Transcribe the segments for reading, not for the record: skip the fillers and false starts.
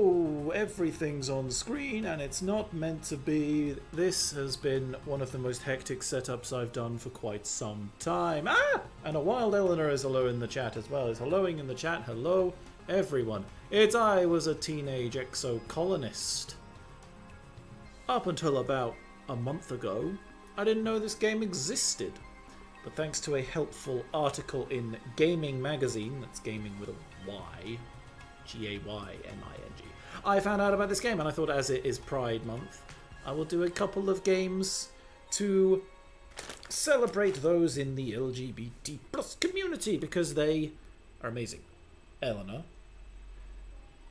no, everything's on screen and it's not meant to be. This has been one of the most hectic setups I've done for quite some time. And a wild Eleanor is hello in the chat as well. Is helloing in the chat. Hello, everyone. I was a teenage exocolonist. Up until about a month ago, I didn't know this game existed. But thanks to a helpful article in Gayming magazine, that's gaming with a Y, Gayming, I found out about this game, and I thought, as it is Pride Month, I will do a couple of games to celebrate those in the LGBT plus community, because they are amazing. Eleanor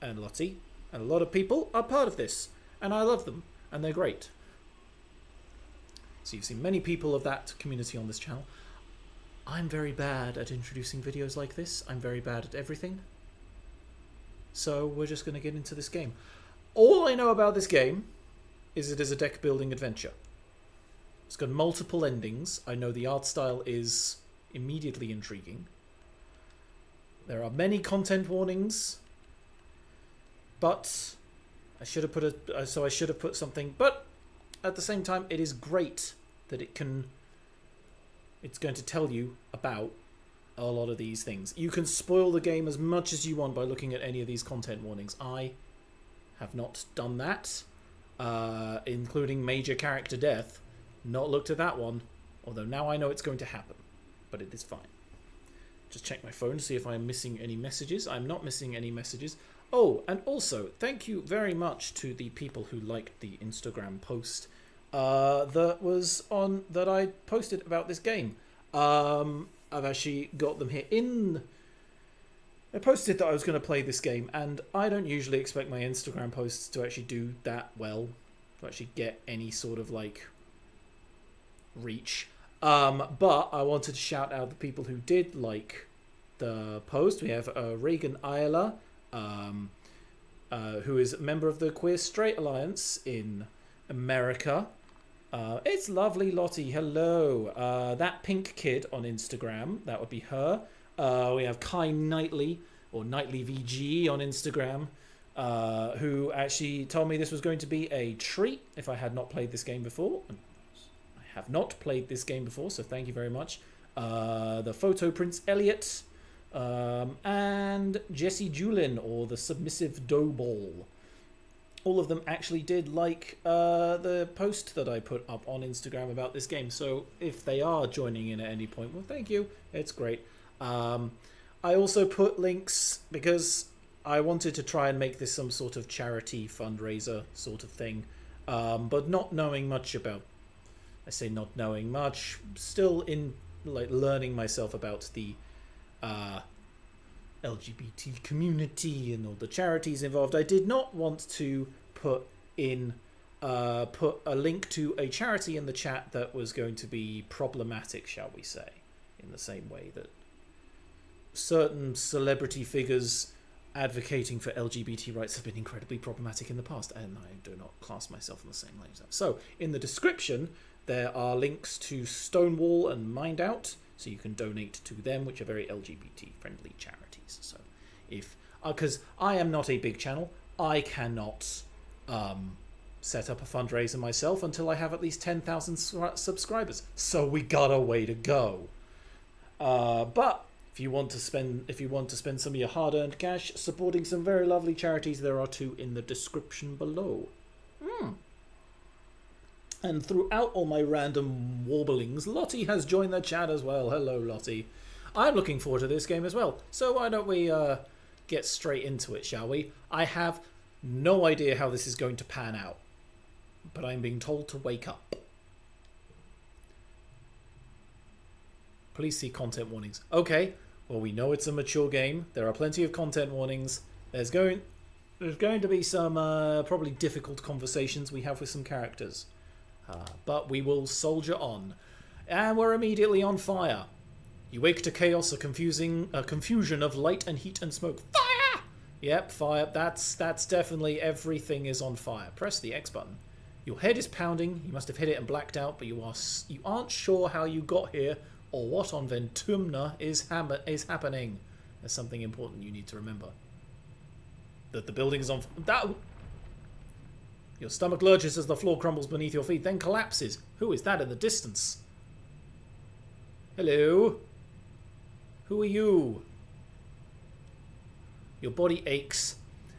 and Lottie and a lot of people are part of this, and I love them, and they're great. So you've seen many people of that community on this channel. I'm very bad at introducing videos like this. I'm very bad at everything. So we're just going to get into this game. All I know about this game is it is a deck building adventure. It's got multiple endings. I know the art style is immediately intriguing. There are many content warnings, but I should have put something. But at the same time, it is great that it's going to tell you about a lot of these things. You can spoil the game as much as you want by looking at any of these content warnings. I have not done that, including major character death. Not looked at that one, although now I know it's going to happen, but it is fine. Just check my phone to see if I'm missing any messages. I'm not missing any messages. Oh, and also, thank you very much to the people who liked the Instagram post that I posted about this game. I've actually got them here I posted that I was going to play this game, and I don't usually expect my Instagram posts to actually do that well, to actually get any sort of like reach. But I wanted to shout out the people who did like the post. We have Reagan Ayala, who is a member of the Queer Straight Alliance in America. It's lovely, Lottie. Hello. That pink kid on Instagram, that would be her. We have Kai Knightley, or Knightley VG on Instagram, who actually told me this was going to be a treat if I had not played this game before. I have not played this game before, so thank you very much. The Photo Prince Elliot, and Jesse Julin, or the Submissive Doughball. All of them actually did like the post that I put up on Instagram about this game. So if they are joining in at any point, well, thank you. It's great. I also put links because I wanted to try and make this some sort of charity fundraiser sort of thing. But not knowing much about, I say not knowing much, still in like learning myself about the LGBT community and all the charities involved, I did not want to put a link to a charity in the chat that was going to be problematic, shall we say, in the same way that certain celebrity figures advocating for LGBT rights have been incredibly problematic in the past, and I do not class myself in the same lane as that. So in the description there are links to Stonewall and Mindout, so you can donate to them, which are very LGBT friendly charities. So if because I am not a big channel, I cannot set up a fundraiser myself until I have at least 10,000 subscribers. So we got a way to go. But if you want to spend some of your hard-earned cash supporting some very lovely charities, there are two in the description below. And throughout all my random warblings, Lottie has joined the chat as well. Hello, Lottie. I'm looking forward to this game as well. So why don't we get straight into it, shall we? I have no idea how this is going to pan out, but I'm being told to wake up. Please see content warnings. Okay, well, we know it's a mature game. There are plenty of content warnings. There's going to be some probably difficult conversations we have with some characters. But we will soldier on. And we're immediately on fire. You wake to chaos, a confusion of light and heat and smoke. Fire! Yep, fire. That's definitely everything is on fire. Press the X button. Your head is pounding. You must have hit it and blacked out, but you aren't sure how you got here or what on Ventumna is happening. There's something important you need to remember. That the building is on... That... Your stomach lurches as the floor crumbles beneath your feet, then collapses. Who is that in the distance? Hello? Who are you? Your body aches,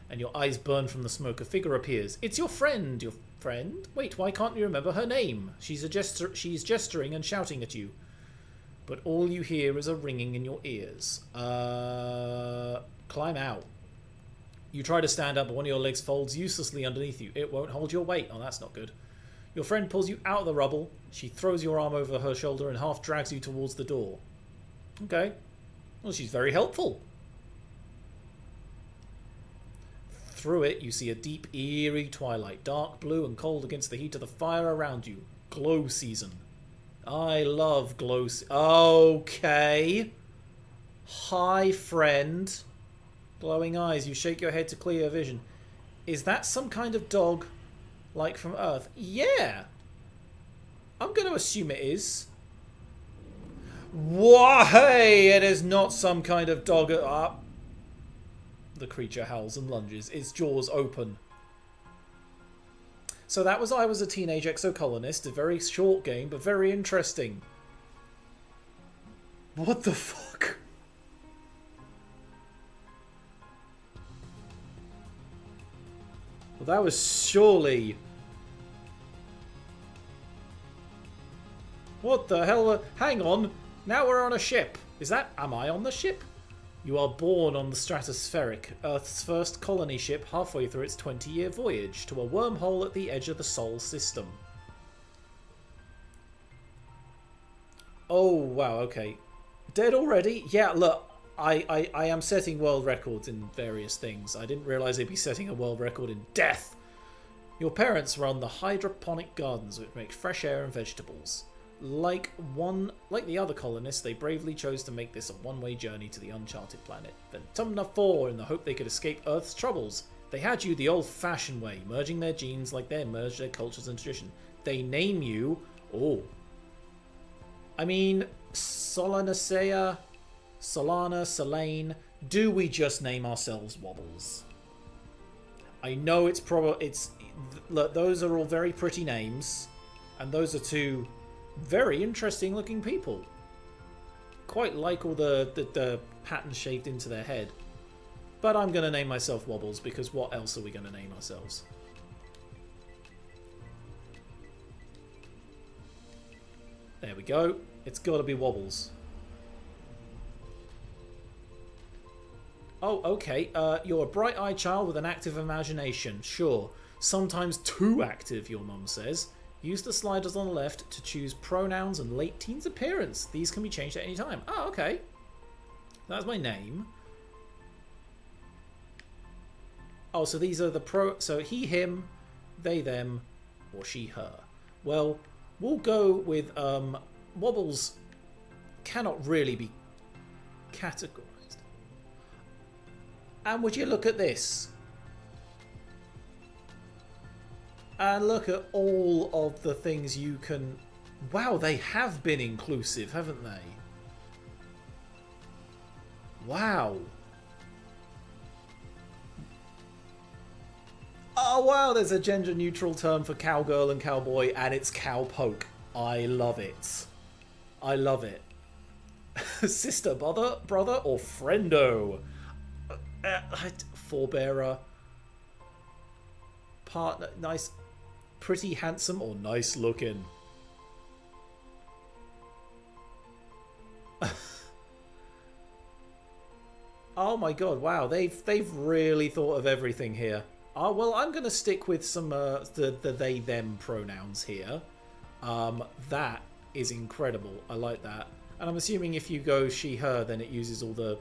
and your eyes burn from the smoke. A figure appears. It's your friend. Your friend? Wait, why can't you remember her name? She's gesturing and shouting at you. But all you hear is a ringing in your ears. Climb out. You try to stand up, but one of your legs folds uselessly underneath you. It won't hold your weight. Oh, that's not good. Your friend pulls you out of the rubble. She throws your arm over her shoulder and half drags you towards the door. Okay. Well, she's very helpful. Through it, you see a deep, eerie twilight, dark blue and cold against the heat of the fire around you. Glow season. I love glow season. Okay. Hi, friend. Glowing eyes. You shake your head to clear your vision. Is that some kind of dog, like from Earth? Yeah. I'm going to assume it is. Why? It is not some kind of dog. The creature howls and lunges, its jaws open. So that was I Was a Teenage Exocolonist, a very short game, but very interesting. What the fuck? Well, that was surely... What the hell? Hang on. Now we're on a ship. Is that... Am I on the ship? You are born on the Stratospheric, Earth's first colony ship halfway through its 20-year voyage to a wormhole at the edge of the Sol system. Oh, wow, okay. Dead already? Yeah, look, I am setting world records in various things. I didn't realise they'd be setting a world record in death. Your parents run the hydroponic gardens which make fresh air and vegetables. Like the other colonists, they bravely chose to make this a one-way journey to the uncharted planet. Ventumna 4 in the hope they could escape Earth's troubles. They had you the old-fashioned way, merging their genes like they merged their cultures and tradition. They name you... Oh. I mean, Solanacea, Solana, Solane. Do we just name ourselves Wobbles? I know it's probably... Look, those are all very pretty names. And those are two... very interesting looking people. Quite like all the patterns shaved into their head. But I'm going to name myself Wobbles because what else are we going to name ourselves? There we go. It's got to be Wobbles. Oh, okay. You're a bright-eyed child with an active imagination. Sure. Sometimes too active, your mum says. Use the sliders on the left to choose pronouns and late teens appearance. These can be changed at any time. Oh, okay. That's my name. Oh, so these are the so he, him, they, them, or she, her. Well, we'll go with Wobbles cannot really be categorized. And would you look at this? And look at all of the things you can... Wow, they have been inclusive, haven't they? Wow. Oh, wow, there's a gender-neutral term for cowgirl and cowboy, and it's cowpoke. I love it. I love it. Sister, brother, or friendo? Forebearer. Partner, nice... Pretty handsome or nice looking. Oh my god, wow, they've really thought of everything here. Oh, well, I'm going to stick with some the they them pronouns here. That is incredible. I like that. And I'm assuming if you go she her, then it uses all the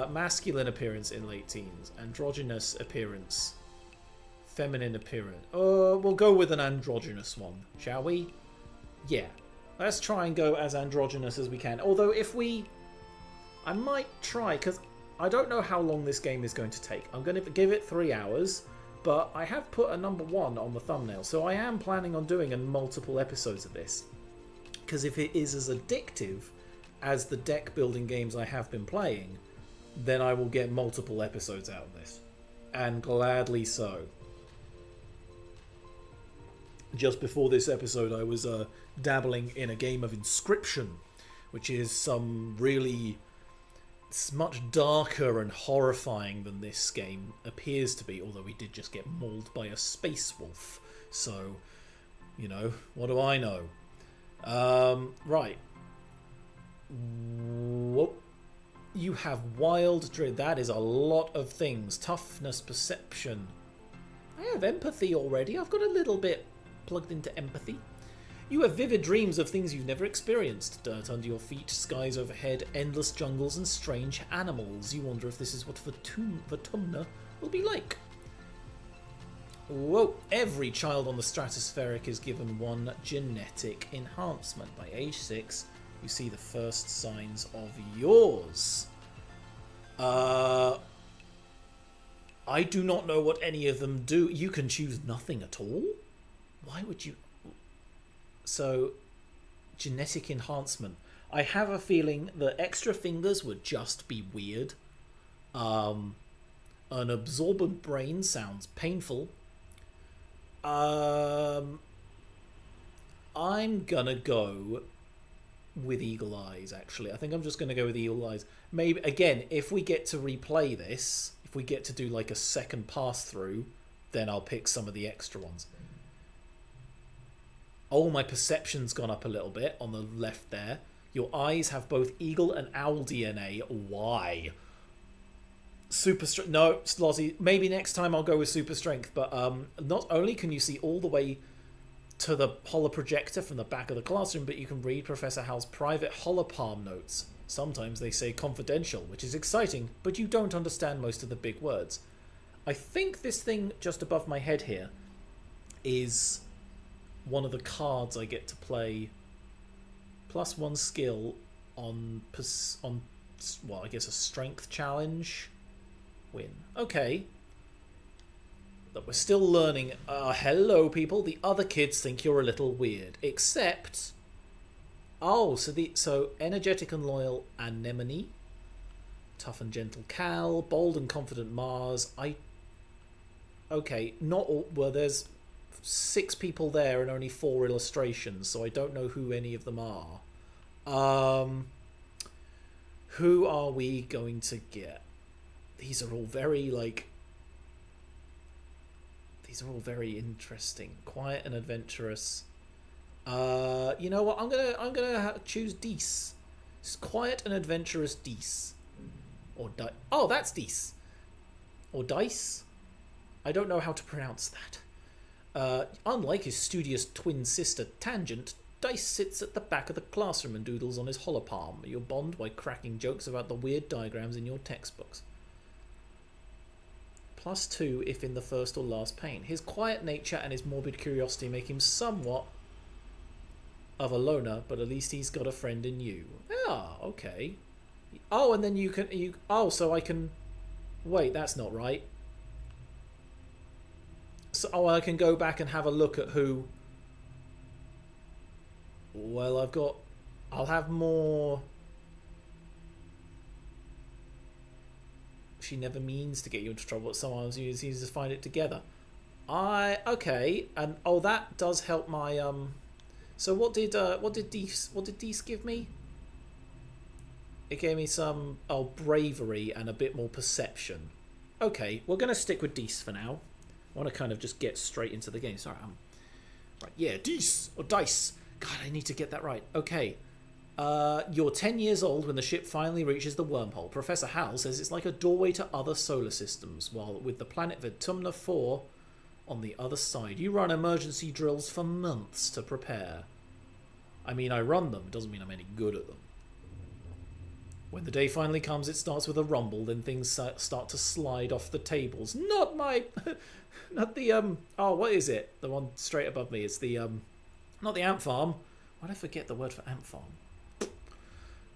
masculine appearance in late teens, androgynous appearance, feminine appearance. We'll go with an androgynous one, shall we? Yeah. Let's try and go as androgynous as we can. Although I might try, because I don't know how long this game is going to take. I'm going to give it 3 hours, but I have put a number 1 on the thumbnail, so I am planning on doing multiple episodes of this. Because if it is as addictive as the deck building games I have been playing, then I will get multiple episodes out of this. And gladly so. Just before this episode, I was dabbling in a game of Inscription, which is some really... It's much darker and horrifying than this game appears to be, although we did just get mauled by a space wolf. So, you know, what do I know? Right. Whoop. You have wild dread. That is a lot of things. Toughness, perception. I have empathy already. I've got a little bit plugged into empathy. You have vivid dreams of things you've never experienced. Dirt under your feet, skies overhead, endless jungles and strange animals. You wonder if this is what Vertumna will be like. Whoa. Every child on the stratospheric is given one genetic enhancement. By age 6, you see the first signs of yours. I do not know what any of them do. You can choose nothing at all? Why would you... So, genetic enhancement. I have a feeling that extra fingers would just be weird. An absorbent brain sounds painful. I'm gonna go with Eagle Eyes, actually. I think I'm just gonna go with Eagle Eyes. Maybe, again, if we get to replay this, if we get to do like a second pass through, then I'll pick some of the extra ones. Oh, my perception's gone up a little bit on the left there. Your eyes have both eagle and owl DNA. Why? Super strength. No, Slotty. Maybe next time I'll go with super strength. But not only can you see all the way to the holoprojector from the back of the classroom, but you can read Professor Hal's private holopalm notes. Sometimes they say confidential, which is exciting, but you don't understand most of the big words. I think this thing just above my head here is one of the cards I get to play. +1 skill on well, I guess a strength challenge win. Okay. But we're still learning. Hello, people. The other kids think you're a little weird. Except... Oh, so energetic and loyal Anemone. Tough and gentle Cal. Bold and confident Mars. Okay, not all... Well, there's 6 people there and only 4 illustrations, so I don't know who any of them are. Who are we going to get? These are all very, like... These are all very interesting. Quiet and adventurous. You know what? I'm gonna choose Dees. It's quiet and adventurous Dees. Or Oh, that's Dees. Or Dice. I don't know how to pronounce that. Unlike his studious twin sister Tangent, Dice sits at the back of the classroom and doodles on his holopalm. You bond by cracking jokes about the weird diagrams in your textbooks. +2 if in the first or last pane. His quiet nature and his morbid curiosity make him somewhat of a loner, but at least he's got a friend in you. Ah, okay. Oh, and then oh, so I can... Wait, that's not right. So, I can go back and have a look at who... Well, I'll have more... She never means to get you into trouble, but sometimes you seem to find it together. Okay, and oh, that does help my So what did Dees give me? It gave me some bravery and a bit more perception. Okay, we're gonna stick with Dees for now. I want to kind of just get straight into the game. Sorry, right. Yeah, Dees or Dice. God, I need to get that right. Okay. You're 10 years old when the ship finally reaches the wormhole. Professor Hal says it's like a doorway to other solar systems, while with the planet Vertumna 4 on the other side. You run emergency drills for months to prepare. I mean, I run them. It doesn't mean I'm any good at them. When the day finally comes, it starts with a rumble, then things start to slide off the tables. Not the, oh, what is it? The one straight above me. It's the, not the ant farm. Why did I forget the word for ant farm?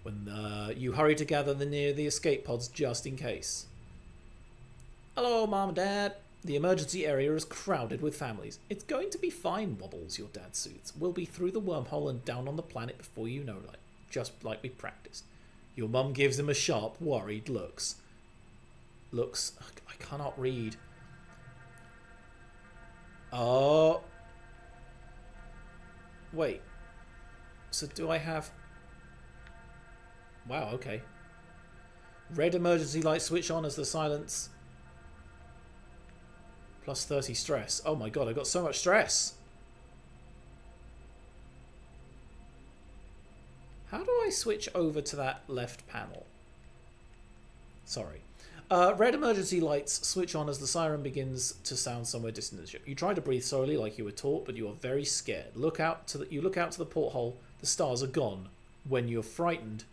When you hurry to gather near the escape pods just in case. Hello, Mom and Dad. The emergency area is crowded with families. It's going to be fine, Wobbles, your dad soothes. We'll be through the wormhole and down on the planet before you know it, just like we practiced. Your mum gives him a sharp, worried looks. looks... I cannot read. Oh. Wait. So do I have... Wow, okay. Red emergency light switch on as the silence. Plus 30 stress. Oh my god, I got so much stress. How do I switch over to that left panel? Sorry. Red emergency lights switch on as the siren begins to sound somewhere distant in the ship. You try to breathe slowly like you were taught, but you are very scared. You look out to the porthole. The stars are gone. When you're frightened,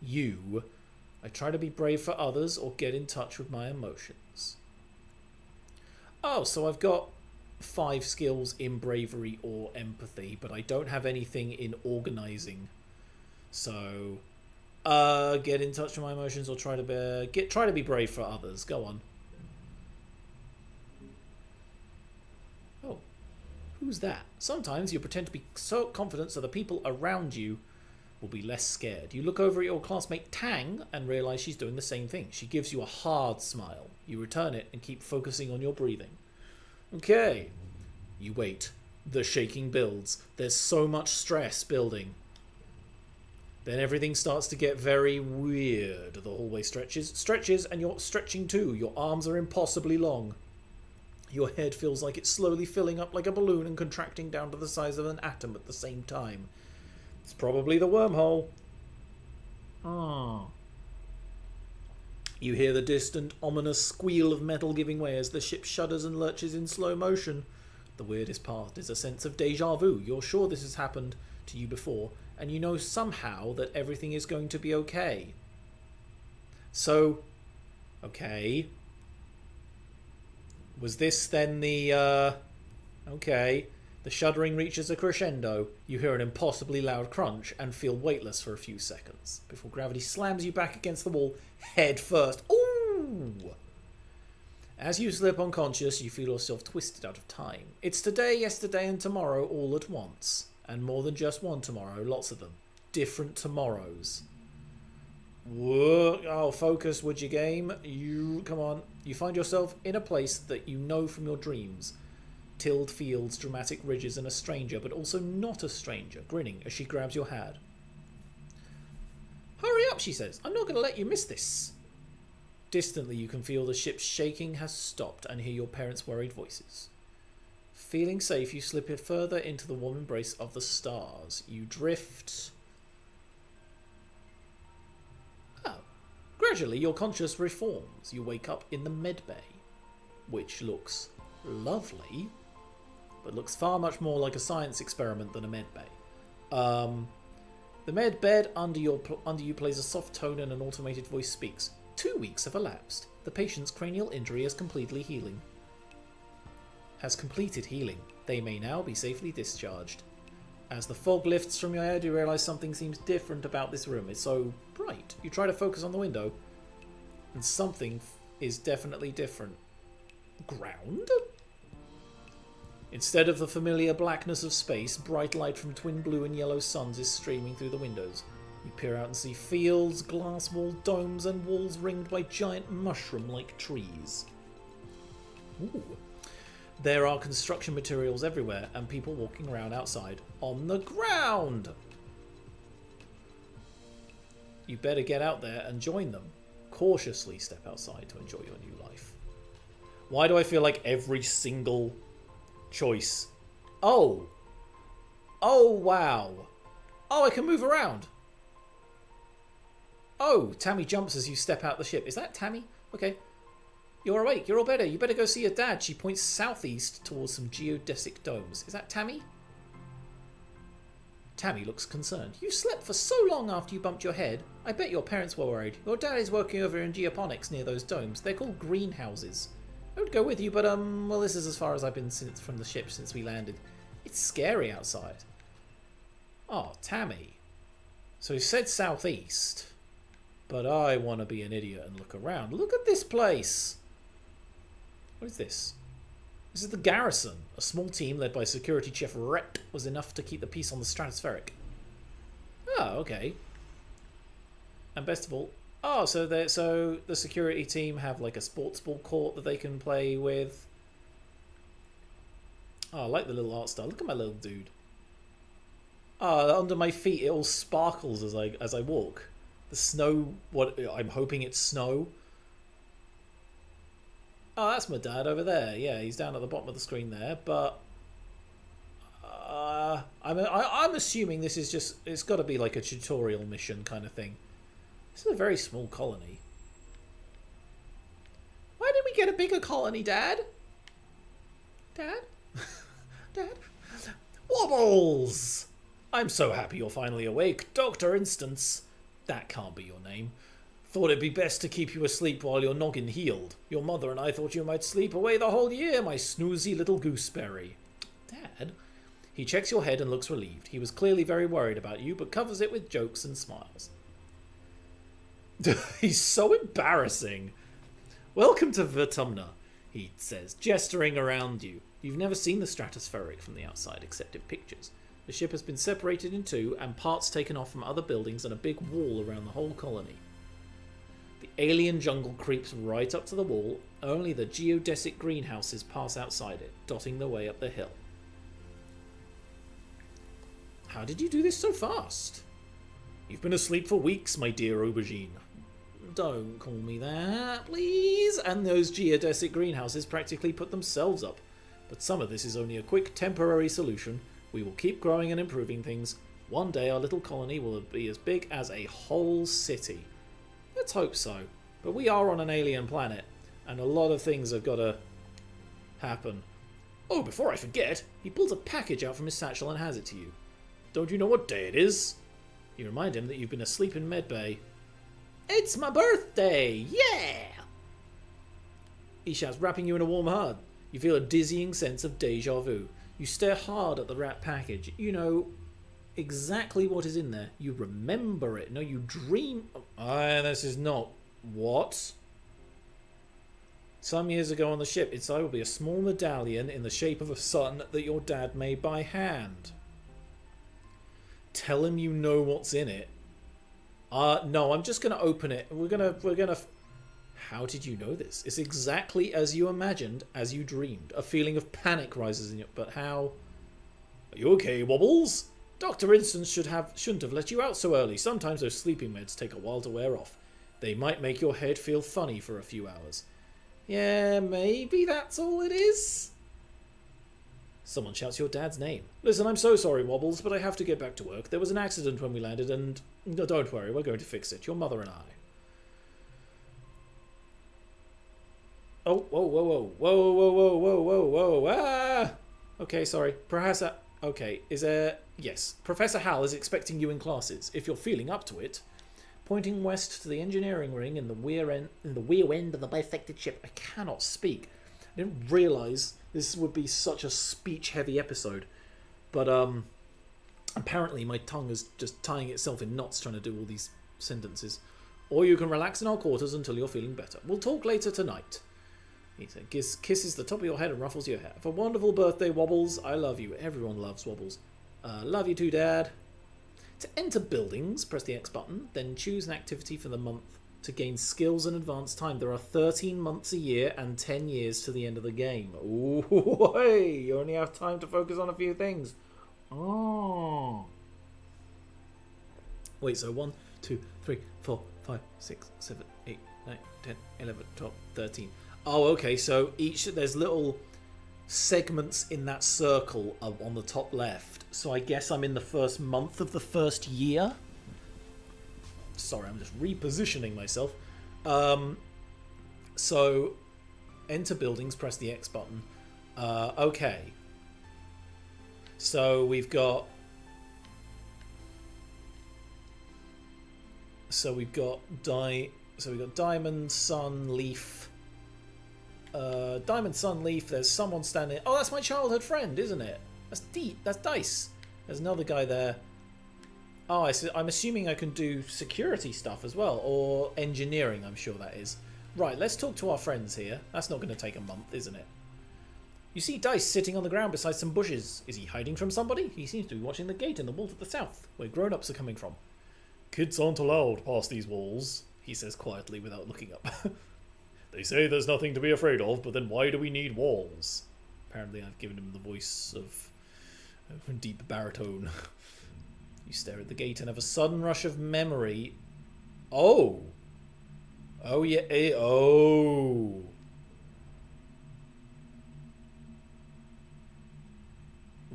I try to be brave for others or get in touch with my emotions. Oh, so I've got 5 skills in bravery or empathy, but I don't have anything in organizing. So, get in touch with my emotions or try to be brave for others. Go on. Oh, who's that? Sometimes you pretend to be so confident so the people around you will be less scared. You look over at your classmate Tang and realize she's doing the same thing. She gives you a hard smile. You return it and keep focusing on your breathing. Okay. You wait. The shaking builds. There's so much stress building. Then everything starts to get very weird. The hallway stretches, and you're stretching too. Your arms are impossibly long. Your head feels like it's slowly filling up like a balloon and contracting down to the size of an atom at the same time. It's probably the wormhole. Ah. You hear the distant, ominous squeal of metal giving way as the ship shudders and lurches in slow motion. The weirdest part is a sense of déjà vu. You're sure this has happened to you before, and you know somehow that everything is going to be okay. So, okay. Was this then the, okay. The shuddering reaches a crescendo. You hear an impossibly loud crunch and feel weightless for a few seconds before gravity slams you back against the wall head first. Ooh! As you slip unconscious, you feel yourself twisted out of time. It's today, yesterday, and tomorrow all at once. And more than just one tomorrow, lots of them. Different tomorrows. Whoa. Oh, focus, would you, game? Come on. You find yourself in a place that you know from your dreams. Tilled fields, dramatic ridges, and a stranger, but also not a stranger, grinning as she grabs your hand. Hurry up, she says. I'm not going to let you miss this. Distantly, you can feel the ship's shaking has stopped and hear your parents' worried voices. Feeling safe, you slip it further into the warm embrace of the stars. You drift. Oh. Gradually, your conscious reforms. You wake up in the medbay, which looks lovely, but looks far much more like a science experiment than a medbay. The med bed under you plays a soft tone and an automated voice speaks. 2 weeks have elapsed. The patient's cranial injury is completed healing. They may now be safely discharged. As the fog lifts from your head, you realise something seems different about this room. It's so bright. You try to focus on the window, and something is definitely different. Ground? Instead of the familiar blackness of space, bright light from twin blue and yellow suns is streaming through the windows. You peer out and see fields, glass-walled domes, and walls ringed by giant mushroom-like trees. Ooh. There are construction materials everywhere, and people walking around outside on the ground. You better get out there and join them. Cautiously step outside to enjoy your new life. Why do I feel like every single choice... Oh! Oh, wow. Oh, I can move around. Oh, Tammy jumps as you step out the ship. Is that Tammy? Okay. You're awake. You're all better. You better go see your dad. She points southeast towards some geodesic domes. Is that Tammy? Tammy looks concerned. You slept for so long after you bumped your head. I bet your parents were worried. Your dad is working over in geoponics near those domes. They're called greenhouses. I would go with you, but, well, this is as far as I've been from the ship since we landed. It's scary outside. Oh, Tammy. So he said southeast. But I want to be an idiot and look around. Look at this place. What is this? This is the garrison. A small team led by security chief Rhett was enough to keep the peace on the stratospheric. Oh, okay. And best of all, Oh, so the security team have like a sports ball court that they can play with. Oh, I like the little art style. Look at my little dude. Oh, under my feet it all sparkles as I walk. The snow. What I'm hoping it's snow. Oh, that's my dad over there. Yeah, he's down at the bottom of the screen there. But I'm assuming this is just. It's got to be like a tutorial mission kind of thing. This is a very small colony. Why did we get a bigger colony, Dad? Dad? Dad? Wobbles! I'm so happy you're finally awake. Dr. Instance. That can't be your name. Thought it'd be best to keep you asleep while your noggin healed. Your mother and I thought you might sleep away the whole year, my snoozy little gooseberry. Dad? He checks your head and looks relieved. He was clearly very worried about you, but covers it with jokes and smiles. He's so embarrassing. Welcome to Vertumna, he says, gesturing around you. You've never seen the stratospheric from the outside, except in pictures. The ship has been separated in two, and parts taken off from other buildings and a big wall around the whole colony. The alien jungle creeps right up to the wall. Only the geodesic greenhouses pass outside it, dotting their way up the hill. How did you do this so fast? You've been asleep for weeks, my dear aubergine. Don't call me that, please. And those geodesic greenhouses practically put themselves up. But some of this is only a quick, temporary solution. We will keep growing and improving things. One day our little colony will be as big as a whole city. Let's hope so. But we are on an alien planet, and a lot of things have got to happen. Oh, before I forget, he pulls a package out from his satchel and hands it to you. Don't you know what day it is? You remind him that you've been asleep in medbay. It's my birthday! Yeah! He shouts, wrapping you in a warm hug. You feel a dizzying sense of deja vu. You stare hard at the wrapped package. You know exactly what is in there. You remember it. No, you dream... this is not... What? Some years ago on the ship, inside will be a small medallion in the shape of a sun that your dad made by hand. Tell him you know what's in it. No, I'm just going to open it. We're gonna... How did you know this? It's exactly as you imagined, as you dreamed. A feeling of panic rises in you. But how... Are you okay, Wobbles? Dr. Instance shouldn't have let you out so early. Sometimes those sleeping meds take a while to wear off. They might make your head feel funny for a few hours. Yeah, maybe that's all it is? Someone shouts your dad's name. Listen, I'm so sorry, Wobbles, but I have to get back to work. There was an accident when we landed, and... Don't worry, we're going to fix it. Your mother and I. Oh, whoa, whoa, whoa, whoa, whoa, whoa, whoa, whoa, whoa, ah! Okay, sorry. Professor... Okay, Yes, Professor Hal is expecting you in classes, if you're feeling up to it. Pointing west to the engineering ring in the rear end of the bisected ship. I cannot speak. I didn't realise this would be such a speech-heavy episode. But, apparently my tongue is just tying itself in knots trying to do all these sentences. Or you can relax in our quarters until you're feeling better. We'll talk later tonight. He said, kisses the top of your head and ruffles your hair. Have a wonderful birthday, Wobbles. I love you. Everyone loves Wobbles. Love you too, Dad. To enter buildings, press the X button, then choose an activity for the month to gain skills and advance time. There are 13 months a year and 10 years to the end of the game. Ooh, hey, you only have time to focus on a few things. Oh. Wait, so 1, 2, 3, 4, 5, 6, 7, 8, 9, 10, 11, 12, 13. Oh, okay, so there's little segments in that circle on the top left. So I guess I'm in the first month of the first year. Sorry, I'm just repositioning myself. So enter buildings, press the X button. Okay. So we've got Diamond, Sun, Leaf. Diamond, Sun, Leaf. There's someone standing. Oh, that's my childhood friend, isn't it? That's Dice. There's another guy there. Oh, I'm assuming I can do security stuff as well, or engineering. I'm sure that is. Right. Let's talk to our friends here. That's not going to take a month, isn't it? You see Dice sitting on the ground beside some bushes. Is he hiding from somebody? He seems to be watching the gate in the wall to the south, where grown-ups are coming from. Kids aren't allowed past these walls. he says quietly without looking up. They say there's nothing to be afraid of, but then why do we need walls? Apparently I've given him the voice of a deep baritone. You stare at the gate and have a sudden rush of memory. Oh! Oh, yeah. Oh!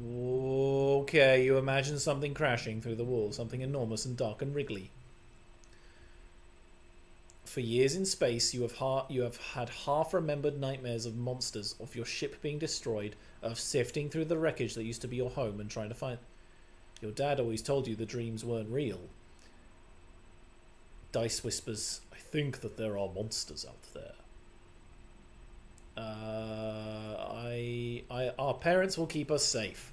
Okay, you imagine something crashing through the wall, something enormous and dark and wriggly. For years in space, you have had half-remembered nightmares of monsters, of your ship being destroyed, of sifting through the wreckage that used to be your home and trying to find... Your dad always told you the dreams weren't real. Dice whispers, I think that there are monsters out there. Our parents will keep us safe.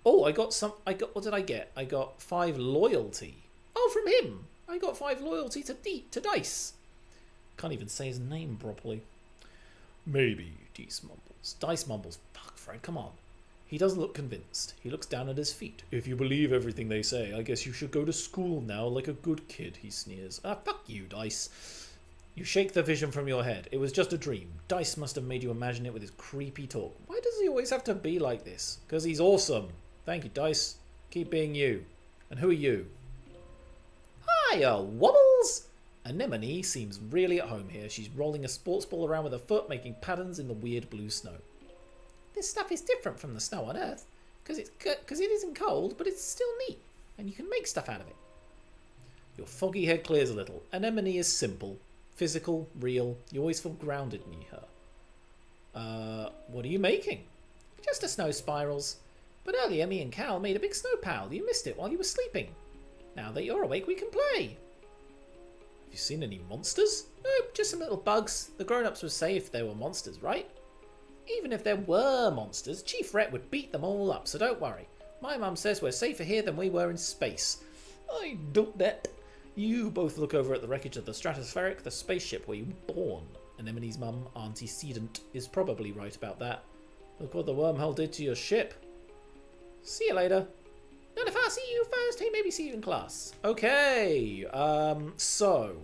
Oh, what did I get? I got 5 loyalty. Oh, from him. I got 5 loyalty to Dice. Can't even say his name properly. Maybe, Dice mumbles. Dice mumbles. Fuck, Fred, come on. He doesn't look convinced. He looks down at his feet. If you believe everything they say, I guess you should go to school now like a good kid, he sneers. Ah, fuck you, Dice. You shake the vision from your head. It was just a dream. Dice must have made you imagine it with his creepy talk. Why does he always have to be like this? Because he's awesome. Thank you, Dice. Keep being you. And who are you? Hiya, Wobbles! Anemone seems really at home here. She's rolling a sports ball around with her foot, making patterns in the weird blue snow. This stuff is different from the snow on Earth, because it isn't cold, but it's still neat, and you can make stuff out of it. Your foggy head clears a little. Anemone is simple, physical, real. You always feel grounded near her. What are you making? Just a snow spirals. But earlier me and Cal made a big snow pile. You missed it while you were sleeping. Now that you're awake, we can play. Have you seen any monsters? Nope, just some little bugs. The grown-ups would say if there were monsters, right? Even if there were monsters, Chief Rhett would beat them all up, so don't worry. My mum says we're safer here than we were in space. I doubt that. You both look over at the wreckage of the Stratospheric, the spaceship where you were born. Anemone's mum, Antecedent, is probably right about that. Look what the wormhole did to your ship. See you later. Not if I see you first. Hey, maybe see you in class. Okay. So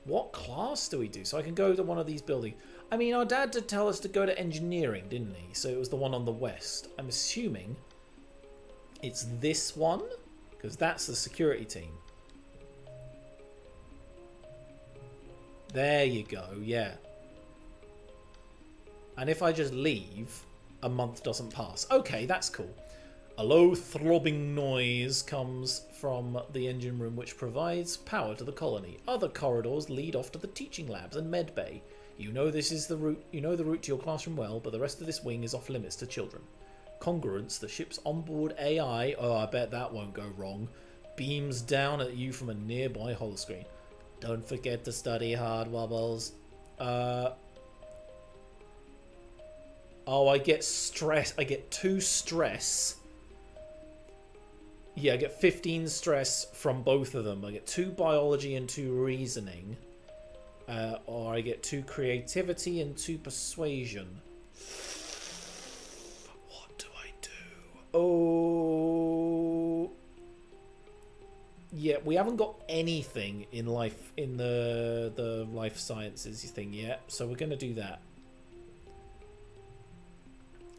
what class do we do? So I can go to one of these buildings. I mean, our dad did tell us to go to engineering, didn't he? So it was the one on the west. I'm assuming it's this one, because that's the security team. There you go, yeah. And if I just leave, a month doesn't pass. Okay, that's cool. A low throbbing noise comes from the engine room, which provides power to the colony. Other corridors lead off to the teaching labs and med bay. You know this is the route. You know the route to your classroom well, but the rest of this wing is off limits to children. Congruence, the ship's onboard AI. Oh, I bet that won't go wrong. Beams down at you from a nearby holoscreen. Don't forget to study hard, Wobbles. Oh, I get stress. I get 2 stress. Yeah, I get 15 stress from both of them. I get 2 biology and 2 reasoning. Or I get 2 creativity and 2 persuasion. What do I do? Oh... Yeah, we haven't got anything in life, in the life sciences thing yet, so we're going to do that.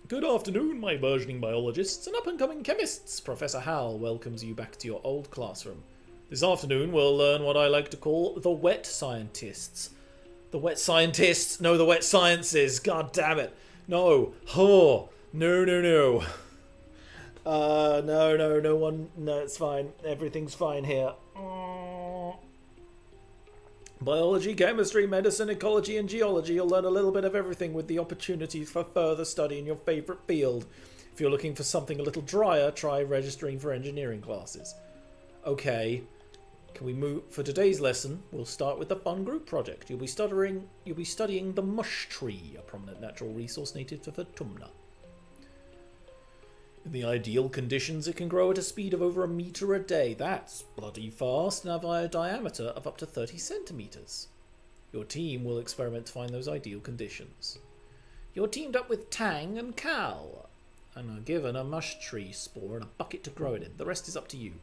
Good afternoon, my burgeoning biologists and up-and-coming chemists. Professor Hal welcomes you back to your old classroom. This afternoon, we'll learn what I like to call the wet scientists. The wet scientists? No, the wet sciences. God damn it. No. Oh. No, no, no. No one. No, it's fine. Everything's fine here. Biology, chemistry, medicine, ecology, and geology. You'll learn a little bit of everything with the opportunity for further study in your favourite field. If you're looking for something a little drier, try registering for engineering classes. Okay. Can we move? For today's lesson, we'll start with the fun group project. You'll be studying the mush tree, a prominent natural resource native to Tumna. In the ideal conditions, it can grow at a speed of over 1 meter a day. That's bloody fast, and have a diameter of up to 30 centimeters. Your team will experiment to find those ideal conditions. You're teamed up with Tang and Cal, and are given a mush tree spore and a bucket to grow it in. The rest is up to you.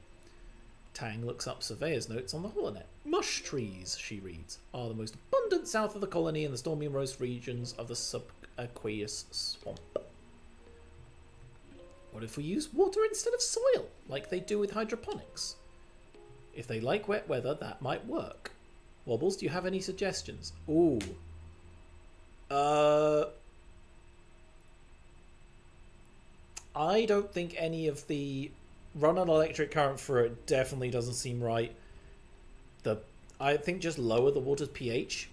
Tang looks up surveyor's notes on the holonet. Mush trees, she reads, are the most abundant south of the colony in the stormy and moist regions of the subaqueous swamp. What if we use water instead of soil, like they do with hydroponics? If they like wet weather, that might work. Wobbles, do you have any suggestions? Ooh. I don't think any of the run an electric current through it definitely doesn't seem right. I think just lower the water's pH.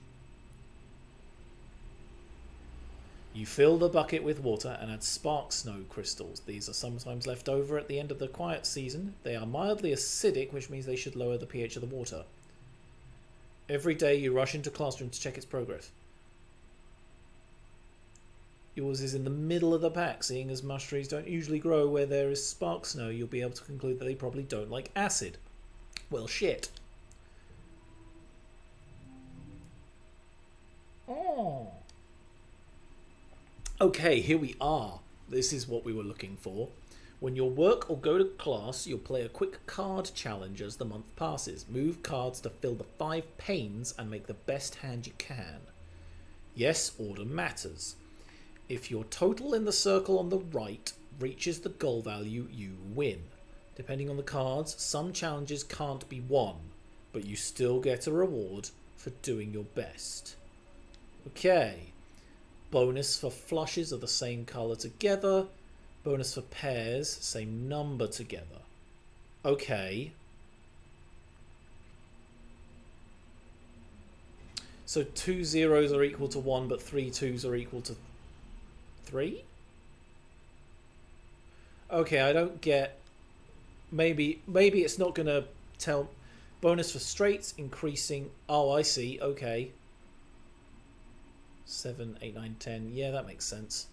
You fill the bucket with water and add spark snow crystals. These are sometimes left over at the end of the quiet season. They are mildly acidic, which means they should lower the pH of the water. Every day you rush into classroom to check its progress. Yours is in the middle of the pack. Seeing as mush trees don't usually grow where there is spark snow, you'll be able to conclude that they probably don't like acid. Well, shit. Oh. Okay, here we are. This is what we were looking for. When you work or go to class, you'll play a quick card challenge as the month passes. Move cards to fill the 5 panes and make the best hand you can. Yes, order matters. If your total in the circle on the right reaches the goal value, you win. Depending on the cards, some challenges can't be won, but you still get a reward for doing your best. Okay. Bonus for flushes are the same colour together. Bonus for pairs, same number together. Okay. So 2 zeros are equal to 1, but 3 twos are equal to 3? Okay, I don't get... Maybe it's not going to tell... Bonus for straights increasing... Oh, I see. Okay. 7, 8, 9, 10. Yeah, that makes sense.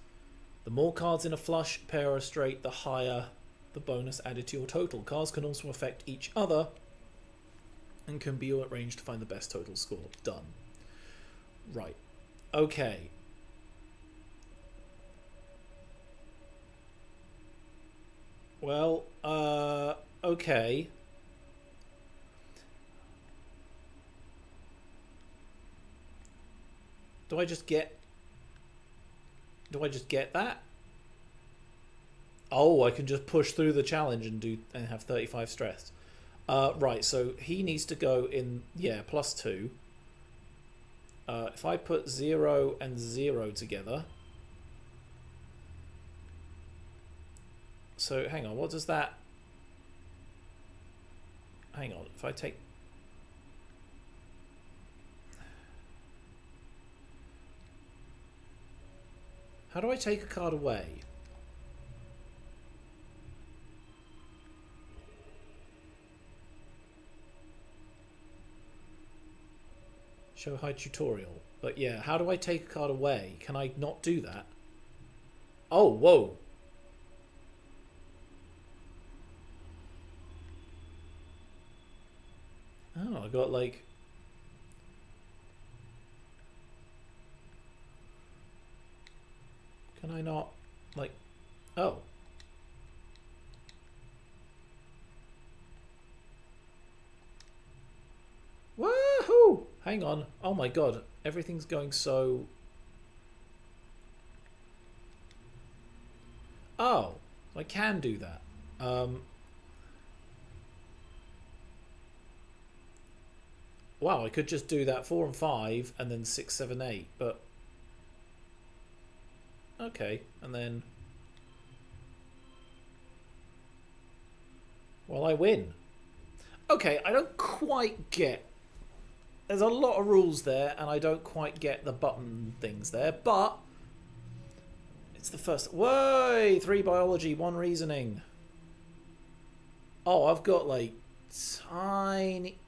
The more cards in a flush, pair, or straight, the higher the bonus added to your total. Cards can also affect each other and can be arranged to find the best total score. Done. Right. Okay. Well, okay. Do I just get that? Oh, I can just push through the challenge and have 35 stress. Right, so he needs to go in, yeah, +2. If I put 0 and 0 together. So hang on, what does that... Hang on, if I take... How do I take a card away? Show high tutorial. But yeah, how do I take a card away? Can I not do that? Oh, whoa. Oh, I got like... Can I not, like... Oh. Woohoo! Hang on. Oh my god. Everything's going so... Oh. I can do that. Wow, I could just do that 4 and 5 and then 6, 7, 8, but... Okay, and then... Well, I win. Okay, I don't quite get... There's a lot of rules there, and I don't quite get the button things there, but... It's the first... Whoa! 3 biology, 1 reasoning. Oh, I've got, like, tiny...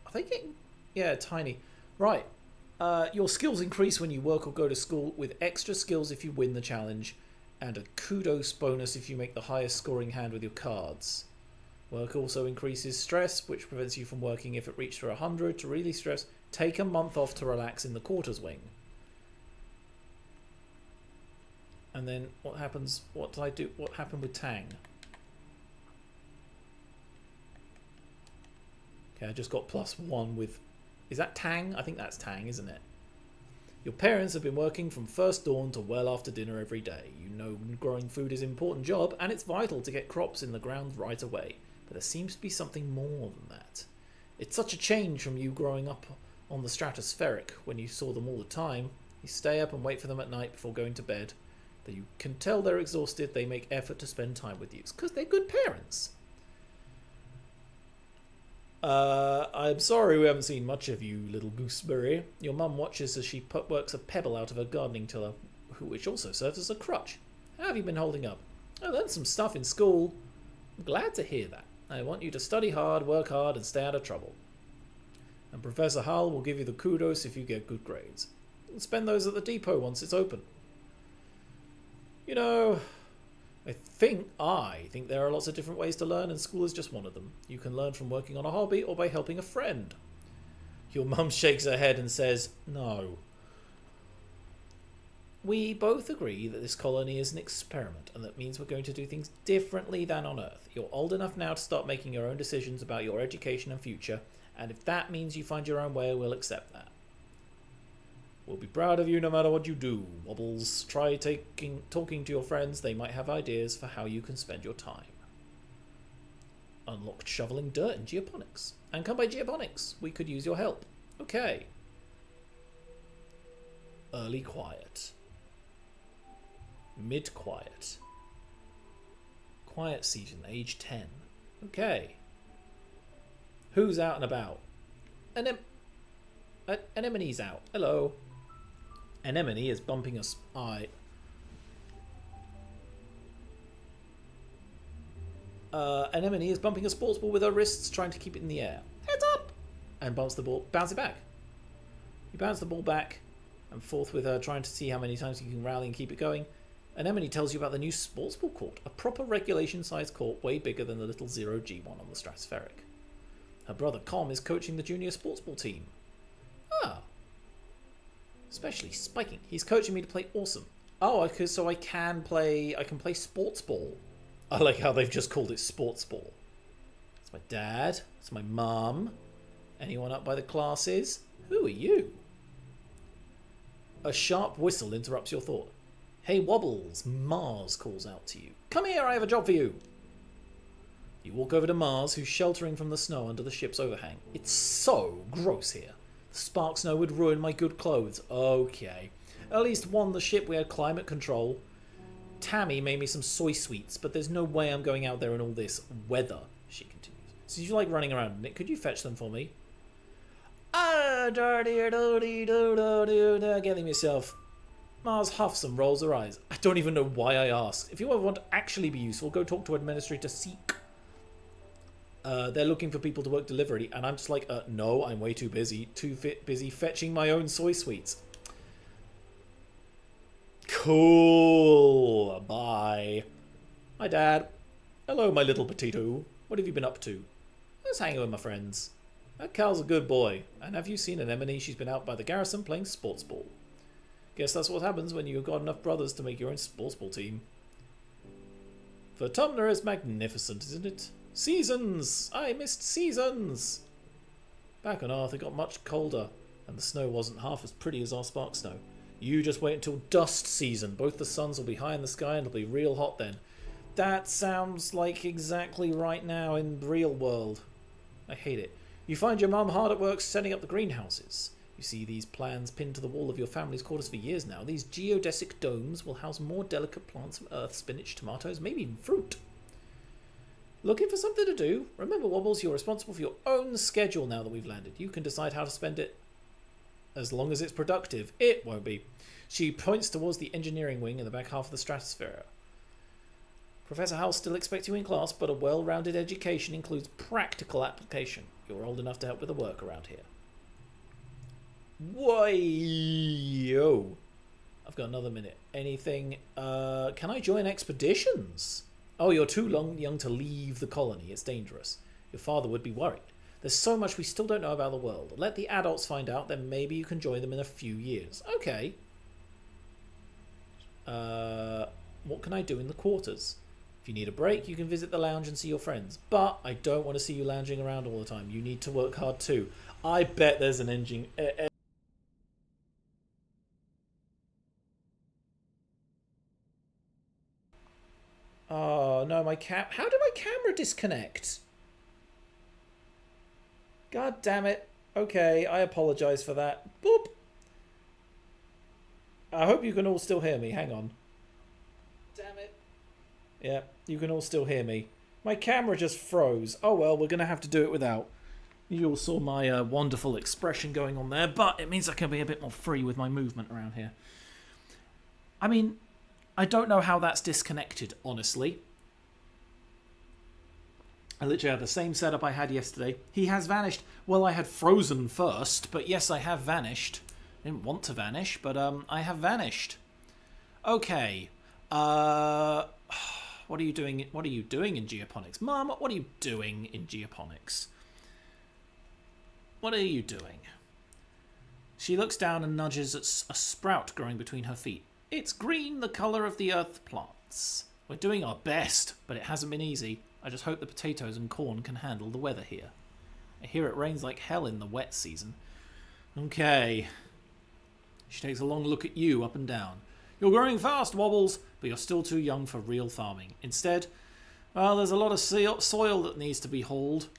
I think it... Yeah, tiny. Right. Your skills increase when you work or go to school, with extra skills if you win the challenge, and a kudos bonus if you make the highest scoring hand with your cards. Work also increases stress, which prevents you from working if it reaches 100. To really stress, take a month off to relax in the quarters wing. And then what happens? What did I do? What happened with Tang? Okay, I just got +1 with... Is that Tang? I think that's Tang, isn't it? Your parents have been working from first dawn to well after dinner every day. You know growing food is an important job, and it's vital to get crops in the ground right away. But there seems to be something more than that. It's such a change from you growing up on the stratospheric when you saw them all the time. You stay up and wait for them at night before going to bed. Though you can tell they're exhausted, they make effort to spend time with you. It's because they're good parents. I'm sorry we haven't seen much of you, little gooseberry. Your mum watches as she works a pebble out of her gardening tiller, which also serves as a crutch. How have you been holding up? I learned some stuff in school. I'm glad to hear that. I want you to study hard, work hard, and stay out of trouble. And Professor Hull will give you the kudos if you get good grades. And spend those at the depot once it's open. You know... I think there are lots of different ways to learn, and school is just one of them. You can learn from working on a hobby or by helping a friend. Your mum shakes her head and says, no. We both agree that this colony is an experiment, and that means we're going to do things differently than on Earth. You're old enough now to start making your own decisions about your education and future, and if that means you find your own way, we'll accept that. We'll be proud of you no matter what you do, Wobbles. Try talking to your friends. They might have ideas for how you can spend your time. Unlocked shoveling dirt in geoponics. And come by geoponics. We could use your help. Okay. Early quiet. Mid quiet. Quiet season, age 10. Okay. Who's out and about? Anemone's out. Hello. Anemone is bumping us. Anemone is bumping a sports ball with her wrists, trying to keep it in the air. Heads up! And bounce it back. You bounce the ball back and forth with her, trying to see how many times you can rally and keep it going. Anemone tells you about the new sports ball court, a proper regulation-sized court way bigger than the little 0G one on the stratospheric. Her brother Com is coaching the junior sports ball team. Ah. Especially spiking. He's coaching me to play awesome. Oh, so I can play sports ball. I like how they've just called it sports ball. It's my dad. It's my mum. Anyone up by the classes? Who are you? A sharp whistle interrupts your thought. Hey Wobbles, Mars calls out to you. Come here, I have a job for you. You walk over to Mars, who's sheltering from the snow under the ship's overhang. It's so gross here. The spark snow would ruin my good clothes. Okay. At least on the ship we had climate control. Tammy made me some soy sweets, but there's no way I'm going out there in all this weather, she continues. So you like running around in it. Could you fetch them for me? Get them yourself. Mars huffs and rolls her eyes. I don't even know why I asked. If you ever want to actually be useful, go talk to Administrator Seek. They're looking for people to work delivery, and I'm just like, no, I'm way too busy. Busy fetching my own soy sweets. Cool. Bye. Hi, Dad. Hello, my little potato. What have you been up to? Just hanging with my friends. That Cal's a good boy. And have you seen Anemone? She's been out by the garrison playing sports ball. Guess that's what happens when you've got enough brothers to make your own sports ball team. Vertumnus is magnificent, isn't it? Seasons! I missed seasons! Back on Earth it got much colder, and the snow wasn't half as pretty as our spark snow. You just wait until dust season. Both the suns will be high in the sky and it'll be real hot then. That sounds like exactly right now in the real world. I hate it. You find your mum hard at work setting up the greenhouses. You see these plans pinned to the wall of your family's quarters for years now. These geodesic domes will house more delicate plants from Earth, spinach, tomatoes, maybe even fruit. Looking for something to do? Remember, Wobbles, you're responsible for your own schedule now that we've landed. You can decide how to spend it as long as it's productive. It won't be. She points towards the engineering wing in the back half of the stratosphere. Professor Howell still expects you in class, but a well-rounded education includes practical application. You're old enough to help with the work around here. Whoa! I've got another minute. Anything? Can I join expeditions? Oh, you're too young to leave the colony. It's dangerous. Your father would be worried. There's so much we still don't know about the world. Let the adults find out, then maybe you can join them in a few years. Okay. What can I do in the quarters? If you need a break, you can visit the lounge and see your friends. But I don't want to see you lounging around all the time. You need to work hard too. I bet there's an engine... Oh, no, my cam... How did my camera disconnect? God damn it. Okay, I apologise for that. Boop. I hope you can all still hear me. Hang on. Damn it. Yeah, you can all still hear me. My camera just froze. Oh well, we're going to have to do it without. You all saw my wonderful expression going on there, but it means I can be a bit more free with my movement around here. I mean, I don't know how that's disconnected, honestly. I literally have the same setup I had yesterday. He has vanished. Well, I had frozen first, but yes, I have vanished. I didn't want to vanish, but I have vanished. Okay. What are you doing? What are you doing in geoponics? Mum, what are you doing in geoponics? What are you doing? She looks down and nudges at a sprout growing between her feet. It's green, the colour of the earth plants. We're doing our best, but it hasn't been easy. I just hope the potatoes and corn can handle the weather here. I hear it rains like hell in the wet season. Okay. She takes a long look at you up and down. You're growing fast, Wobbles, but you're still too young for real farming. Instead, well, there's a lot of soil that needs to be hauled.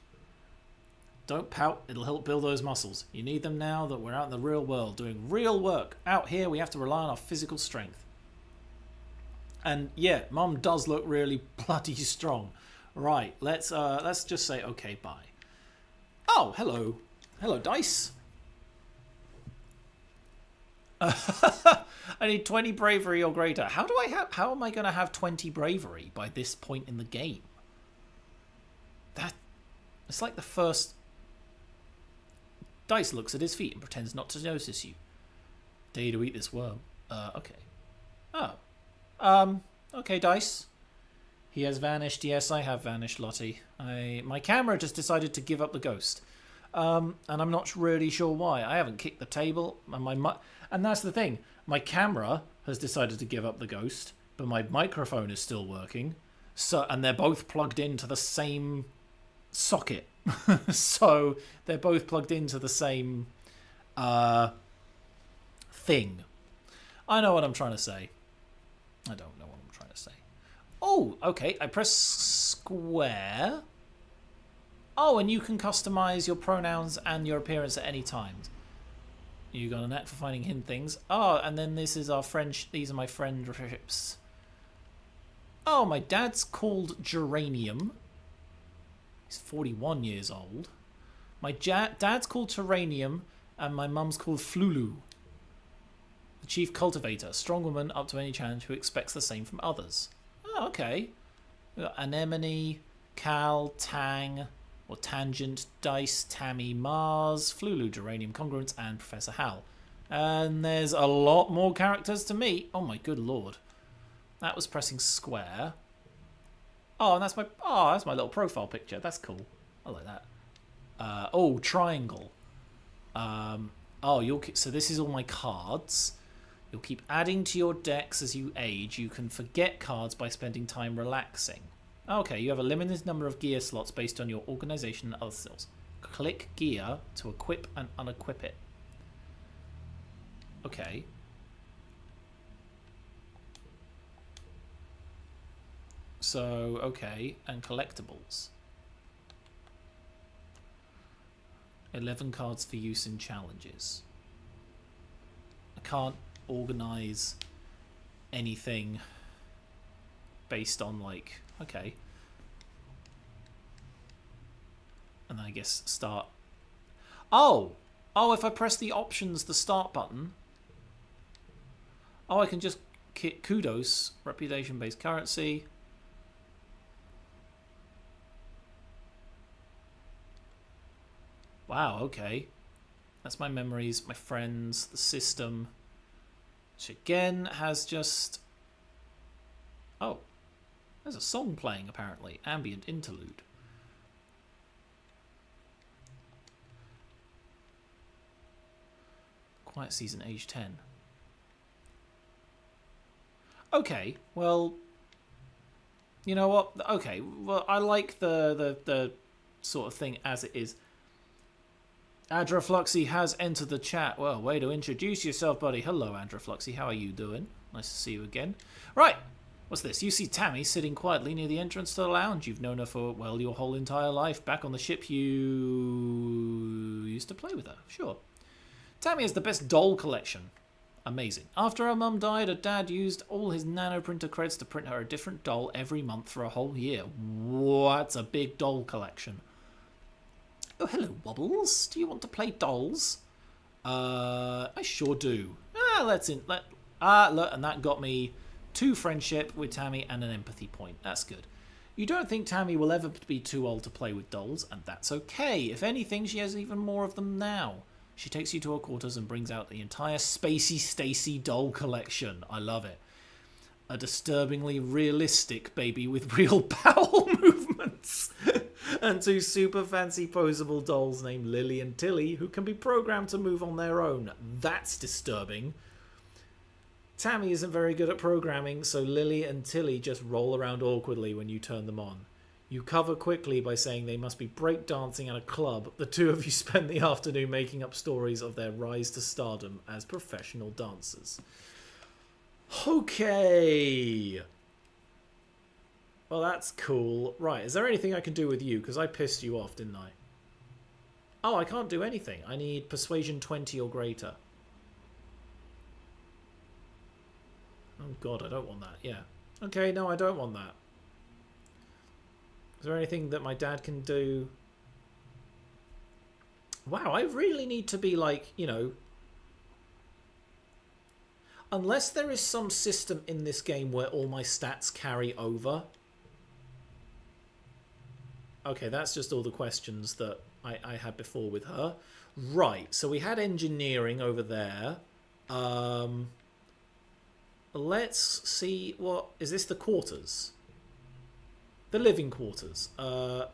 Don't pout, it'll help build those muscles. You need them now that we're out in the real world doing real work. Out here, we have to rely on our physical strength. And yeah, Mum does look really bloody strong. Right, let's just say okay, bye. Oh, hello. Hello, Dice. I need 20 bravery or greater. How am I going to have 20 bravery by this point in the game? It's like the first... Dice looks at his feet and pretends not to notice you. Dare you to eat this worm. Okay. Oh. Okay, Dice. He has vanished. Yes, I have vanished, Lottie. My camera just decided to give up the ghost. And I'm not really sure why. I haven't kicked the table. And that's the thing. My camera has decided to give up the ghost, but my microphone is still working. And they're both plugged into the same socket. So they're both plugged into the same thing. I know what I'm trying to say. I don't know what I'm trying to say. Oh, okay. I press square. Oh, and you can customize your pronouns and your appearance at any time. You got a knack for finding hidden things. Oh, and then this is our friend. These are my friendships. Oh, my dad's called Geranium. He's 41 years old. My dad's called Terranium, and my mum's called Flulu. The chief cultivator, strong woman up to any challenge who expects the same from others. Oh, okay. We got Anemone, Cal, Tang, or Tangent, Dice, Tammy, Mars, Flulu, Geranium, Congruence, and Professor Hal. And there's a lot more characters to meet. Oh my good lord. That was pressing square. Oh, and that's my little profile picture. That's cool. I like that. Oh, triangle. So this is all my cards. You'll keep adding to your decks as you age. You can forget cards by spending time relaxing. Okay, you have a limited number of gear slots based on your organization and other skills. Click gear to equip and unequip it. Okay. So, okay, and collectibles. 11 cards for use in challenges. I can't organize anything based on, like, okay. And then I guess start. Oh, if I press the options, the start button. Oh, I can just kudos, reputation-based currency. Wow, okay. That's my memories, my friends, the system. Which again has just... Oh. There's a song playing, apparently. Ambient interlude. Quiet season, age 10. Okay, well... You know what? Okay, well, I like the sort of thing as it is. Adrafluxy has entered the chat. Well, way to introduce yourself, buddy. Hello, Adrafluxy. How are you doing? Nice to see you again. Right. What's this? You see Tammy sitting quietly near the entrance to the lounge. You've known her for, well, your whole entire life. Back on the ship, you used to play with her. Sure. Tammy has the best doll collection. Amazing. After her mum died, her dad used all his nanoprinter credits to print her a different doll every month for a whole year. What's a big doll collection? Oh, hello, Wobbles. Do you want to play dolls? I sure do. Look, and that got me 2 friendship with Tammy and an empathy point. That's good. You don't think Tammy will ever be too old to play with dolls, and that's okay. If anything, she has even more of them now. She takes you to her quarters and brings out the entire Spacey Stacy doll collection. I love it. A disturbingly realistic baby with real bowel movements. And 2 super fancy posable dolls named Lily and Tilly who can be programmed to move on their own. That's disturbing. Tammy isn't very good at programming, so Lily and Tilly just roll around awkwardly when you turn them on. You cover quickly by saying they must be breakdancing at a club. The 2 of you spend the afternoon making up stories of their rise to stardom as professional dancers. Okay. Well, that's cool. Right, is there anything I can do with you? Because I pissed you off, didn't I? Oh, I can't do anything. I need persuasion 20 or greater. Oh god, I don't want that. Yeah. Okay, no, I don't want that. Is there anything that my dad can do? Wow, I really need to be like, you know... Unless there is some system in this game where all my stats carry over. Okay, that's just all the questions that I had before with her. Right, so we had engineering over there. Let's see what... Is this the quarters? The living quarters. No,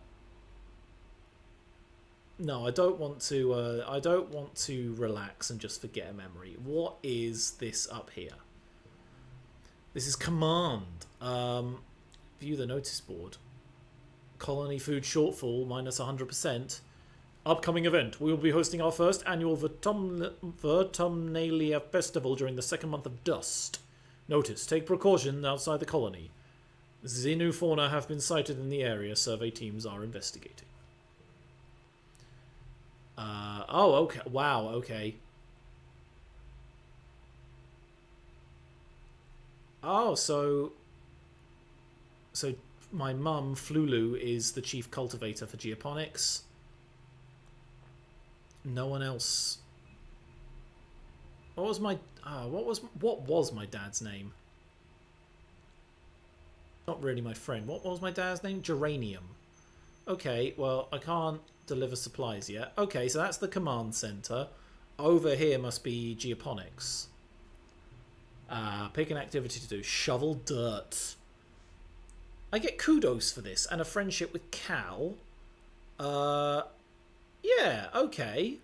I don't want to. I don't want to relax and just forget a memory. What is this up here? This is command. View the notice board. Colony food shortfall minus 100%. Upcoming event. We will be hosting our first annual Vertumnalia festival during the 2nd month of Dust. Notice: take precaution outside the colony. Xenu fauna have been sighted in the area. Survey teams are investigating. Oh, okay. Wow, okay. Oh, so my mum, Flulu, is the chief cultivator for geoponics. No one else. What was my what was my dad's name? Not really my friend. What was my dad's name? Geranium. Okay, well, I can't deliver supplies yet. Okay, so that's the command center. Over here must be geoponics. Pick an activity to do. Shovel dirt. I get kudos for this and a friendship with Cal. Yeah, okay.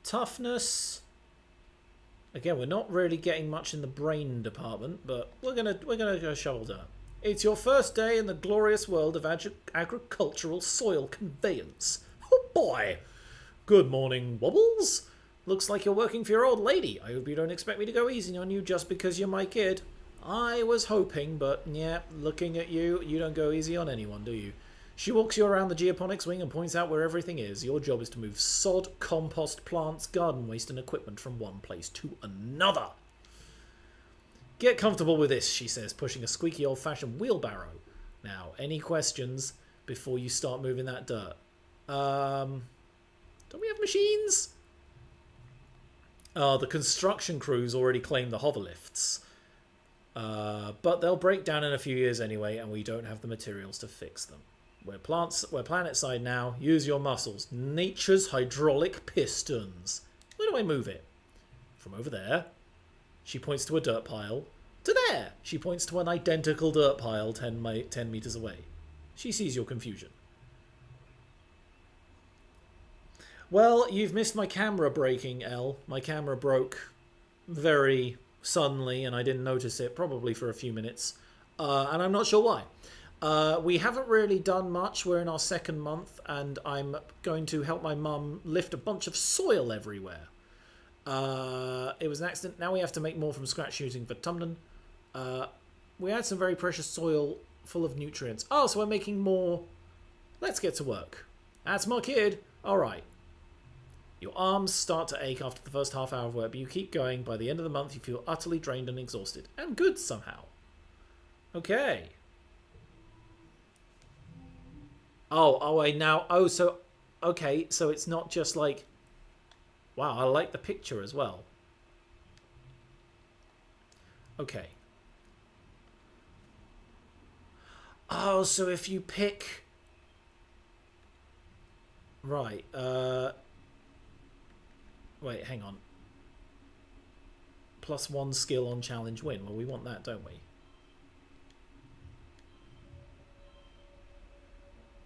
Toughness. Again, we're not really getting much in the brain department, but we're gonna go shovel dirt. It's your first day in the glorious world of agricultural soil conveyance. Oh boy! Good morning, Wobbles. Looks like you're working for your old lady. I hope you don't expect me to go easy on you just because you're my kid. I was hoping, but yeah, looking at you, you don't go easy on anyone, do you? She walks you around the geoponics wing and points out where everything is. Your job is to move sod, compost, plants, garden waste and equipment from one place to another. Get comfortable with this, she says, pushing a squeaky old-fashioned wheelbarrow. Now, any questions before you start moving that dirt? Don't we have machines? The construction crews already claimed the hover lifts. But they'll break down in a few years anyway, and we don't have the materials to fix them. We're planet side now. Use your muscles. Nature's hydraulic pistons. Where do I move it? From over there. She points to a dirt pile. To there! She points to an identical dirt pile 10 meters away. She sees your confusion. Well, you've missed my camera breaking, Elle. My camera broke very suddenly, and I didn't notice it, probably for a few minutes. And I'm not sure why. We haven't really done much. We're in our second month, and I'm going to help my mum lift a bunch of soil everywhere. It was an accident. Now we have to make more from scratch using Vertumnum. We had some very precious soil full of nutrients. Oh, so we're making more. Let's get to work. That's my kid. All right. Your arms start to ache after the first half hour of work, but you keep going. By the end of the month, you feel utterly drained and exhausted. And good somehow. Okay. Wait, now. Oh, so. Okay, so it's not just like. Wow, I like the picture as well. Okay. Oh, so if you pick... Right, wait, hang on. +1 skill on challenge win. Well, we want that, don't we?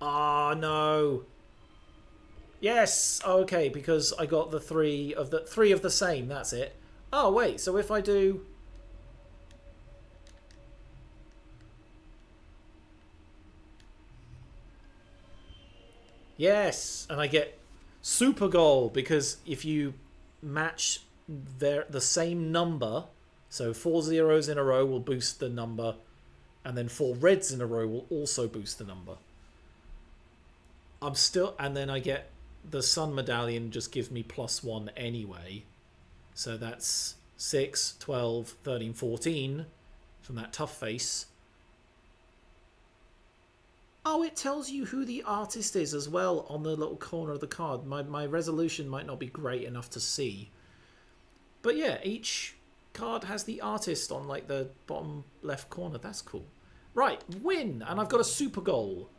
Ah, no. Yes, okay, because I got the three of the same, that's it. Oh, wait, so if I do... Yes, and I get super goal because if you match the same number, so 4 zeros in a row will boost the number, and then 4 reds in a row will also boost the number. And then I get the sun medallion just gives me +1 anyway. So that's 6, 12, 13, 14 from that tough face. Oh, it tells you who the artist is as well on the little corner of the card. My resolution might not be great enough to see. But yeah, each card has the artist on like the bottom left corner. That's cool. Right, win! And I've got a super goal.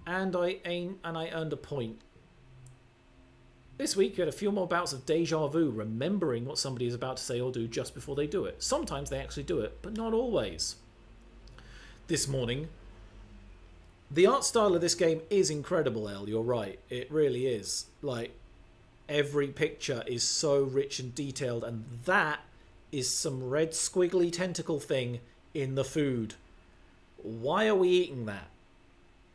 And I earned a point. This week, you had a few more bouts of deja vu, remembering what somebody is about to say or do just before they do it. Sometimes they actually do it, but not always. This morning, the art style of this game is incredible, Elle. You're right. It really is. Like, every picture is so rich and detailed, and that is some red squiggly tentacle thing in the food. Why are we eating that?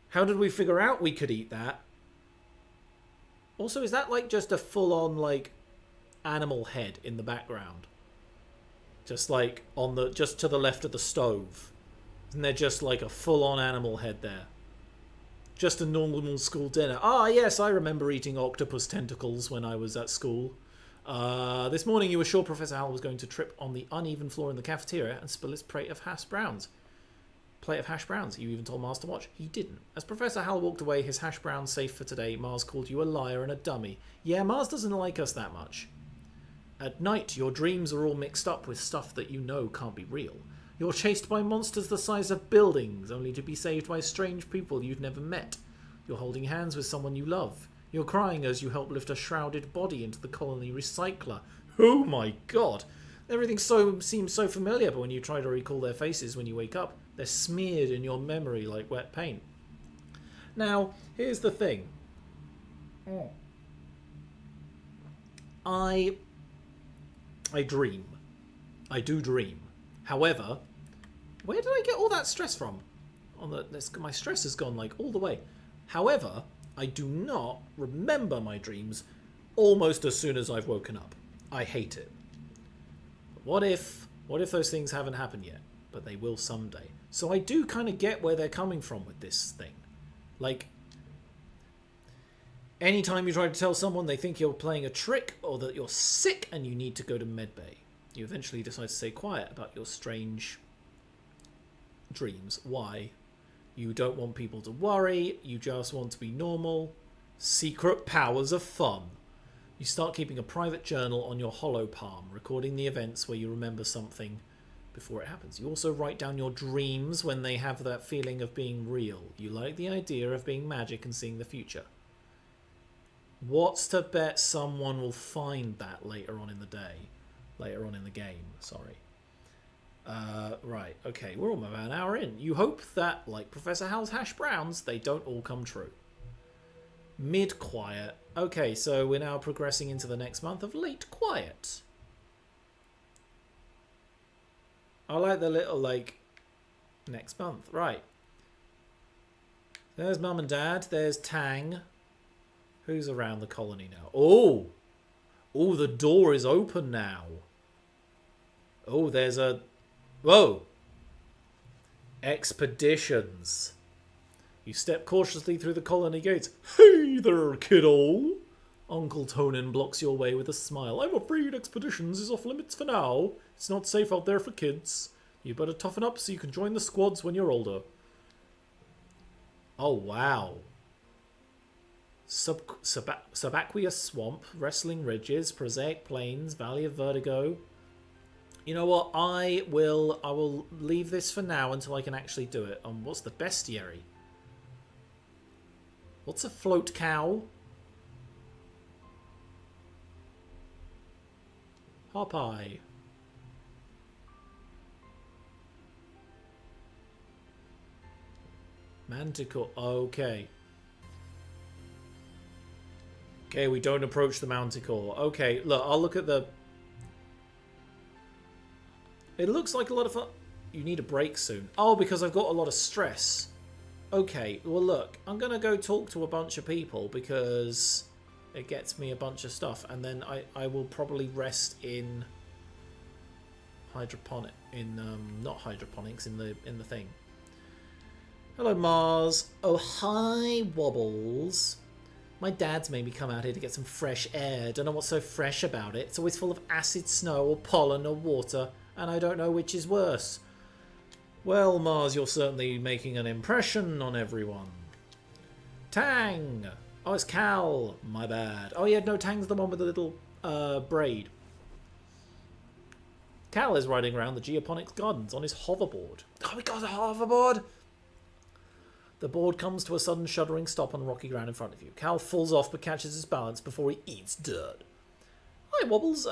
How did we figure out we could eat that? Also, is that like just a full-on like animal head in the background? Just like on the just to the left of the stove. Isn't there just like a full-on animal head there? Just a normal school dinner. Ah, yes, I remember eating octopus tentacles when I was at school. This morning you were sure Professor Howell was going to trip on the uneven floor in the cafeteria and spill his plate of hash browns. You even told Mars to watch. He didn't. As Professor Hal walked away, his hash brown safe for today, Mars called you a liar and a dummy. Yeah, Mars doesn't like us that much. At night, your dreams are all mixed up with stuff that you know can't be real. You're chased by monsters the size of buildings, only to be saved by strange people you've never met. You're holding hands with someone you love. You're crying as you help lift a shrouded body into the colony recycler. Oh my god! Everything seems so familiar, but when you try to recall their faces when you wake up, they're smeared in your memory like wet paint. Now, here's the thing. I dream. I do dream. However, where did I get all that stress from? My stress has gone like all the way. However, I do not remember my dreams almost as soon as I've woken up. I hate it. What if those things haven't happened yet? But they will someday. So I do kind of get where they're coming from with this thing. Like, anytime you try to tell someone they think you're playing a trick or that you're sick and you need to go to medbay, you eventually decide to stay quiet about your strange dreams. Why? You don't want people to worry. You just want to be normal. Secret powers of fun. You start keeping a private journal on your hollow palm, recording the events where you remember something before it happens. You also write down your dreams when they have that feeling of being real. You like the idea of being magic and seeing the future. What's to bet someone will find that later on in the day? Later on in the game, sorry. Right, okay, we're almost about an hour in. You hope that, like Professor Hal's hash browns, they don't all come true. Mid-quiet. Okay, so we're now progressing into the next month of late quiet. I like the little, like, next month. Right. There's Mum and Dad. There's Tang. Who's around the colony now? Oh! Oh, the door is open now. Oh, there's a... Whoa! Expeditions. You step cautiously through the colony gates. Hey there, kiddo! Uncle Tonin blocks your way with a smile. I'm afraid expeditions is off limits for now. It's not safe out there for kids. You better toughen up so you can join the squads when you're older. Oh, wow. Subaqueous Swamp, Wrestling Ridges, Prosaic Plains, Valley of Vertigo. You know what? I will leave this for now until I can actually do it. What's the bestiary? What's a float cow? Popeye. Manticore. Okay. Okay, we don't approach the Manticore. Okay, look, I'll look at the... It looks like a lot of fun. You need a break soon. Oh, because I've got a lot of stress. Okay, well look, I'm going to go talk to a bunch of people because it gets me a bunch of stuff. And then I will probably rest in hydroponic, not hydroponics, in the thing. Hello, Mars. Oh, hi, Wobbles. My dad's made me come out here to get some fresh air. Don't know what's so fresh about it. It's always full of acid snow or pollen or water, and I don't know which is worse. Well, Mars, you're certainly making an impression on everyone. Tang! Oh, it's Cal. My bad. Oh, yeah, no, Tang's the one with the little braid. Cal is riding around the Geoponics Gardens on his hoverboard. Oh, we got a hoverboard! The board comes to a sudden shuddering stop on the rocky ground in front of you. Cal falls off but catches his balance before he eats dirt. Hi, Wobbles.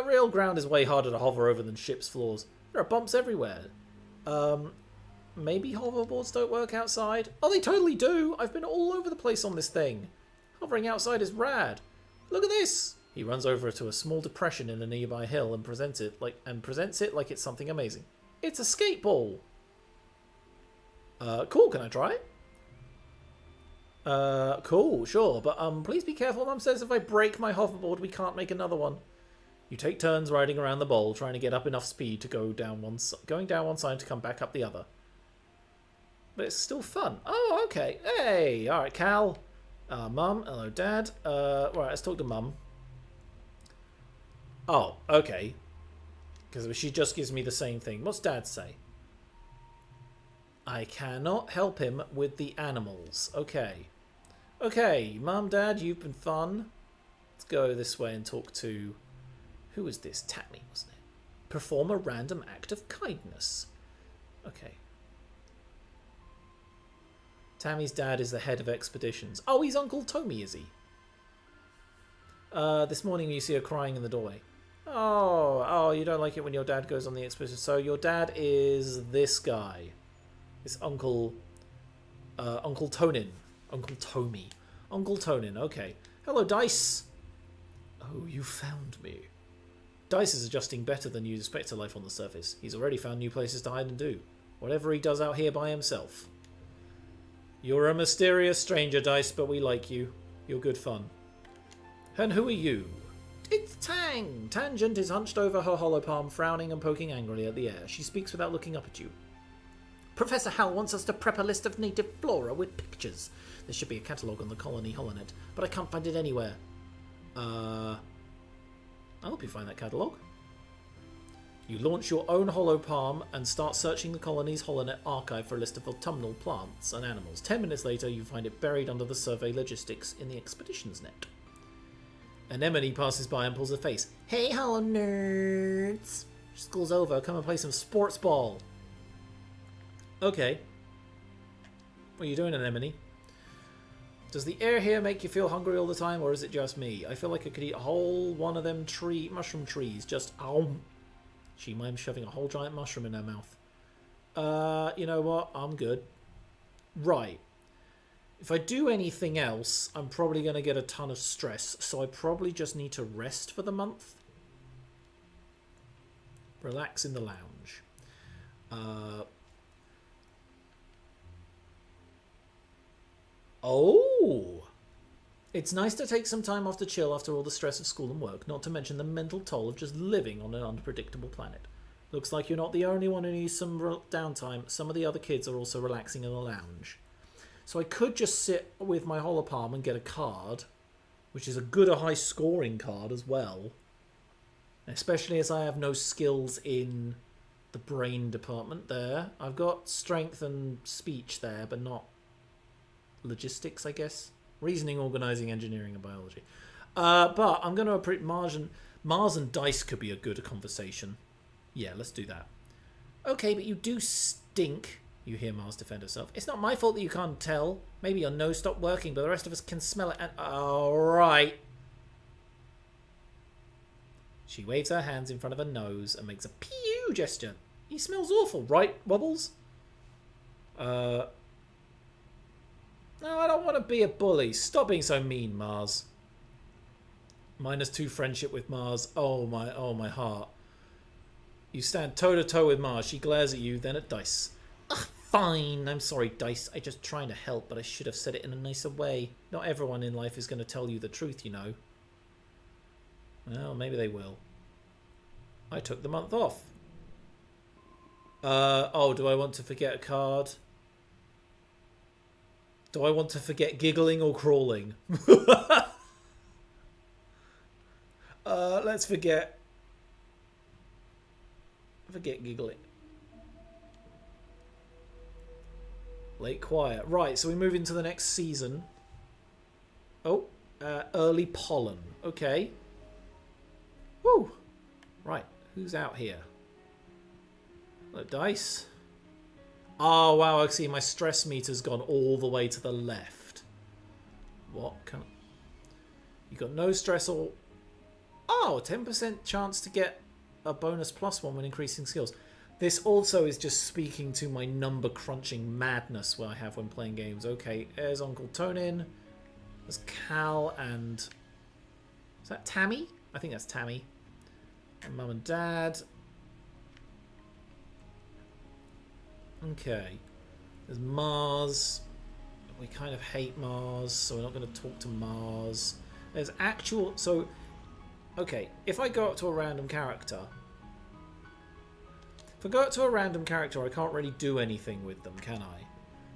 Real ground is way harder to hover over than ship's floors. There are bumps everywhere. Maybe hoverboards don't work outside? Oh, they totally do! I've been all over the place on this thing. Hovering outside is rad. Look at this! He runs over to a small depression in a nearby hill and presents it like it's something amazing. It's a skateball! Cool, can I try it? Cool, sure, but please be careful. Mum says if I break my hoverboard, we can't make another one. You take turns riding around the bowl, trying to get up enough speed to going down one side to come back up the other. But it's still fun. Oh, okay. Hey, all right, Cal. Mum, hello, Dad. Right, let's talk to Mum. Oh, okay. Because she just gives me the same thing. What's Dad say? I cannot help him with the animals. Okay. Okay, Mum, Dad, you've been fun. Let's go this way and talk to... Who was this? Tammy, wasn't it? Perform a random act of kindness. Okay. Tammy's dad is the head of expeditions. Oh, he's Uncle Tommy, is he? This morning you see her crying in the doorway. Oh, you don't like it when your dad goes on the expedition. So your dad is this guy. This Uncle Tonin. Uncle Tommy. Uncle Tonin, okay. Hello, Dice. Oh, you found me. Dice is adjusting better than you'd expect to life on the surface. He's already found new places to hide and do. Whatever he does out here by himself. You're a mysterious stranger, Dice, but we like you. You're good fun. And who are you? It's Tang! Tangent is hunched over her hollow palm, frowning and poking angrily at the air. She speaks without looking up at you. Professor Hal wants us to prep a list of native flora with pictures. There should be a catalogue on the colony holonet, but I can't find it anywhere. I'll help you find that catalogue. You launch your own hollow palm and start searching the colony's holonet archive for a list of autumnal plants and animals. 10 minutes later, you find it buried under the survey logistics in the expeditions net. Anemone passes by and pulls a face. Hey, holo nerds! School's over. Come and play some sports ball. Okay. What are you doing, Anemone? Does the air here make you feel hungry all the time, or is it just me? I feel like I could eat a whole one of them mushroom trees. Just, She mimes shoving a whole giant mushroom in her mouth. You know what? I'm good. Right. If I do anything else, I'm probably going to get a ton of stress, so I probably just need to rest for the month. Relax in the lounge. Uh, oh! It's nice to take some time off to chill after all the stress of school and work, not to mention the mental toll of just living on an unpredictable planet. Looks like you're not the only one who needs some downtime. Some of the other kids are also relaxing in the lounge. So I could just sit with my hollow palm and get a card, which is a good, a high scoring card as well. Especially as I have no skills in the brain department there. I've got strength and speech there, but not logistics, I guess. Reasoning, organising, engineering, and biology. But I'm going to appreciate Mars and dice could be a good conversation. Yeah, let's do that. Okay, but you do stink, you hear Mars defend herself. It's not my fault that you can't tell. Maybe your nose stopped working, but the rest of us can smell it. And alright. She waves her hands in front of her nose and makes a pew gesture. He smells awful, right, Wobbles? No, I don't want to be a bully. Stop being so mean, Mars. -2 friendship with Mars. Oh my heart. You stand toe to toe with Mars. She glares at you, then at Dice. Ugh, fine. I'm sorry, Dice. I'm just trying to help, but I should have said it in a nicer way. Not everyone in life is going to tell you the truth, you know. Well, maybe they will. I took the month off. Oh, do I want to forget a card? Do I want to forget giggling or crawling? Let's forget giggling. Late quiet. Right, so we move into the next season. Oh, early pollen. Okay. Woo. Right, who's out here? Look, Dice. Oh, wow, I see my stress meter's gone all the way to the left. What can... You got no stress or... Oh, 10% chance to get a bonus +1 when increasing skills. This also is just speaking to my number crunching madness where I have when playing games. Okay, there's Uncle Tonin. There's Cal and... Is that Tammy? I think that's Tammy. And Mum and Dad. Okay. There's Mars. We kind of hate Mars, so we're not going to talk to Mars. There's actual... So, okay, if I go up to a random character... If I go up to a random character, I can't really do anything with them, can I?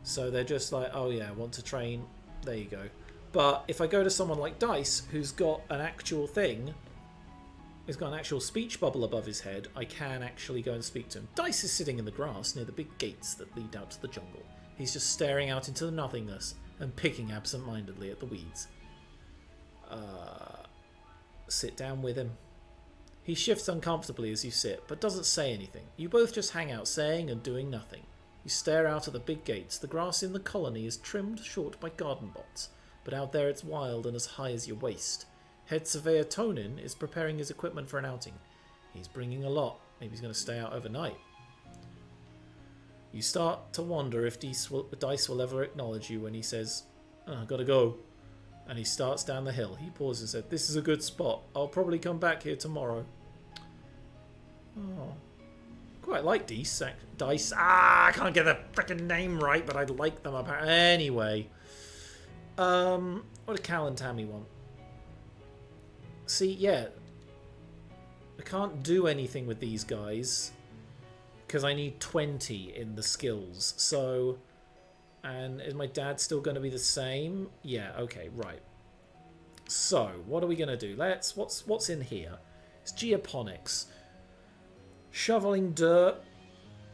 So they're just like, oh yeah, I want to train. There you go. But if I go to someone like Dice, who's got an actual thing... He's got an actual speech bubble above his head. I can actually go and speak to him. Dice is sitting in the grass near the big gates that lead out to the jungle. He's just staring out into the nothingness and picking absent-mindedly at the weeds. Sit down with him. He shifts uncomfortably as you sit, but doesn't say anything. You both just hang out, saying and doing nothing. You stare out at the big gates. The grass in the colony is trimmed short by garden plots, but out there it's wild and as high as your waist. Head Surveyor Tonin is preparing his equipment for an outing. He's bringing a lot. Maybe he's going to stay out overnight. You start to wonder if Dice will ever acknowledge you when he says, oh, I've got to go. And he starts down the hill. He pauses and said, this is a good spot. I'll probably come back here tomorrow. Oh. Quite like Dice. I can't get the frickin' name right, but I like them apparently. Anyway. What do Cal and Tammy want? See, yeah. I can't do anything with these guys because I need 20 in the skills. So, and is my dad still going to be the same? Yeah, okay, right. So, what are we going to do? What's in here? It's geoponics. Shoveling dirt.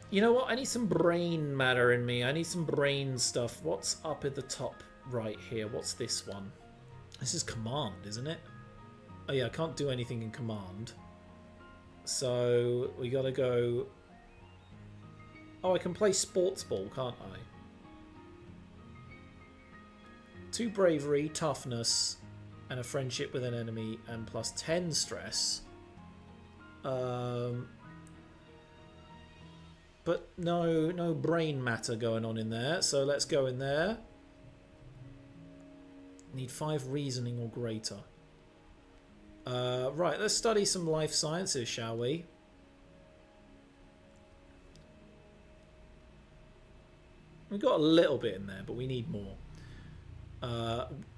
You know what? I need some brain matter in me. I need some brain stuff. What's up at the top right here? What's this one? This is command, isn't it? Oh yeah, I can't do anything in command. So we gotta go... Oh, I can play sports ball, can't I? 2 bravery, toughness, and a friendship with an enemy, and plus 10 stress. But no brain matter going on in there, so let's go in there. Need 5 reasoning or greater. Right, let's study some life sciences, shall we? We've got a little bit in there, but we need more.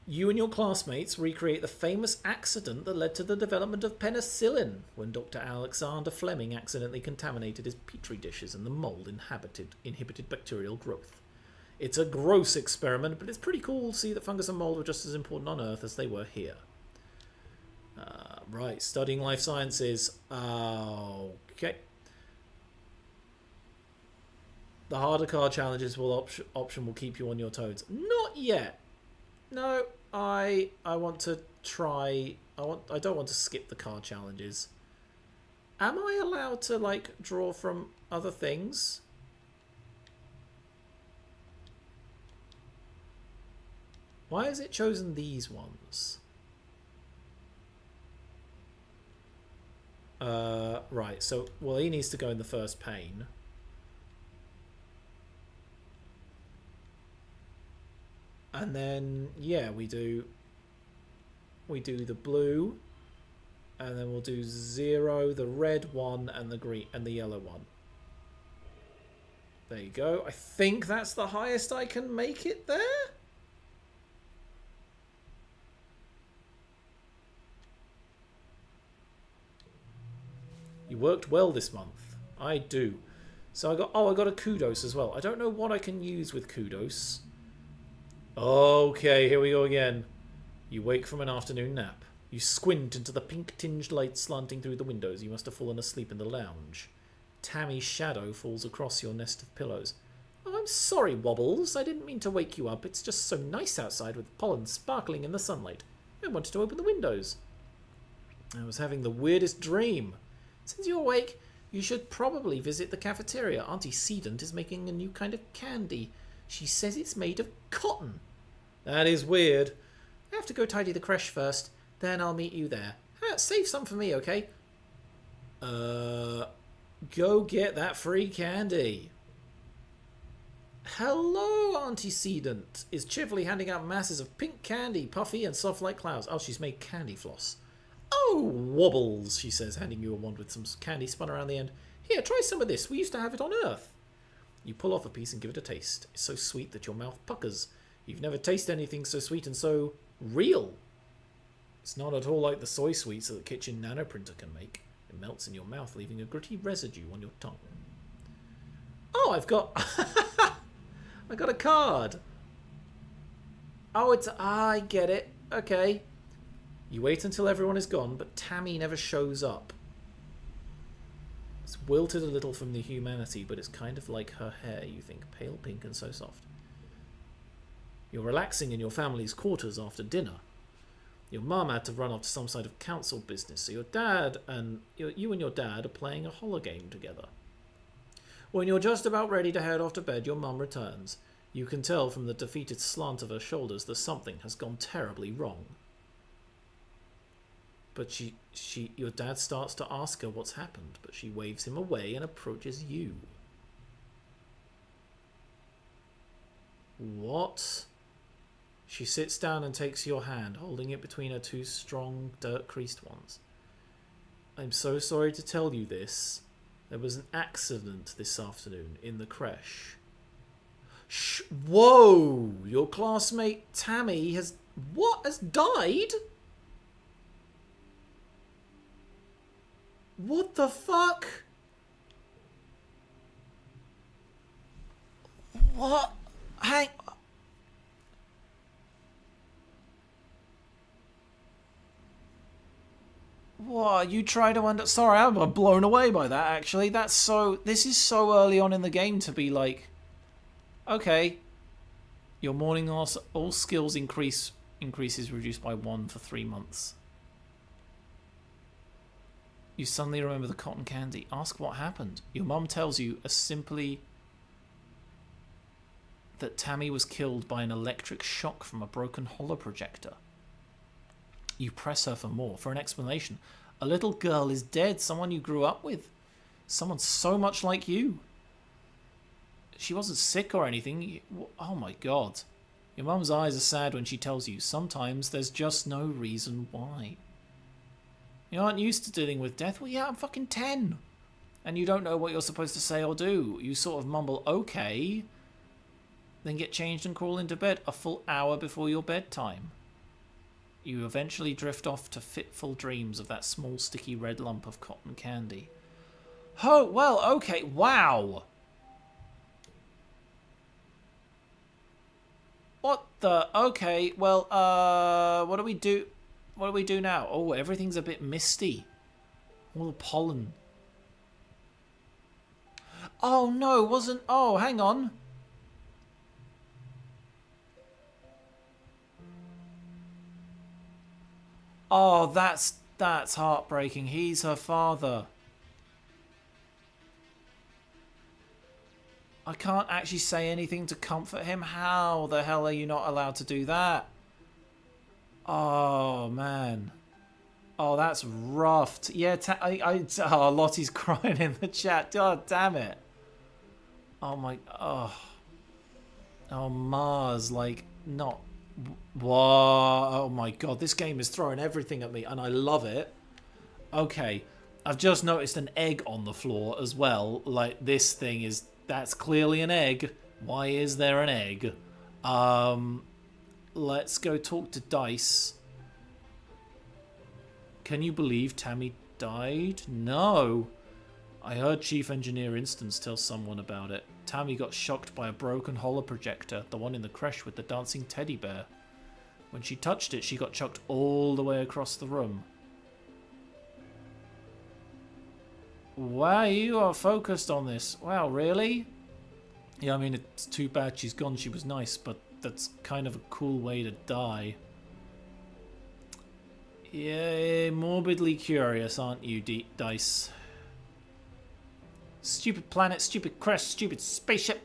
You and your classmates recreate the famous accident that led to the development of penicillin when Dr. Alexander Fleming accidentally contaminated his petri dishes and the mold inhibited bacterial growth. It's a gross experiment, but it's pretty cool to see that fungus and mold were just as important on Earth as they were here. Right, studying life sciences. Okay. The harder card challenges option will keep you on your toes. Not yet. No, I want to try. I don't want to skip the card challenges. Am I allowed to like draw from other things? Why has it chosen these ones? Right, so well he needs to go in the first pane. And then, yeah, we do the blue, and then we'll do 0, the red one, and the green and the yellow one. There you go. I think that's the highest I can make it there. You worked well this month. I do. So I got a kudos as well. I don't know what I can use with kudos. Okay, here we go again. You wake from an afternoon nap. You squint into the pink-tinged light slanting through the windows. You must have fallen asleep in the lounge. Tammy's shadow falls across your nest of pillows. Oh, I'm sorry, Wobbles. I didn't mean to wake you up. It's just so nice outside with pollen sparkling in the sunlight. I wanted to open the windows. I was having the weirdest dream. Since you're awake, you should probably visit the cafeteria. Auntie Sedant is making a new kind of candy. She says it's made of cotton. That is weird. I have to go tidy the creche first. Then I'll meet you there. Save some for me, okay? Go get that free candy. Hello, Auntie Sedant is cheerfully handing out masses of pink candy, puffy and soft like clouds. Oh, she's made candy floss. Oh, Wobbles, she says, handing you a wand with some candy spun around the end. Here, try some of this. We used to have it on Earth. You pull off a piece and give it a taste. It's so sweet that your mouth puckers. You've never tasted anything so sweet and so real. It's not at all like the soy sweets that the kitchen nanoprinter can make. It melts in your mouth, leaving a gritty residue on your tongue. Oh, I've got... I got a card. Oh, it's... I get it. Okay. You wait until everyone is gone, but Tammy never shows up. It's wilted a little from the humanity, but it's kind of like her hair, you think. Pale pink and so soft. You're relaxing in your family's quarters after dinner. Your mum had to run off to some side of council business, so you and your dad are playing a hologame together. When you're just about ready to head off to bed, your mum returns. You can tell from the defeated slant of her shoulders that something has gone terribly wrong. But your dad starts to ask her what's happened, but she waves him away and approaches you. What? She sits down and takes your hand, holding it between her two strong, dirt-creased ones. I'm so sorry to tell you this. There was an accident this afternoon in the creche. Shh! Whoa! Your classmate Tammy has... What? Has died? What the fuck? What? Hang... What? You try to under... Sorry, I'm blown away by that, actually. That's so... This is so early on in the game to be like... Okay. Your morning all skills increases reduced by 1 for 3 months. You suddenly remember the cotton candy. Ask what happened. Your mum tells you as simply that Tammy was killed by an electric shock from a broken holoprojector. You press her for more, for an explanation. A little girl is dead, someone you grew up with. Someone so much like you. She wasn't sick or anything. Oh my god. Your mum's eyes are sad when she tells you sometimes there's just no reason why. You aren't used to dealing with death. Well, yeah, I'm fucking 10. And you don't know what you're supposed to say or do. You sort of mumble, okay. Then get changed and crawl into bed a full hour before your bedtime. You eventually drift off to fitful dreams of that small sticky red lump of cotton candy. Oh, well, okay, wow. What the? Okay, well, what do we do? What do we do now? Oh, everything's a bit misty. All the pollen. Oh, no, wasn't... Oh, hang on. Oh, that's heartbreaking. He's her father. I can't actually say anything to comfort him. How the hell are you not allowed to do that? Oh, man. Oh, that's rough. Yeah, oh, Lottie's crying in the chat. God damn it. Oh, my... Oh. Oh, Mars, like, not... Whoa. Oh, my God. This game is throwing everything at me, and I love it. Okay. I've just noticed an egg on the floor as well. Like, this thing is... That's clearly an egg. Why is there an egg? Let's go talk to Dice. Can you believe Tammy died? No. I heard Chief Engineer Instance tell someone about it. Tammy got shocked by a broken holoprojector, the one in the creche with the dancing teddy bear. When she touched it, she got chucked all the way across the room. Wow, you are focused on this. Wow, really? Yeah, I mean, it's too bad she's gone. She was nice, but that's kind of a cool way to die. Yeah, morbidly curious, aren't you, Dice? Stupid planet, stupid crash, stupid spaceship,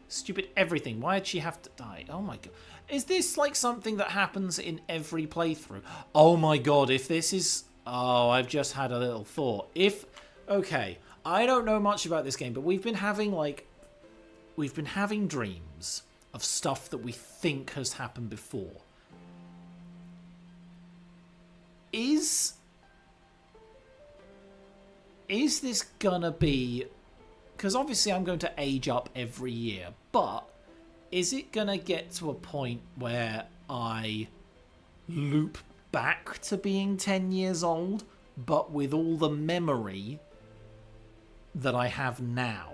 stupid everything. Why did she have to die? Oh my god. Is this like something that happens in every playthrough? Oh my god, if this is... Oh, I've just had a little thought. If... Okay, I don't know much about this game, but we've been having dreams of stuff that we think has happened before. Is this gonna be... Because obviously I'm going to age up every year, but is it gonna get to a point where I loop back to being 10 years old, but with all the memory that I have now?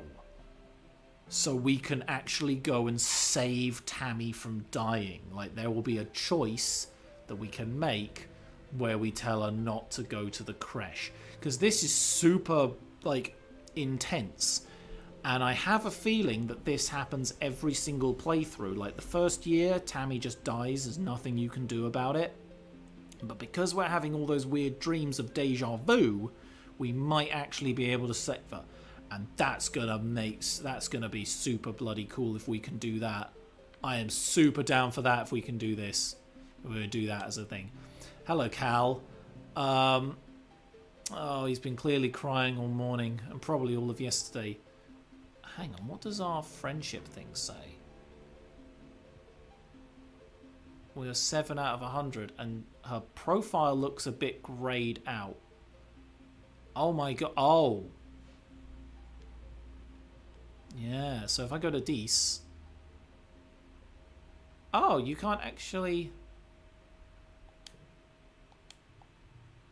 So we can actually go and save Tammy from dying. Like, there will be a choice that we can make where we tell her not to go to the creche. Because this is super, like, intense. And I have a feeling that this happens every single playthrough. Like, the first year, Tammy just dies. There's nothing you can do about it. But because we're having all those weird dreams of deja vu, we might actually be able to save her. And that's gonna be super bloody cool if we can do that. I am super down for that if we can do this. We're gonna do that as a thing. Hello, Cal. Oh, he's been clearly crying all morning and probably all of yesterday. Hang on, what does our friendship thing say? We're 7 out of 100 and her profile looks a bit grayed out. Oh my god. Oh. Yeah, so if I go to Dees... Oh, you can't actually...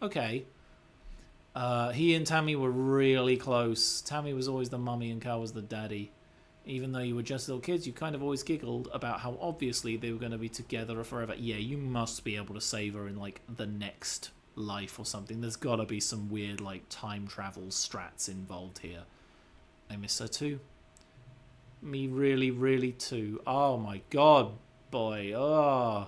Okay. He and Tammy were really close. Tammy was always the mummy and Cal was the daddy. Even though you were just little kids, you kind of always giggled about how obviously they were going to be together forever. Yeah, you must be able to save her in, like, the next life or something. There's got to be some weird, like, time travel strats involved here. I miss her too. Me really, really too. Oh my god, boy. Oh.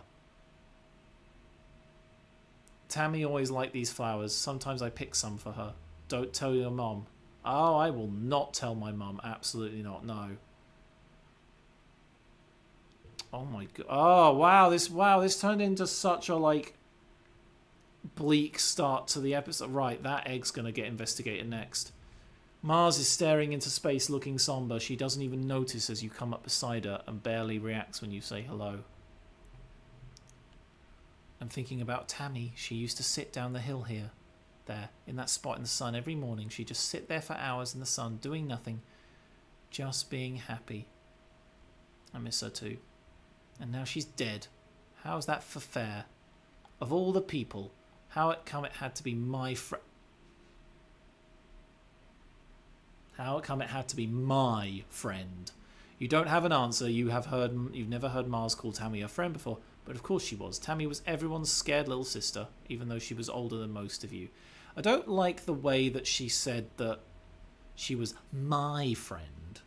Tammy always liked these flowers. Sometimes I pick some for her. Don't tell your mom. Oh, I will not tell my mum. Absolutely not. No. Oh my god. Oh, wow. This turned into such a, like, bleak start to the episode. Right, that egg's going to get investigated next. Mars is staring into space looking somber. She doesn't even notice as you come up beside her and barely reacts when you say hello. I'm thinking about Tammy. She used to sit down the hill here. There, in that spot in the sun every morning. She'd just sit there for hours in the sun, doing nothing. Just being happy. I miss her too. And now she's dead. How's that for fair? Of all the people, how it come it had to be my friend? How it come it had to be my friend? You don't have an answer. You've never heard Mars call Tammy a friend before, but of course she was. Tammy was everyone's scared little sister, even though she was older than most of you. I don't like the way that she said that she was my friend.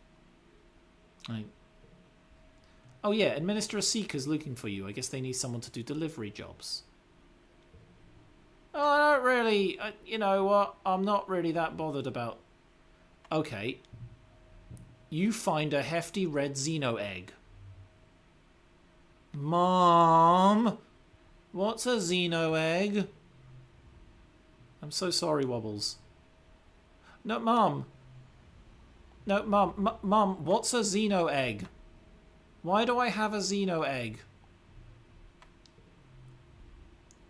Oh yeah, Administrator Seeker's looking for you. I guess they need someone to do delivery jobs. Oh, I don't really... you know what? I'm not really that bothered about... Okay. You find a hefty red Xeno egg. Mom! What's a Xeno egg? I'm so sorry, Wobbles. No, Mom. No, Mom. Mom, what's a Xeno egg? Why do I have a Xeno egg?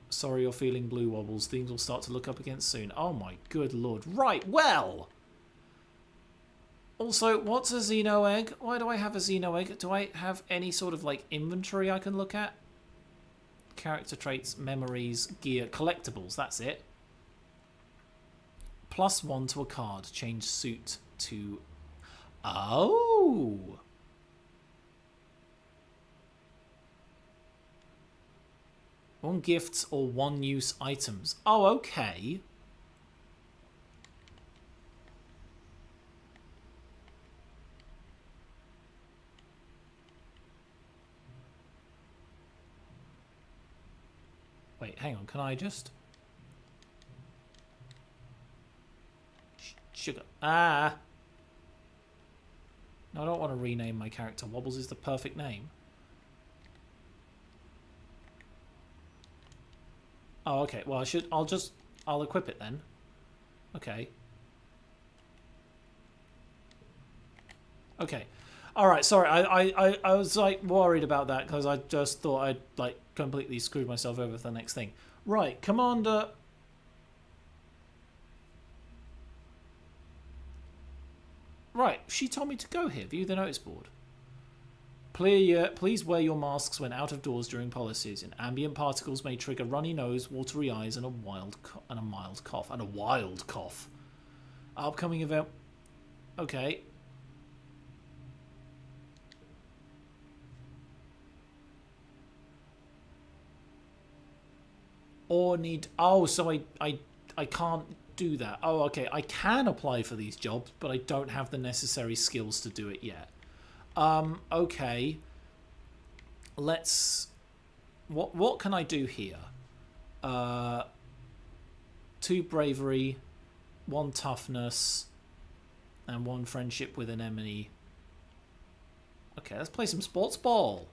Sorry you're feeling blue, Wobbles. Things will start to look up again soon. Oh my good lord. Right, well... Also, what's a Xeno egg? Why do I have a Xeno egg? Do I have any sort of, like, inventory I can look at? Character traits, memories, gear, collectibles. That's it. +1 to a card. Change suit to... Oh! One gifts or one use items. Oh, okay. Wait, hang on. Can I just... Sugar. Ah! No, I don't want to rename my character. Wobbles is the perfect name. Oh, okay. Well, I'll equip it then. Okay. Okay. All right. Sorry. I was like worried about that because I just thought I'd like completely screwed myself over for the next thing. Right, Commander. Right. She told me to go here. View the notice board. Please wear your masks when out of doors during polar season. Ambient particles may trigger runny nose, watery eyes, and a mild cough. Upcoming event. Okay. Or need... Oh, so I can't do that. Oh, okay. I can apply for these jobs, but I don't have the necessary skills to do it yet. Okay. Let's... What can I do here? 2 bravery, 1 toughness, and 1 friendship with an enemy. Okay, let's play some sports ball.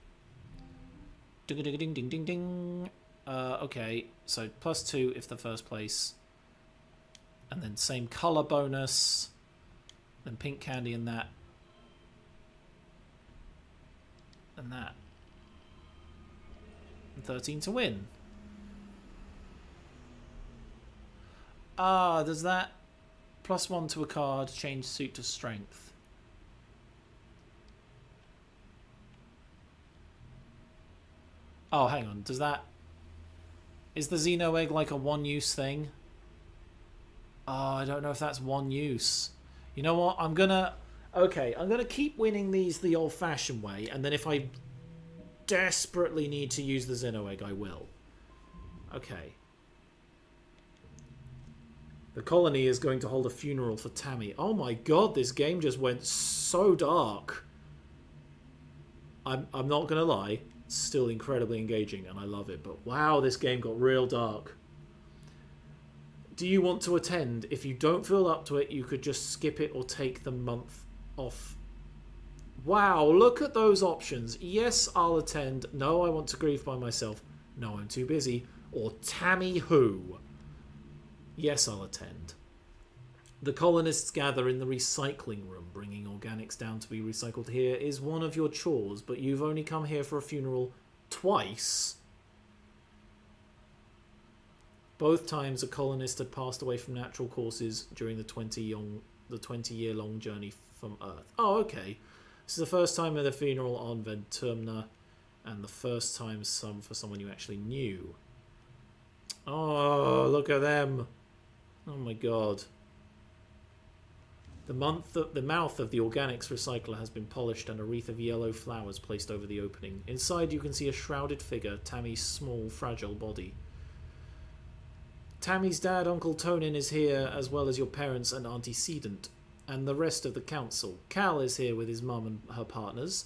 Ding ding ding ding ding ding. Okay, so +2 if the first place. And then same colour bonus. Then pink candy and that. And that. And 13 to win. Ah, does that +1 to a card change suit to strength? Oh, hang on. Does that... Is the Xeno egg like a one-use thing? Oh, I don't know if that's one use. You know what? I'm gonna... Okay, I'm gonna keep winning these the old-fashioned way, and then if I desperately need to use the Xeno egg, I will. Okay. The colony is going to hold a funeral for Tammy. Oh my god, this game just went so dark. I'm not gonna lie. It's still incredibly engaging and I love it, but wow, this game got real dark. Do you want to attend? If you don't feel up to it, you could just skip it or take the month off. Wow, look at those options. Yes, I'll attend. No, I want to grieve by myself. No, I'm too busy. Or Tammy who? Yes, I'll attend. The colonists gather in the recycling room. Bringing organics down to be recycled here is one of your chores, but you've only come here for a funeral twice. Both times a colonist had passed away from natural causes during the 20-year-long journey from Earth. Oh, okay. This is the first time at a funeral on Ventumna, and the first time for someone you actually knew. Oh, look at them. Oh my god. The mouth of the organics recycler has been polished and a wreath of yellow flowers placed over the opening. Inside you can see a shrouded figure, Tammy's small, fragile body. Tammy's dad, Uncle Tonin, is here, as well as your parents and antecedent, and the rest of the council. Cal is here with his mum and her partners.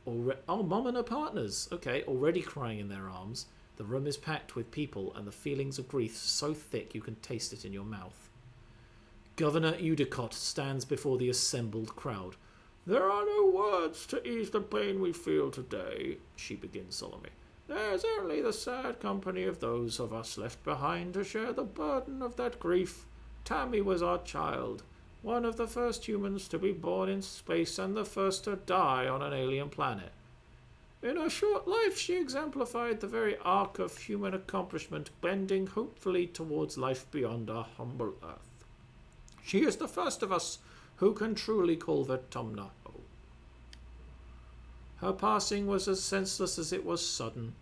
Mum and her partners. Okay, already crying in their arms. The room is packed with people, and the feelings of grief so thick you can taste it in your mouth. Governor Udicott stands before the assembled crowd. There are no words to ease the pain we feel today, she begins solemnly. There's only the sad company of those of us left behind to share the burden of that grief. Tammy was our child, one of the first humans to be born in space and the first to die on an alien planet. In her short life, she exemplified the very arc of human accomplishment, bending hopefully towards life beyond our humble Earth. She is the first of us who can truly call Ventumna home. Her passing was as senseless as it was sudden.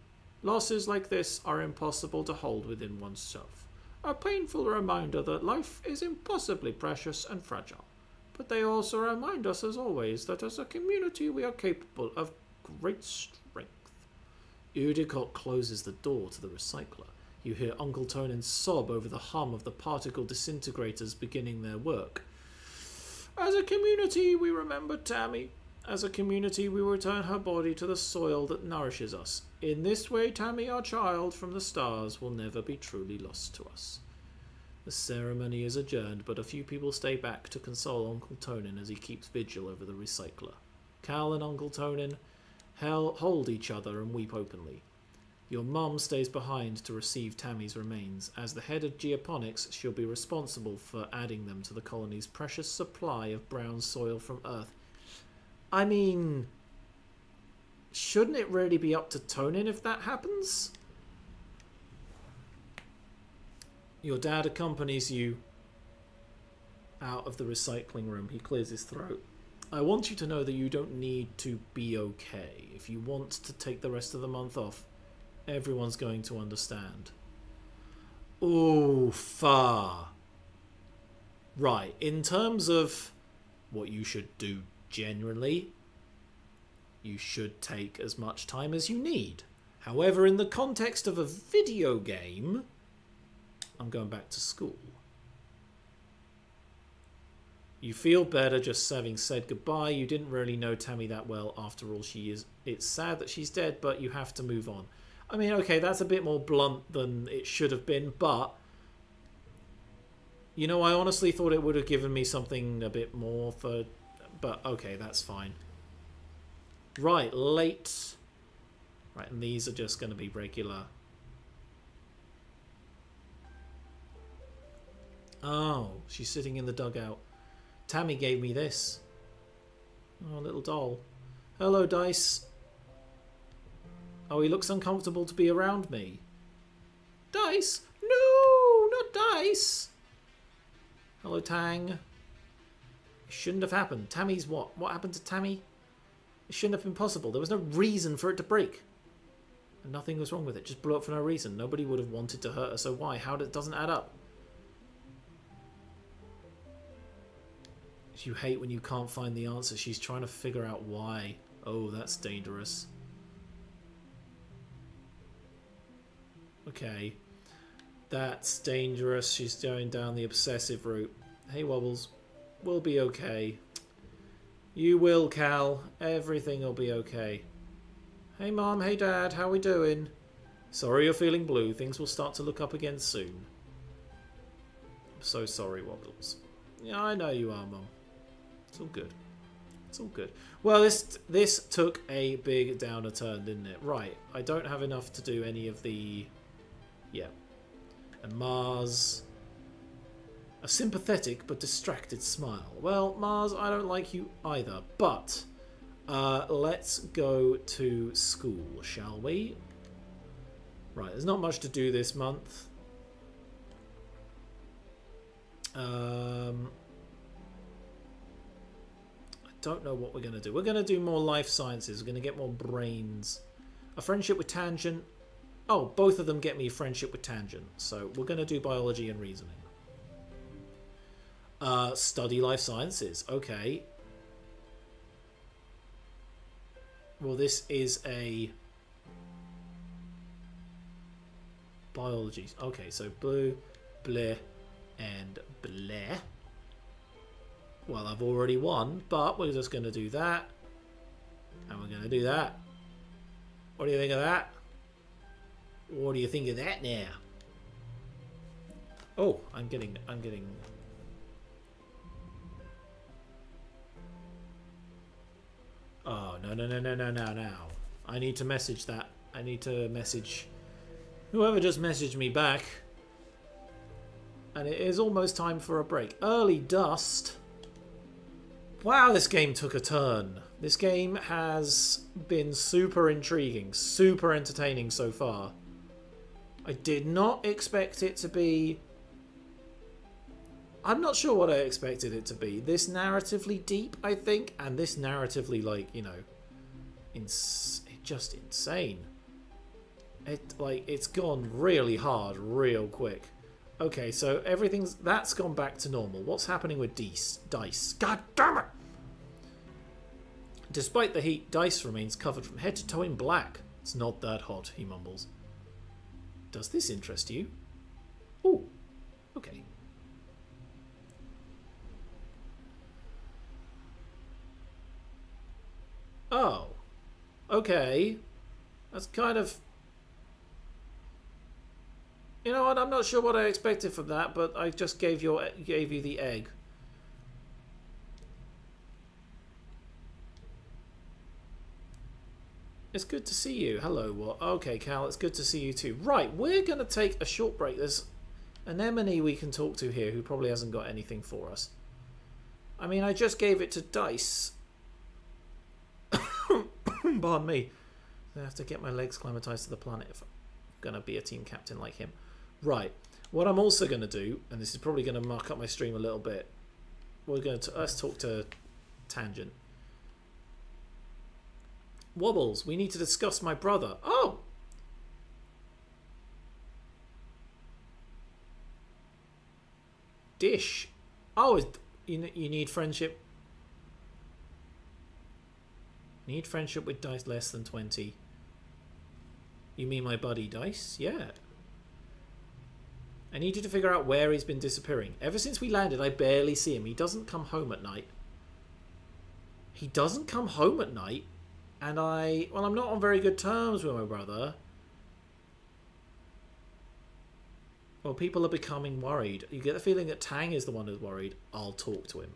Losses like this are impossible to hold within oneself. A painful reminder that life is impossibly precious and fragile. But they also remind us, as always, that as a community we are capable of great strength. Udicott closes the door to the recycler. You hear Uncle Tonin sob over the hum of the particle disintegrators beginning their work. As a community, we remember Tammy. As a community, we return her body to the soil that nourishes us. In this way, Tammy, our child from the stars, will never be truly lost to us. The ceremony is adjourned, but a few people stay back to console Uncle Tonin as he keeps vigil over the recycler. Cal and Uncle Tonin hold each other and weep openly. Your mum stays behind to receive Tammy's remains. As the head of geoponics, she'll be responsible for adding them to the colony's precious supply of brown soil from Earth. I mean, shouldn't it really be up to Tonin if that happens? Your dad accompanies you out of the recycling room. He clears his throat. I want you to know that you don't need to be okay. If you want to take the rest of the month off, everyone's going to understand. Oh, far. Right, in terms of what you should do generally, you should take as much time as you need. However, in the context of a video game, I'm going back to school. You feel better just having said goodbye. You didn't really know Tammy that well. After all, she is. It's sad that she's dead, but you have to move on. I mean, okay, that's a bit more blunt than it should have been, but you know, I honestly thought it would have given me something a bit more for, but okay, that's fine. Right, late. Right, and these are just going to be regular. Oh, she's sitting in the dugout. Tammy gave me this. Oh, little doll. Hello, Dice. Oh, he looks uncomfortable to be around me. Dice? No, not Dice. Hello, Tang. It shouldn't have happened. Tammy's what? What happened to Tammy? It shouldn't have been possible. There was no reason for it to break. And nothing was wrong with it. Just blew up for no reason. Nobody would have wanted to hurt her, so why? How doesn't add up? You hate when you can't find the answer. She's trying to figure out why. Oh, that's dangerous. Okay. That's dangerous. She's going down the obsessive route. Hey, Wobbles. We'll be okay. You will, Cal. Everything will be okay. Hey, Mom. Hey, Dad. How we doing? Sorry you're feeling blue. Things will start to look up again soon. I'm so sorry, Wobbles. Yeah, I know you are, Mum. It's all good. It's all good. Well, this took a big downer turn, didn't it? Right. I don't have enough to do any of the... Yeah. And Mars... A sympathetic but distracted smile. Well, Mars, I don't like you either. But let's go to school, shall we? Right. There's not much to do this month. I don't know what we're going to do. We're going to do more life sciences. We're going to get more brains. A friendship with tangent. Oh, both of them get me friendship with tangent. So we're going to do biology and reasoning. Study life sciences. Okay. Well, this is a biology. Okay, so blue, bleh, and bleh. Well, I've already won, but we're just going to do that. And we're going to do that. What do you think of that? What do you think of that now? Oh, I'm getting... Oh, no. I need to message that. I need to message whoever just messaged me back. And it is almost time for a break. Early dust. Wow, this game took a turn. This game has been super intriguing, super entertaining so far. I did not expect it to be... I'm not sure what I expected it to be. This narratively deep, I think, and this narratively, like, you know, just insane. It's gone really hard, real quick. Okay, so that's gone back to normal. What's happening with Dice? God damn it! Despite the heat, Dice remains covered from head to toe in black. It's not that hot, he mumbles. Does this interest you? Ooh, okay. Oh, okay. That's kind of... You know what? I'm not sure what I expected from that, but I just gave you the egg. It's good to see you. Hello, what? Okay, Cal, it's good to see you too. Right, we're going to take a short break. There's an Emily we can talk to here who probably hasn't got anything for us. I mean, I just gave it to Dice. Pardon me. I have to get my legs climatized to the planet if I'm going to be a team captain like him. Right. What I'm also going to do, and this is probably going to mark up my stream a little bit, let's talk to Tangent. Wobbles, we need to discuss my brother. Oh! Dish. Oh, you need friendship. Need friendship with Dice less than 20. You mean my buddy Dice? Yeah. I need you to figure out where he's been disappearing. Ever since we landed, I barely see him. He doesn't come home at night. He doesn't come home at night. And I'm not on very good terms with my brother. Well, people are becoming worried. You get the feeling that Tang is the one who's worried. I'll talk to him.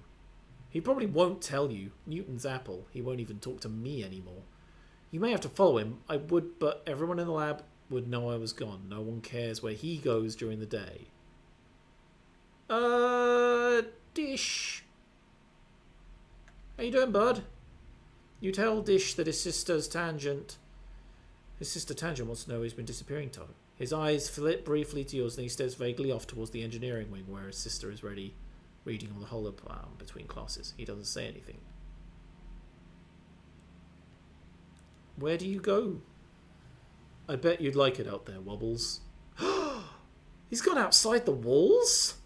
He probably won't tell you. Newton's apple. He won't even talk to me anymore. You may have to follow him. I would, but everyone in the lab would know I was gone. No one cares where he goes during the day. Dish. How you doing, bud? You tell Dish that his sister Tangent wants to know he's been disappearing, Todd. His eyes flit briefly to yours, and he stares vaguely off towards the engineering wing, where his sister is reading on the hologram between classes. He doesn't say anything. Where do you go? I bet you'd like it out there, Wobbles. He's gone outside the walls?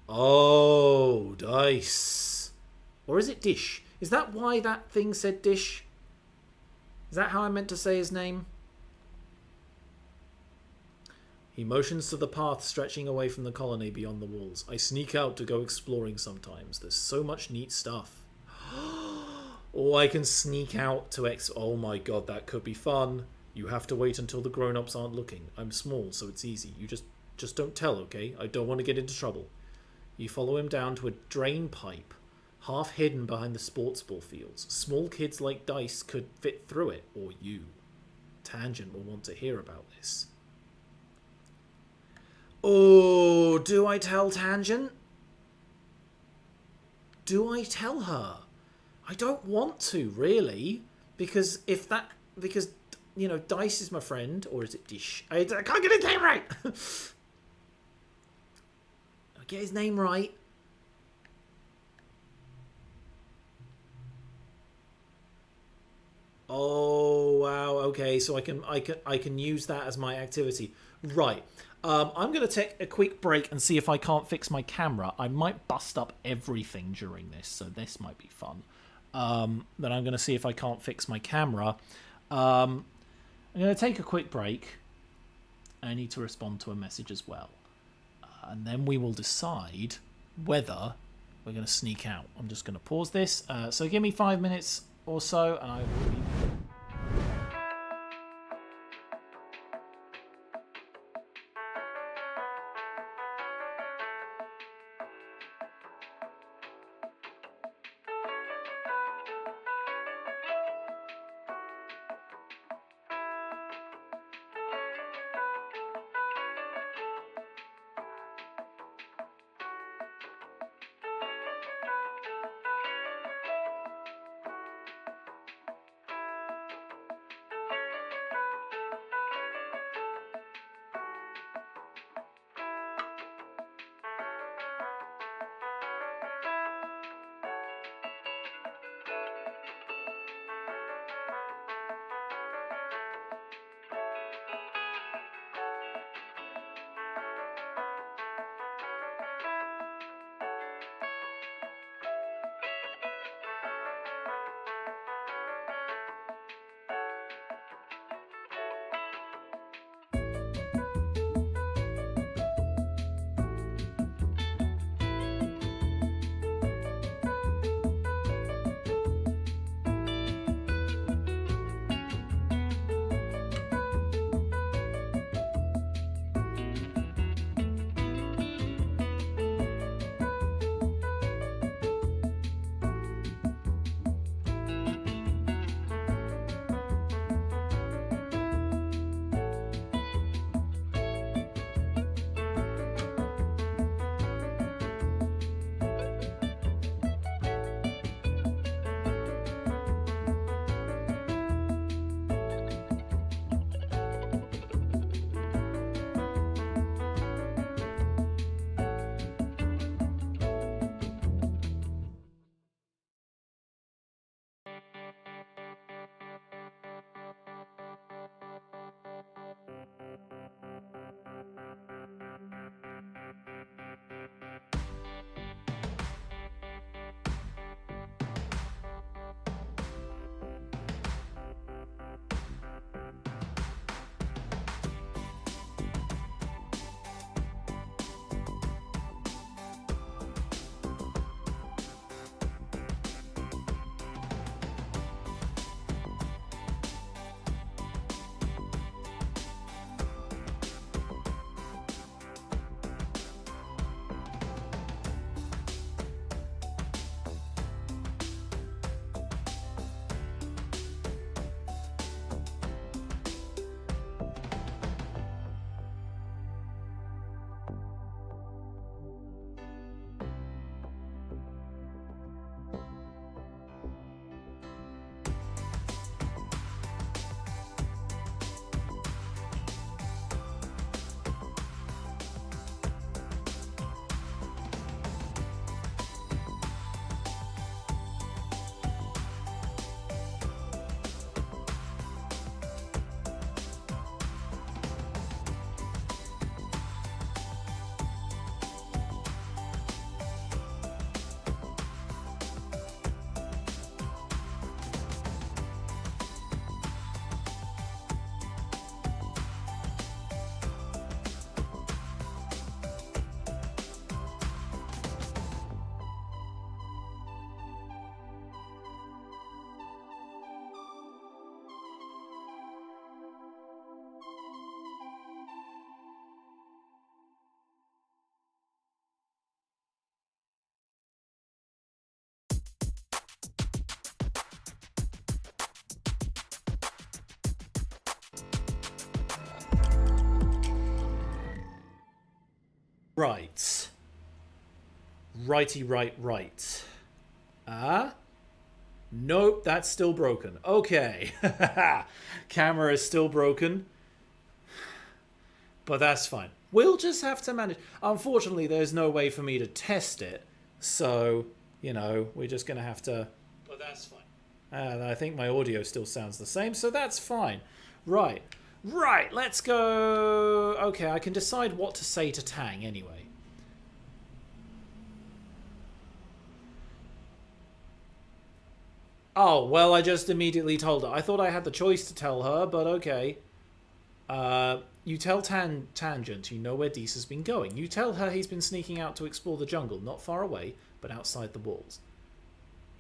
Oh, Dice. Or is it Dish? Is that why that thing said Dish? Is that how I meant to say his name? He motions to the path stretching away from the colony beyond the walls. I sneak out to go exploring sometimes. There's so much neat stuff. Oh, I can sneak out to oh my god, that could be fun. You have to wait until the grown-ups aren't looking. I'm small, so it's easy. You just don't tell, okay? I don't want to get into trouble. You follow him down to a drain pipe, half hidden behind the sports ball fields. Small kids like Dice could fit through it, or you. Tangent will want to hear about this. Oh, do I tell Tangent? Do I tell her? I don't want to, really, because you know, Dice is my friend, or is it Dish? I can't get his name right. I get his name right. Oh wow. Okay, so I can use that as my activity. Right. I'm going to take a quick break and see if I can't fix my camera. I might bust up everything during this, so this might be fun. Then I'm going to see if I can't fix my camera. I'm going to take a quick break. I need to respond to a message as well. And then we will decide whether we're going to sneak out. I'm just going to pause this. So give me 5 minutes or so, and I will be... Right. Righty, right. Nope, that's still broken. Okay. Camera is still broken. But that's fine. We'll just have to manage. Unfortunately, there's no way for me to test it. So, we're just going to have to... But that's fine. And I think my audio still sounds the same, so that's fine. Right. Right, let's go. Okay, I can decide what to say to Tang anyway. Oh, well, I just immediately told her. I thought I had the choice to tell her, but okay. You tell Tangent you know where Dees has been going. You tell her he's been sneaking out to explore the jungle, not far away, but outside the walls.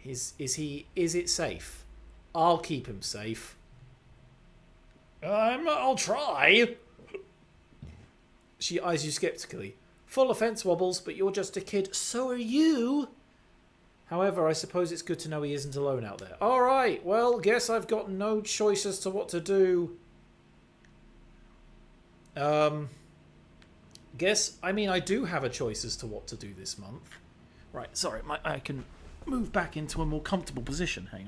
Is it safe? I'll keep him safe. I'll try. She eyes you skeptically. Full offense wobbles, but you're just a kid. So are you. However, I suppose it's good to know he isn't alone out there. Alright, well, guess I've got no choice as to what to do. I mean, I do have a choice as to what to do this month. Right, sorry, I can move back into a more comfortable position. Hang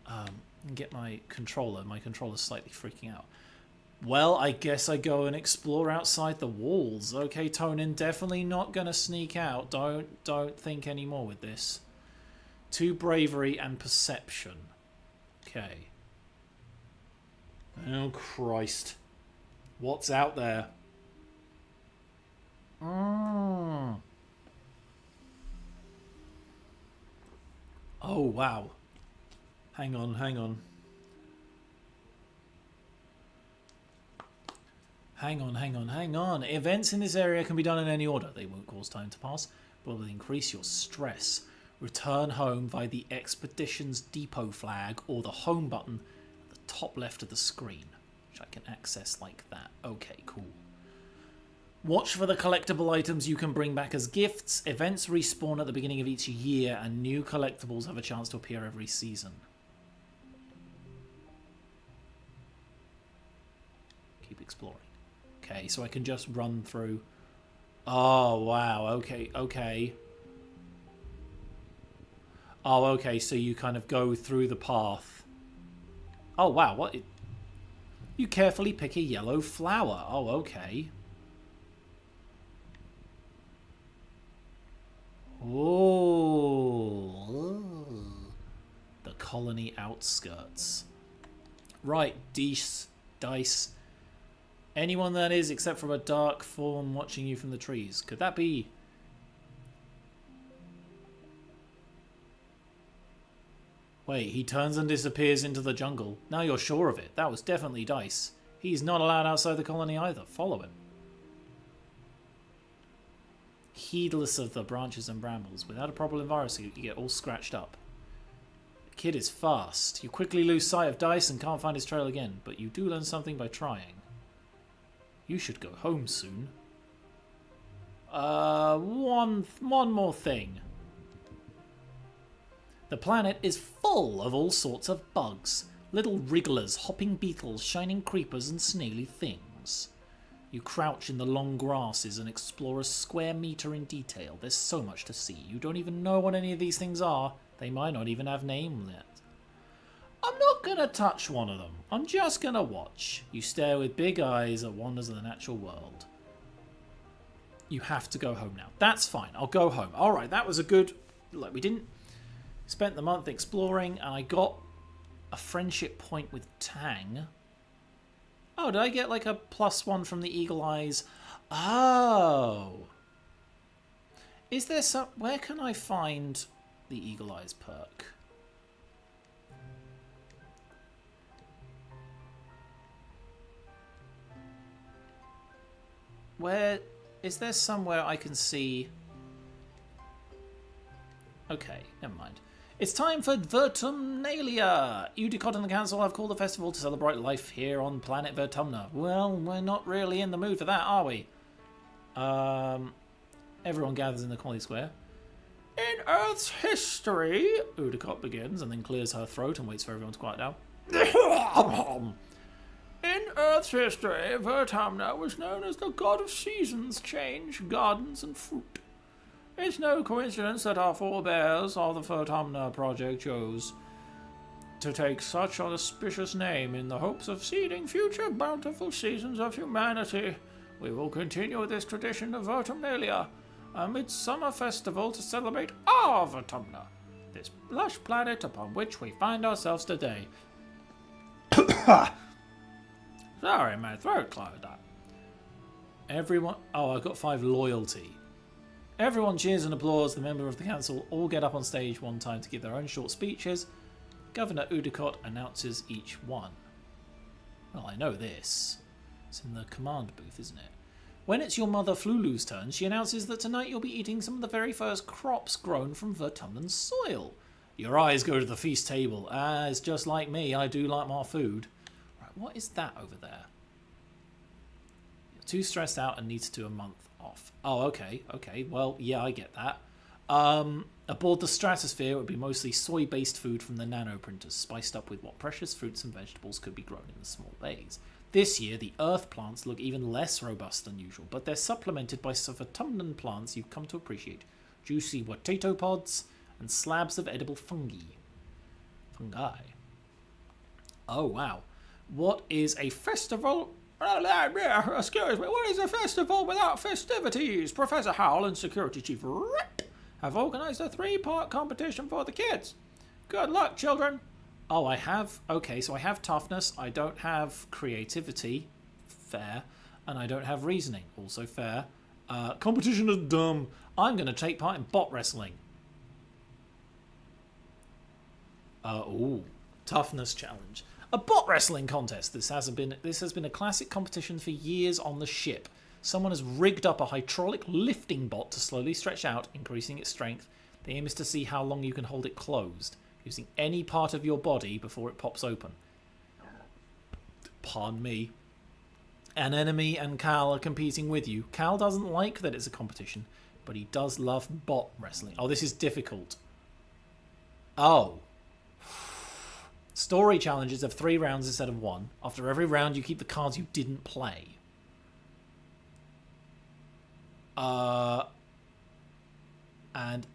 on. And get my controller. My controller's slightly freaking out. Well, I guess I go and explore outside the walls. Okay, Tonin, definitely not gonna sneak out. Don't think any more with this. 2 bravery and perception. Okay. Oh, Christ. What's out there? Oh, wow. Hang on. Hang on. Events in this area can be done in any order. They won't cause time to pass, but will increase your stress. Return home via the Expedition's Depot flag or the home button at the top left of the screen, which I can access like that. Okay, cool. Watch for the collectible items you can bring back as gifts. Events respawn at the beginning of each year, and new collectibles have a chance to appear every season. Keep exploring. Okay, so I can just run through. Oh, wow. Okay. Oh, okay, so you kind of go through the path. Oh, wow. What? You carefully pick a yellow flower. Oh, okay. Oh. The colony outskirts. Right, dice. Anyone that is, except for a dark form watching you from the trees. Could that be... Wait, he turns and disappears into the jungle. Now you're sure of it. That was definitely Dice. He's not allowed outside the colony either. Follow him. Heedless of the branches and brambles. Without a proper environment, you get all scratched up. The kid is fast. You quickly lose sight of Dice and can't find his trail again, but you do learn something by trying. You should go home soon. One more thing. The planet is full of all sorts of bugs. Little wrigglers, hopping beetles, shining creepers and snaily things. You crouch in the long grasses and explore a square meter in detail. There's so much to see. You don't even know what any of these things are. They might not even have names yet. I'm not gonna touch one of them. I'm just gonna watch. You stare with big eyes at wonders of the natural world. You have to go home now. That's fine. I'll go home. Alright, that was a good... Like, we didn't... Spent the month exploring, and I got a friendship point with Tang. Oh, did I get like a +1 from the Eagle Eyes? Oh. Is there some... Where can I find the Eagle Eyes perk? Where... Is there somewhere I can see... Okay, never mind. It's time for Vertumnalia! Udicott and the Council have called a festival to celebrate life here on planet Vertumna. Well, we're not really in the mood for that, are we? Everyone gathers in the colony square. In Earth's history... Udicott begins and then clears her throat and waits for everyone to quiet down. In Earth's history, Vertumna was known as the god of seasons, change, gardens and fruit. It's no coincidence that our forebears of the Vertumna project chose to take such an auspicious name in the hopes of seeding future bountiful seasons of humanity. We will continue this tradition of Vertumnalia, a midsummer festival to celebrate our Vertumna. this lush planet upon which we find ourselves today. Sorry, my throat closed up. Everyone... Oh, I've got 5 loyalty. Everyone cheers and applauds. The member of the council all get up on stage one time to give their own short speeches. Governor Udicott announces each one. Well, I know this. It's in the command booth, isn't it? When it's your mother Flulu's turn, she announces that tonight you'll be eating some of the very first crops grown from Vertumnan's soil. Your eyes go to the feast table, as just like me, I do like my food. Right, what is that over there? You're too stressed out and need to do a month off. Oh, okay, well, yeah, I get that. Aboard the Stratosphere, it would be mostly soy-based food from the nanoprinters, spiced up with what precious fruits and vegetables could be grown in the small bays. This year, the earth plants look even less robust than usual, but they're supplemented by Vertumnan plants you've come to appreciate. Juicy potato pods and slabs of edible fungi. Fungi. Oh, wow. What is a festival? Excuse me, what is a festival without festivities? Professor Howell and Security Chief Rip have organised a 3-part competition for the kids. Good luck, children. Oh, I have... Okay, so I have toughness. I don't have creativity. Fair. And I don't have reasoning. Also fair. Competition is dumb. I'm going to take part in bot wrestling. Ooh. Toughness challenge. A bot wrestling contest. This has been a classic competition for years on the ship. Someone has rigged up a hydraulic lifting bot to slowly stretch out, increasing its strength. The aim is to see how long you can hold it closed, using any part of your body before it pops open. Pardon me. An enemy and Cal are competing with you. Cal doesn't like that it's a competition, but he does love bot wrestling. Oh, this is difficult. Oh. Story challenges have 3 rounds instead of 1. After every round, you keep the cards you didn't play. And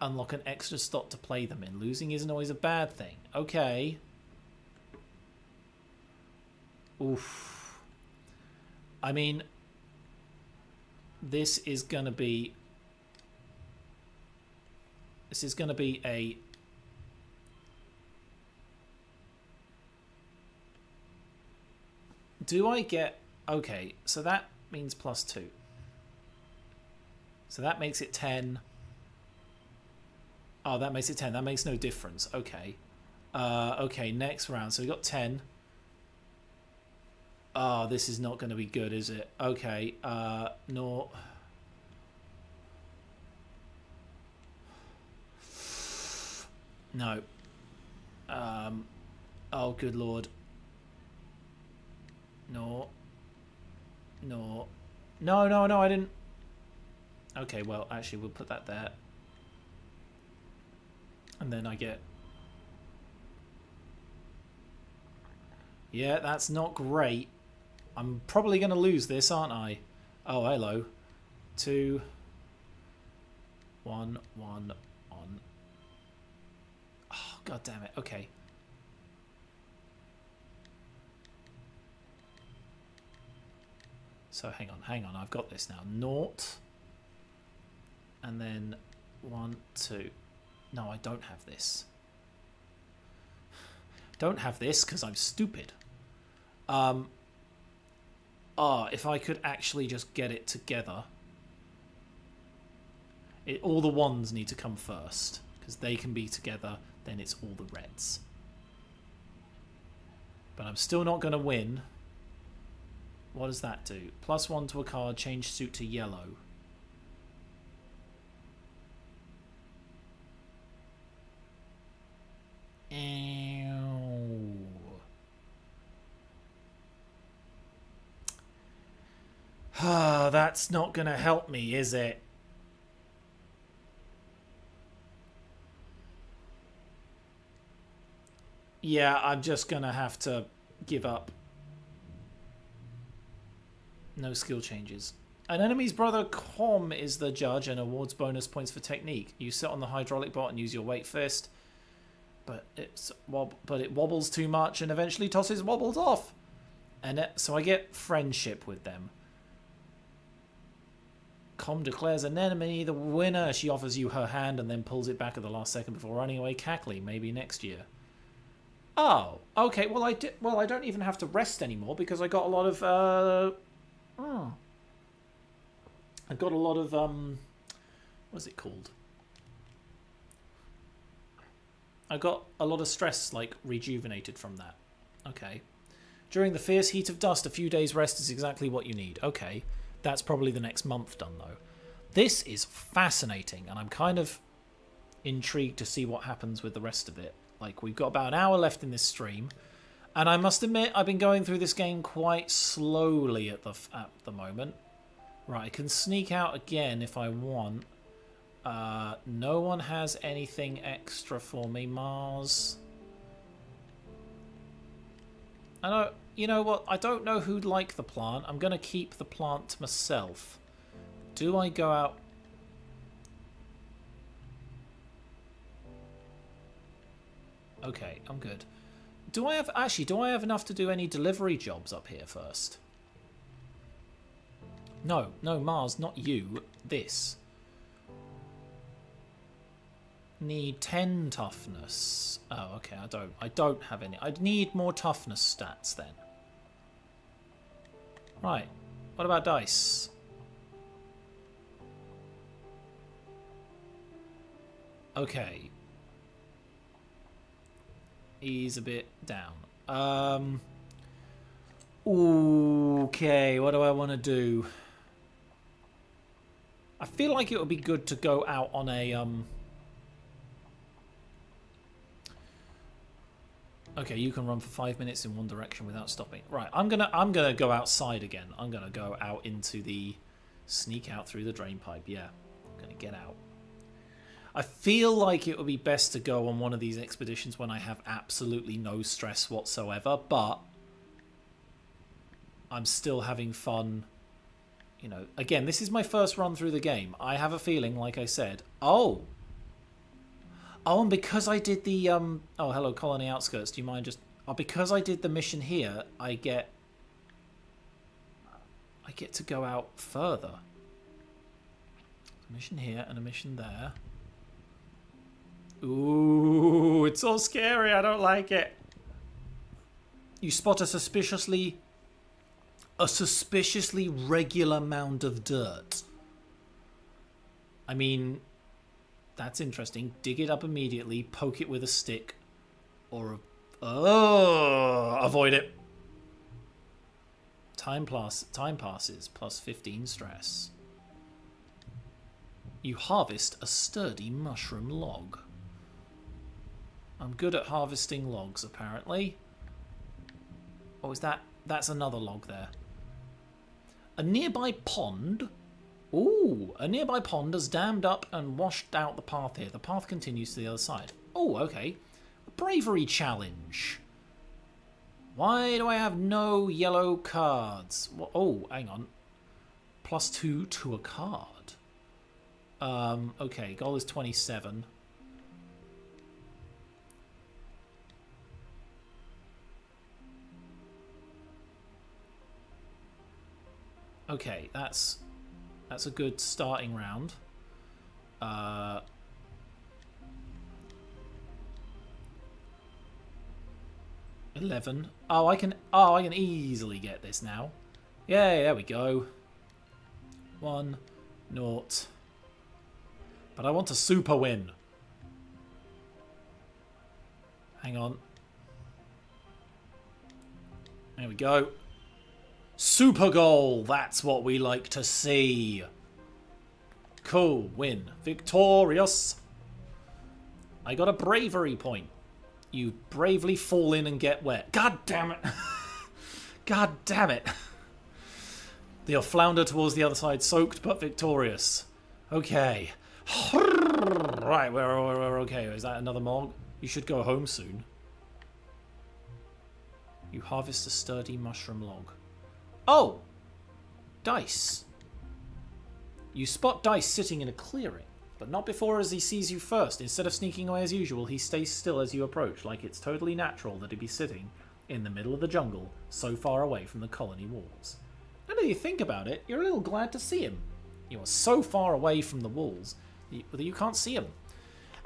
unlock an extra slot to play them in. Losing isn't always a bad thing. Okay. Oof. I mean, this is gonna be a... Do I get... Okay, so that means +2. So that makes it 10. Oh, that makes it 10. That makes no difference. Okay. Okay, next round. So we got 10. Oh, this is not going to be good, is it? Okay. No. No. Oh, good lord. No. No. No, no, no, I didn't. Okay, well, actually, we'll put that there. And then I get... Yeah, that's not great. I'm probably going to lose this, aren't I? Oh, hello. 2, 1, 1, 1. Oh, god damn it. Okay. So hang on. I've got this now. 0. And then 1, 2. No, I don't have this. Don't have this because I'm stupid. If I could actually just get it together. All the ones need to come first because they can be together. Then it's all the reds. But I'm still not going to win. What does that do? +1 to a card, change suit to yellow. That's not going to help me, is it? Yeah, I'm just going to have to give up. No skill changes. An enemy's brother Com is the judge and awards bonus points for technique. You sit on the hydraulic bot and use your weight fist. But it wobbles too much and eventually tosses wobbles off. And so I get friendship with them. Com declares an enemy the winner. She offers you her hand and then pulls it back at the last second before running away cackling. Maybe next year. Oh, okay. Well, I don't even have to rest anymore because I got a lot of. I got a lot of what's it called? I got a lot of stress like rejuvenated from that. Okay. During the fierce heat of dust, a few days rest is exactly what you need. Okay. That's probably the next month done, though. This is fascinating, and I'm kind of intrigued to see what happens with the rest of it. Like, we've got about an hour left in this stream, and I must admit, I've been going through this game quite slowly at the moment. Right, I can sneak out again if I want. No one has anything extra for me, Mars. I know. You know what? I don't know who'd like the plant. I'm going to keep the plant to myself. Do I go out? Okay, I'm good. Do I have enough to do any delivery jobs up here first? No, Mars, not you. This. Need 10 toughness. Oh, okay, I don't have any. I need more toughness stats then. Right. What about dice? Okay. He's a bit down. Okay, what do I want to do? I feel like it would be good to go out on a Okay, you can run for 5 minutes in one direction without stopping. Right, I'm gonna go outside again. I'm gonna go out into the sneak out through the drain pipe. Yeah, I'm gonna get out. I feel like it would be best to go on one of these expeditions when I have absolutely no stress whatsoever, but I'm still having fun. You know, again, this is my first run through the game. I have a feeling, like I said, Oh, and because I did the oh, hello, colony outskirts. Do you mind just? Oh, because I did the mission here, I get to go out further. A mission here and a mission there. Ooh, it's all scary. I don't like it. You spot a suspiciously regular mound of dirt. I mean, that's interesting. Dig it up immediately, poke it with a stick, or avoid it. Time passes, plus 15 stress. You harvest a sturdy mushroom log. I'm good at harvesting logs, apparently. Oh, is that? That's another log there. A nearby pond. Ooh, a nearby pond has dammed up and washed out the path here. The path continues to the other side. Oh, okay. A bravery challenge. Why do I have no yellow cards? Oh, hang on. +2 to a card. Okay, goal is 27. Okay, that's a good starting round. 11. Oh, I can easily get this now. Yeah, there we go. 1, 0. But I want a super win. Hang on. There we go. Super goal! That's what we like to see. Cool. Win. Victorious. I got a bravery point. You bravely fall in and get wet. God damn it. God damn it. They'll flounder towards the other side, soaked but victorious. Okay. Right, we're okay. Is that another mog? You should go home soon. You harvest a sturdy mushroom log. Oh! Dice. You spot Dice sitting in a clearing, but not before as he sees you first. Instead of sneaking away as usual, he stays still as you approach, like it's totally natural that he'd be sitting in the middle of the jungle, so far away from the colony walls. Now that you think about it, you're a little glad to see him. You are so far away from the walls that you can't see them.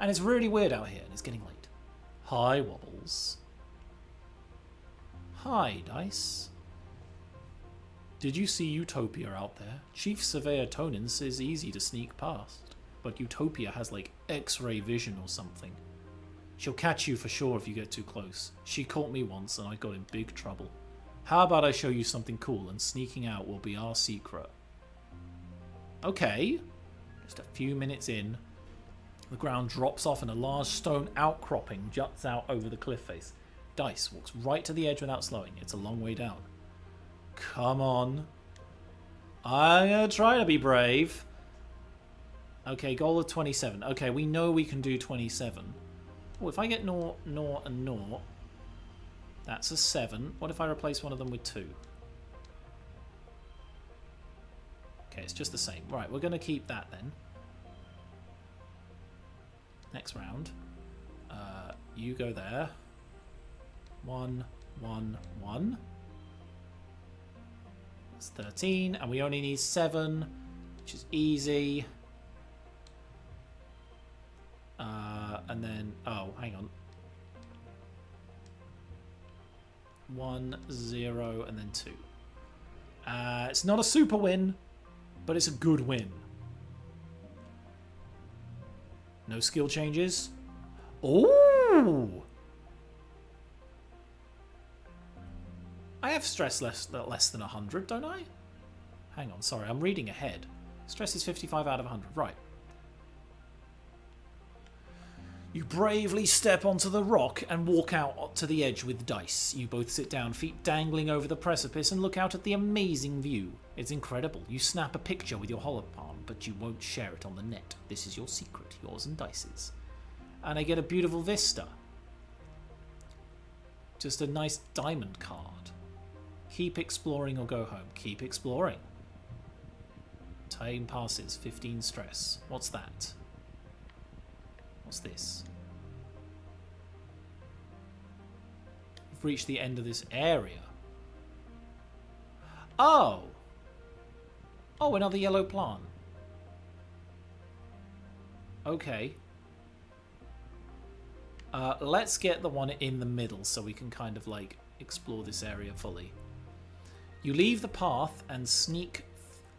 And it's really weird out here, and it's getting late. Hi, Wobbles. Hi, Dice. Did you see Utopia out there? Chief Surveyor Tonin says easy to sneak past, but Utopia has like X-ray vision or something. She'll catch you for sure if you get too close. She caught me once and I got in big trouble. How about I show you something cool and sneaking out will be our secret? Okay. Just a few minutes in, the ground drops off and a large stone outcropping juts out over the cliff face. Dice walks right to the edge without slowing. It's a long way down. Come on. I'm going to try to be brave. Okay, goal of 27. Okay, we know we can do 27. Oh, if I get naught, naught, and naught, that's a 7. What if I replace one of them with 2? Okay, it's just the same. Right, we're going to keep that then. Next round. You go there. 1, 1, 1. That's 13, and we only need 7, which is easy. And then, oh, hang on. 1, 0, and then 2. It's not a super win, but it's a good win. No skill changes. Ooh! I have stress less than 100, don't I? Hang on, sorry, I'm reading ahead. Stress is 55 out of 100, right. You bravely step onto the rock and walk out to the edge with Dice. You both sit down, feet dangling over the precipice, and look out at the amazing view. It's incredible. You snap a picture with your holopalm, but you won't share it on the net. This is your secret, yours and Dice's. And I get a beautiful vista. Just a nice diamond card. Keep exploring or go home. Keep exploring. Time passes. 15 stress. What's that? What's this? We've reached the end of this area. Oh! Oh, another yellow plant. Okay. Let's get the one in the middle so we can kind of like explore this area fully. You leave the path and sneak...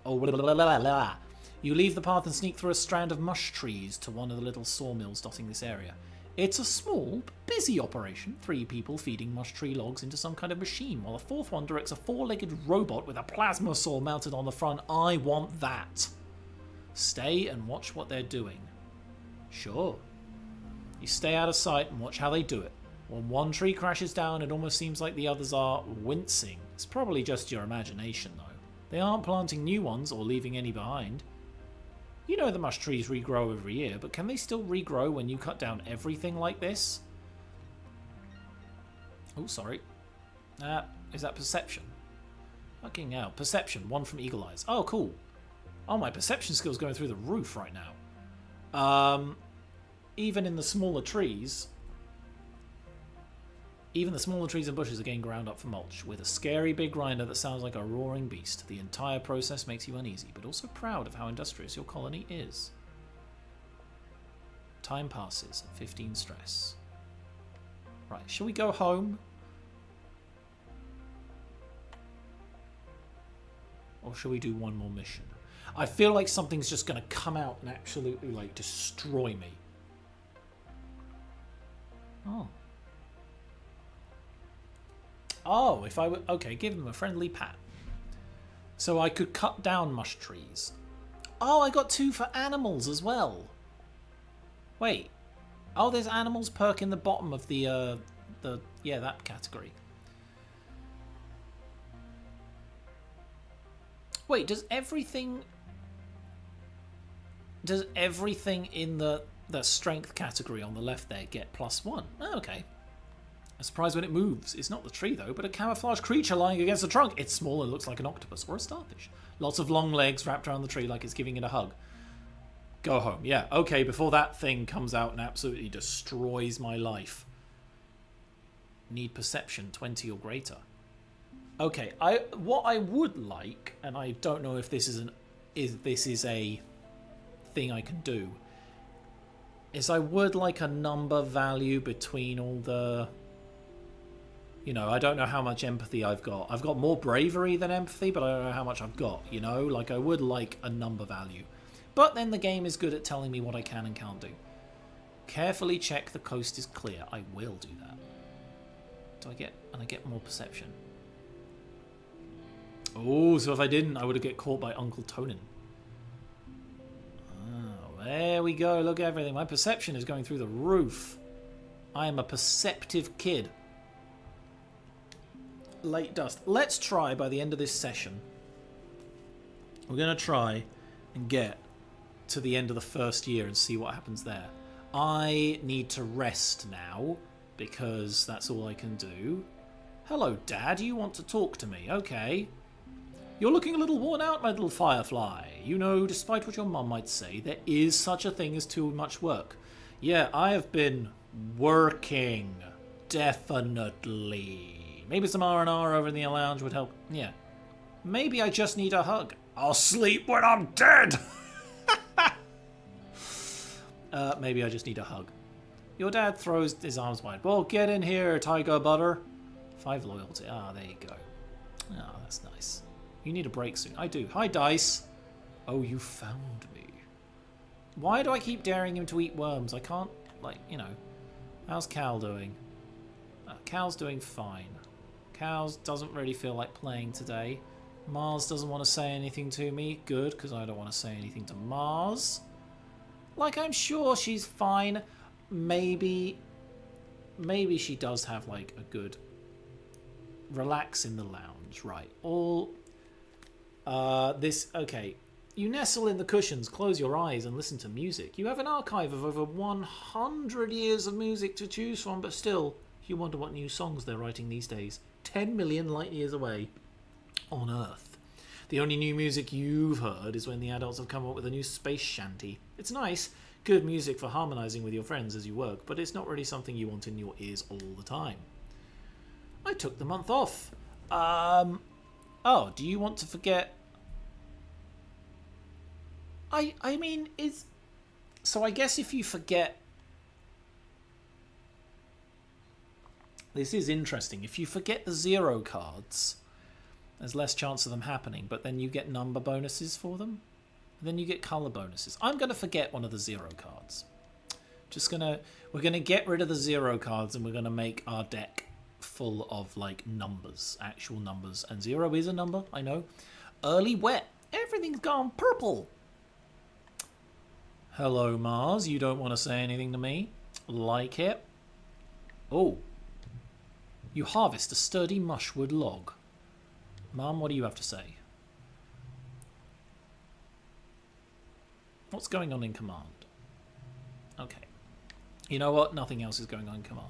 Oh, blah, blah, blah, blah. You leave the path and sneak through a strand of mush trees to one of the little sawmills dotting this area. It's a small, but busy operation. 3 people feeding mush tree logs into some kind of machine, while a 4th one directs a 4-legged robot with a plasma saw mounted on the front. I want that. Stay and watch what they're doing. Sure. You stay out of sight and watch how they do it. When one tree crashes down, it almost seems like the others are wincing. It's probably just your imagination, though. They aren't planting new ones or leaving any behind. You know the mush trees regrow every year, but can they still regrow when you cut down everything like this? Oh, sorry. Is that perception? Fucking hell. Perception. 1 from Eagle Eyes. Oh, cool. Oh, my perception skill's going through the roof right now. Even in the smaller trees... Even the smaller trees and bushes are getting ground up for mulch, with a scary big grinder that sounds like a roaring beast. The entire process makes you uneasy, but also proud of how industrious your colony is. Time passes, 15 stress. Right, shall we go home? Or shall we do one more mission? I feel like something's just going to come out and absolutely, like, destroy me. Oh. Oh, if I would... Okay, give them a friendly pat. So I could cut down mush trees. Oh, I got 2 for animals as well. Wait. Oh, there's animals perk in the bottom of the yeah, that category. Wait, does everything in the strength category on the left there get +1? Oh, okay. A surprise when it moves. It's not the tree, though, but a camouflaged creature lying against the trunk. It's small and looks like an octopus or a starfish. Lots of long legs wrapped around the tree like it's giving it a hug. Go home. Yeah, okay, before that thing comes out and absolutely destroys my life. Need perception 20 or greater. Okay, what I would like, and I don't know if this is this is a thing I can do, is I would like a number value between all the... You know, I don't know how much empathy I've got. I've got more bravery than empathy, but I don't know how much I've got, you know? Like, I would like a number value. But then the game is good at telling me what I can and can't do. Carefully check the coast is clear. I will do that. And I get more perception. Oh, so if I didn't, I would have get caught by Uncle Tonin. Oh, there we go. Look at everything. My perception is going through the roof. I am a perceptive kid. Late dust. Let's try by the end of this session. We're going to try and get to the end of the first year and see what happens there. I need to rest now because that's all I can do. Hello, Dad. You want to talk to me? Okay. You're looking a little worn out, my little firefly. You know, despite what your mum might say, there is such a thing as too much work. Yeah, I have been working. Definitely. Maybe some R&R over in the lounge would help. Yeah. Maybe I just need a hug. I'll sleep when I'm dead. Maybe I just need a hug. Your dad throws his arms wide. Well, get in here, Tiger Butter. 5 loyalty. Ah, there you go. Ah, that's nice. You need a break soon. I do. Hi, Dice. Oh, you found me. Why do I keep daring him to eat worms? I can't, like, you know. How's Cal doing? Cal's doing fine. Cal doesn't really feel like playing today. Mars doesn't want to say anything to me. Good, because I don't want to say anything to Mars. Like, I'm sure she's fine. Maybe she does have, like, a good... Relax in the lounge. Right. Okay. You nestle in the cushions, close your eyes, and listen to music. You have an archive of over 100 years of music to choose from, but still, you wonder what new songs they're writing these days. 10 million light years away on Earth. The only new music you've heard is when the adults have come up with a new space shanty. It's nice, good music for harmonizing with your friends as you work, but it's not really something you want in your ears all the time. I took the month off. Oh, do you want to forget? I mean, so I guess if you forget... This is interesting. If you forget the 0 cards, there's less chance of them happening, but then you get number bonuses for them. And then you get color bonuses. I'm going to forget one of the 0 cards. We're going to get rid of the 0 cards and we're going to make our deck full of, like, numbers, actual numbers. And 0 is a number, I know. Early wet. Everything's gone purple. Hello, Mars. You don't want to say anything to me? Like it? Oh. You harvest a sturdy mushwood log. Mum, what do you have to say? What's going on in command? Okay. You know what? Nothing else is going on in command.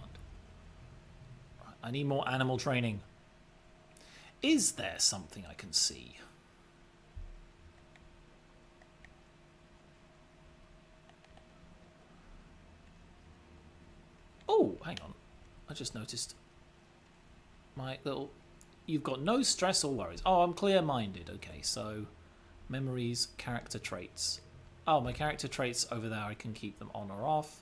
Right. I need more animal training. Is there something I can see? Oh, hang on. I just noticed my little... You've got no stress or worries. Oh, I'm clear-minded. Okay, so memories, character traits. Oh, my character traits over there, I can keep them on or off.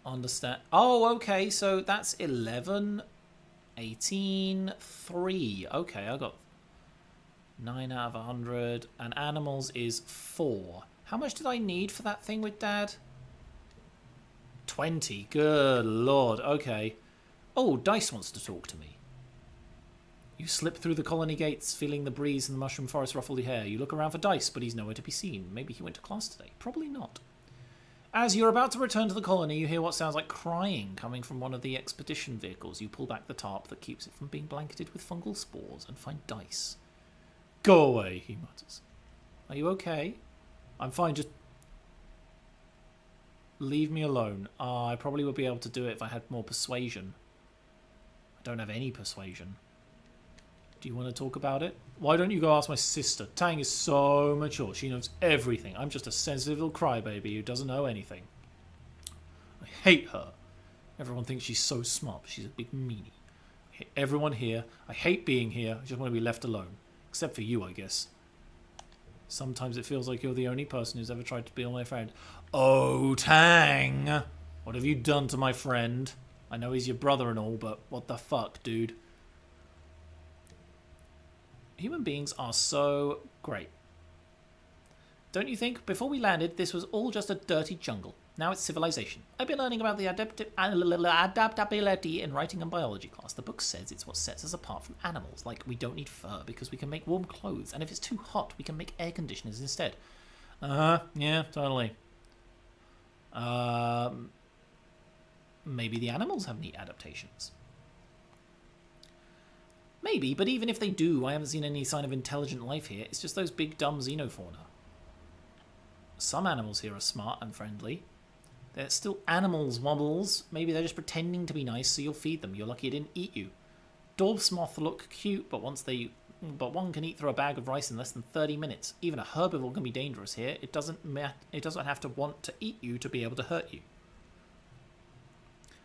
Understand. Oh, okay, so that's 11, 18, 3. Okay, I got 9 out of 100. And animals is 4. How much did I need for that thing with Dad? 20. Good lord. Okay. Oh, Dice wants to talk to me. You slip through the colony gates, feeling the breeze and the mushroom forest ruffle your hair. You look around for Dice, but he's nowhere to be seen. Maybe he went to class today. Probably not. As you're about to return to the colony, you hear what sounds like crying coming from one of the expedition vehicles. You pull back the tarp that keeps it from being blanketed with fungal spores and find Dice. Go away, he mutters. Are you okay? I'm fine, just... Leave me alone. I probably would be able to do it if I had more persuasion. I don't have any persuasion. Do you want to talk about it? Why don't you go ask my sister? Tang is so mature. She knows everything. I'm just a sensitive little crybaby who doesn't know anything. I hate her. Everyone thinks she's so smart, but she's a big meanie. I Everyone here. I hate being here. I just want to be left alone. Except for you, I guess. Sometimes it feels like you're the only person who's ever tried to be my friend. Oh, Tang! What have you done to my friend? I know he's your brother and all, but what the fuck, dude? Human beings are so great. Don't you think? Before we landed, this was all just a dirty jungle. Now it's civilization. I've been learning about the adaptability in writing and biology class. The book says it's what sets us apart from animals. Like, we don't need fur because we can make warm clothes. And if it's too hot, we can make air conditioners instead. Yeah, totally. Maybe the animals have neat adaptations. Maybe, but even if they do, I haven't seen any sign of intelligent life here. It's just those big dumb xenofauna. Some animals here are smart and friendly. They're still animals, Wobbles. Maybe they're just pretending to be nice so you'll feed them. You're lucky it didn't eat you. Dwarf moth look cute, but one can eat through a bag of rice in less than 30 minutes. Even a herbivore can be dangerous here. It doesn't have to want to eat you to be able to hurt you.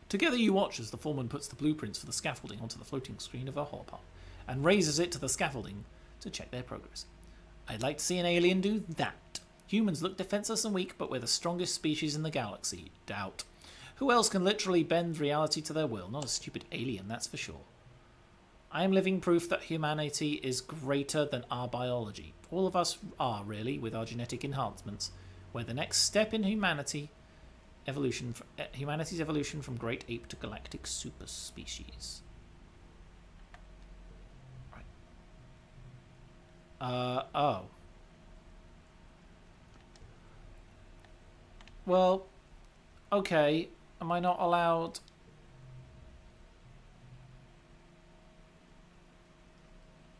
Together you watch as the foreman puts the blueprints for the scaffolding onto the floating screen of her holopod and raises it to the scaffolding to check their progress. I'd like to see an alien do that. Humans look defenseless and weak, but we're the strongest species in the galaxy. Doubt. Who else can literally bend reality to their will? Not a stupid alien, that's for sure. I am living proof that humanity is greater than our biology. All of us are, really, with our genetic enhancements. We're the next step in humanity's evolution from great ape to galactic super species. Right. Oh. Well, okay. Am I not allowed?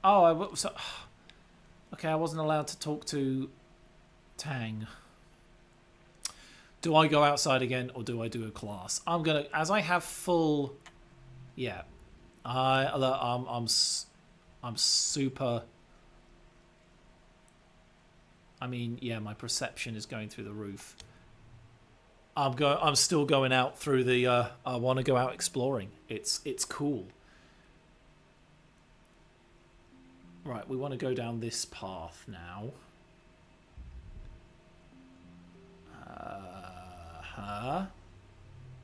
Oh, okay, I wasn't allowed to talk to Tang. Do I go outside again, or do I do a class? I'm gonna, as I have full, yeah. I'm super. I mean, yeah, my perception is going through the roof. I'm still going out through the. I want to go out exploring. It's cool. Right, we want to go down this path now.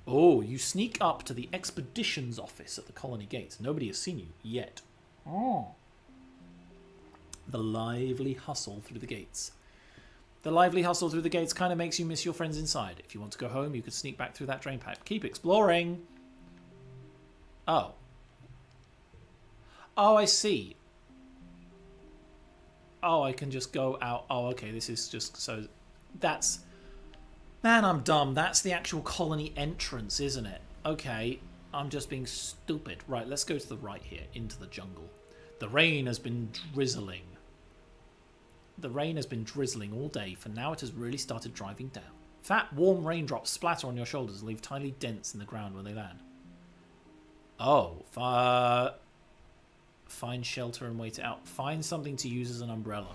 Oh, you sneak up to the expeditions office at the colony gates. Nobody has seen you yet. Oh. The lively hustle through the gates. The lively hustle through the gates kind of makes you miss your friends inside. If you want to go home, you could sneak back through that drain pipe. Keep exploring. Oh. Oh, I see. Oh, I can just go out. Oh, okay, this is just so... That's... Man, I'm dumb. That's the actual colony entrance, isn't it? Okay, I'm just being stupid. Right, let's go to the right here, into the jungle. The rain has been drizzling. The rain has been drizzling all day, for now it has really started driving down. Fat, warm raindrops splatter on your shoulders and leave tiny dents in the ground when they land. Oh, find shelter and wait it out. Find something to use as an umbrella.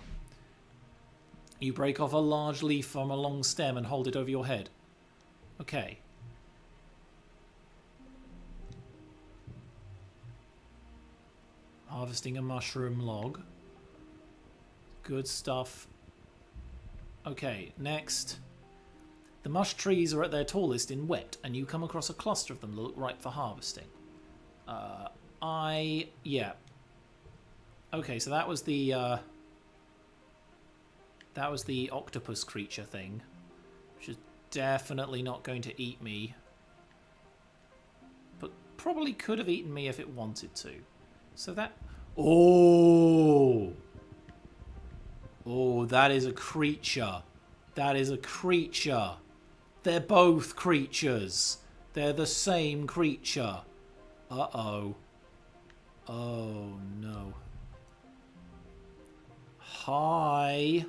You break off a large leaf from a long stem and hold it over your head. Okay. Harvesting a mushroom log. Good stuff. Okay, next. The mush trees are at their tallest in wet, and you come across a cluster of them that look ripe for harvesting. Yeah. Okay, so that was the octopus creature thing, which is definitely not going to eat me, but probably could have eaten me if it wanted to. So that... Oh! Oh, that is a creature. That is a creature. They're both creatures. They're the same creature. Uh-oh. Oh, no. Hi.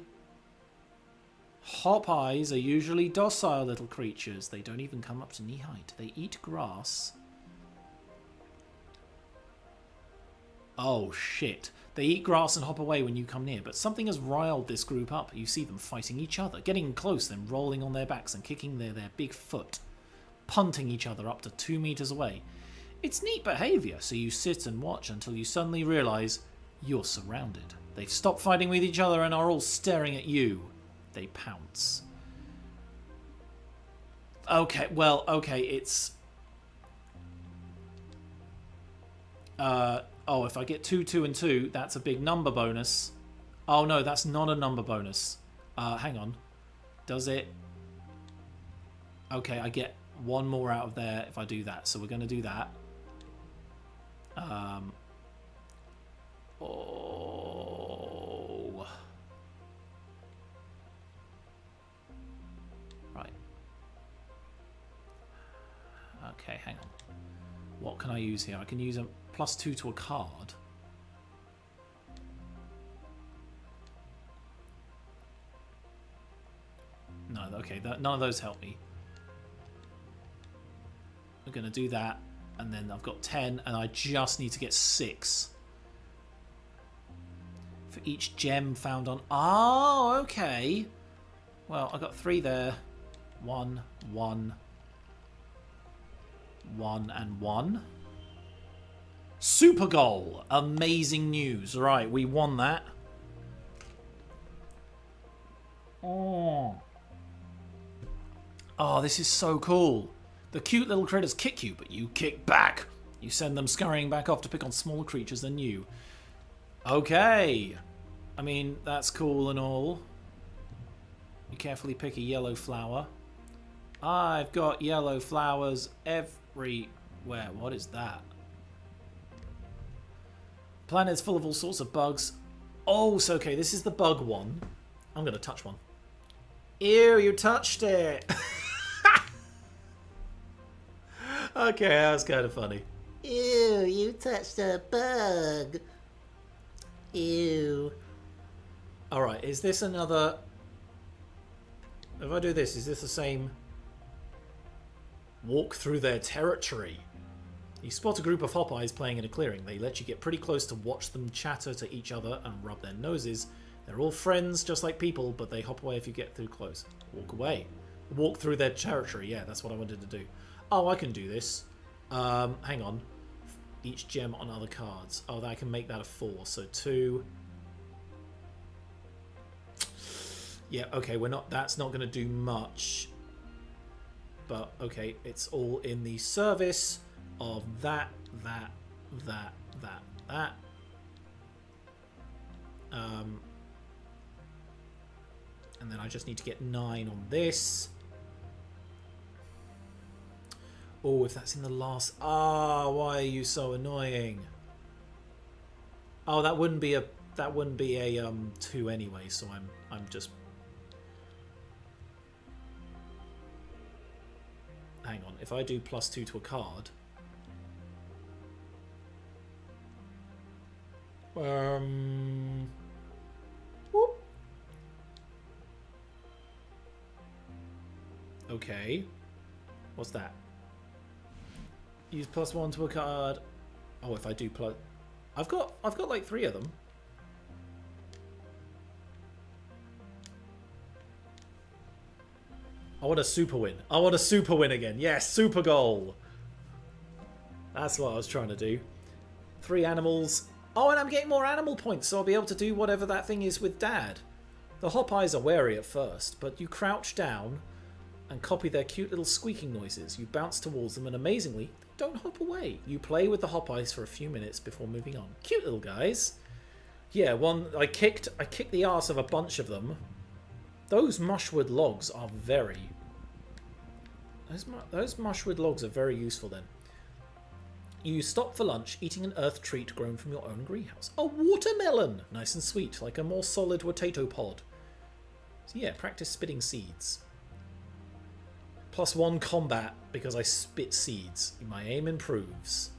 Hop eyes are usually docile little creatures. They don't even come up to knee height. They eat grass. Oh, shit. They eat grass and hop away when you come near, but something has riled this group up. You see them fighting each other, getting close, then rolling on their backs and kicking their big foot, punting each other up to 2 meters away. It's neat behaviour, so you sit and watch until you suddenly realise you're surrounded. They've stopped fighting with each other and are all staring at you. They pounce. Okay, well, okay, it's... oh, if I get 2, 2, and 2, that's a big number bonus. Oh, no, that's not a number bonus. Hang on. Does it... Okay, I get one more out of there if I do that. So we're going to do that. Oh. Right. Okay, hang on. What can I use here? I can use a +2 to a card. No, okay, none of those help me. We're going to do that, and then I've got 10, and I just need to get 6. For each gem found on... Oh, okay. Well, I got 3 there. 1, 1, 1, and 1. Super goal! Amazing news. Right, we won that. Oh. Oh, this is so cool. The cute little critters kick you, but you kick back. You send them scurrying back off to pick on smaller creatures than you. Okay. I mean, that's cool and all. You carefully pick a yellow flower. I've got yellow flowers everywhere. What is that? Planet's full of all sorts of bugs. Oh, so okay, this is the bug one. I'm going to touch one. Ew, you touched it. Okay, that was kind of funny. Ew, you touched a bug. Ew. Alright, is this another... If I do this, is this the same... Walk through their territory? You spot a group of hop eyes playing in a clearing. They let you get pretty close to watch them chatter to each other and rub their noses. They're all friends, just like people, but they hop away if you get too close. Walk away. Walk through their territory. Yeah, that's what I wanted to do. Oh, I can do this. Hang on. Each gem on other cards. Oh, I can make that a 4. So 2. Yeah, okay, we're not. That's not going to do much. But, okay, it's all in the service of that. And then I just need to get 9 on this. Oh, if that's in the last... Ah, why are you so annoying? Oh, that wouldn't be a 2 anyway, so I'm just... Hang on, if I do +2 to a card... Whoop. Okay. What's that? Use +1 to a card. Oh, if I do plus... I've got like 3 of them. I want a super win. I want a super win again. Yes, super goal. That's what I was trying to do. 3 animals. Oh, and I'm getting more animal points, so I'll be able to do whatever that thing is with Dad. The hop eyes are wary at first, but you crouch down and copy their cute little squeaking noises. You bounce towards them, and amazingly, they don't hop away. You play with the hop eyes for a few minutes before moving on. Cute little guys. Yeah, I kicked the arse of a bunch of them. Those mushwood logs are very... Those mushwood logs are very useful then. You stop for lunch, eating an earth treat grown from your own greenhouse. A watermelon! Nice and sweet, like a more solid potato pod. So yeah, practice spitting seeds. +1 combat, because I spit seeds. My aim improves.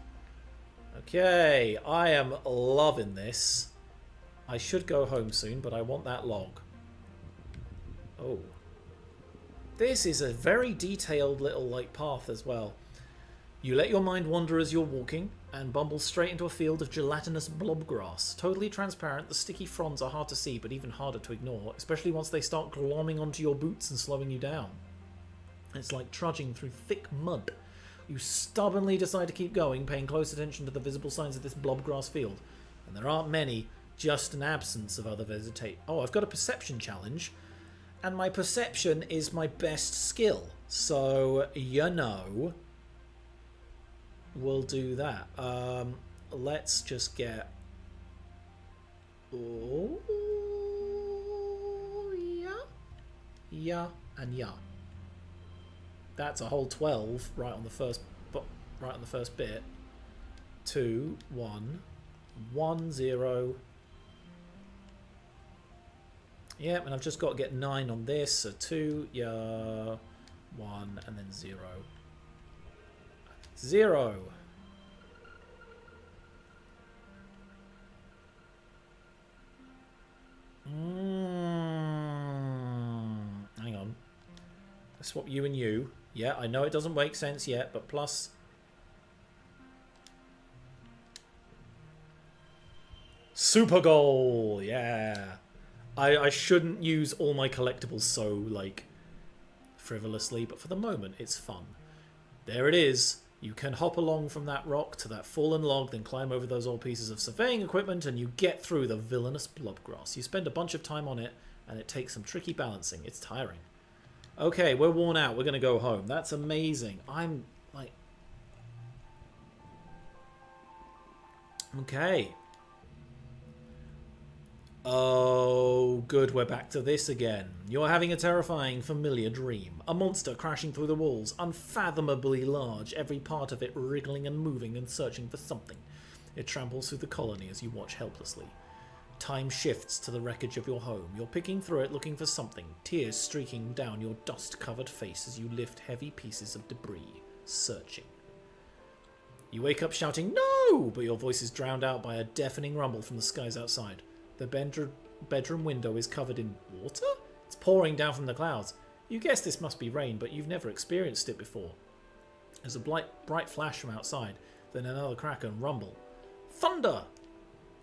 Okay, I am loving this. I should go home soon, but I want that log. Oh. This is a very detailed little path as well. You let your mind wander as you're walking and bumble straight into a field of gelatinous blob grass. Totally transparent, the sticky fronds are hard to see but even harder to ignore, especially once they start glomming onto your boots and slowing you down. It's like trudging through thick mud. You stubbornly decide to keep going, paying close attention to the visible signs of this blobgrass field. And there aren't many, just an absence of other vegetation. Oh, I've got a perception challenge. And my perception is my best skill. So, you know, we'll do that. Let's just get... Oh, yeah. Yeah, and yeah. That's a whole 12 right on the first bit. 2, 1, 1, 0. Yeah, and I've just got to get 9 on this. So 2, yeah, 1, and then 0. 0. Hang on. Let's swap you and you. Yeah, I know it doesn't make sense yet, but plus... Super goal! Yeah! I shouldn't use all my collectibles so, like, frivolously, but for the moment, it's fun. There it is. You can hop along from that rock to that fallen log, then climb over those old pieces of surveying equipment, and you get through the villainous blobgrass. You spend a bunch of time on it, and it takes some tricky balancing. It's tiring. Okay, we're worn out. We're going to go home. That's amazing. I'm, like... Okay. Oh, good. We're back to this again. You're having a terrifying, familiar dream. A monster crashing through the walls, unfathomably large, every part of it wriggling and moving and searching for something. It tramples through the colony as you watch helplessly. Time shifts to the wreckage of your home. You're picking through it looking for something, tears streaking down your dust-covered face as you lift heavy pieces of debris, searching. You wake up shouting, "No!" but your voice is drowned out by a deafening rumble from the skies outside. The bedroom window is covered in water? It's pouring down from the clouds. You guess this must be rain, but you've never experienced it before. There's a bright flash from outside, then another crack and rumble. Thunder!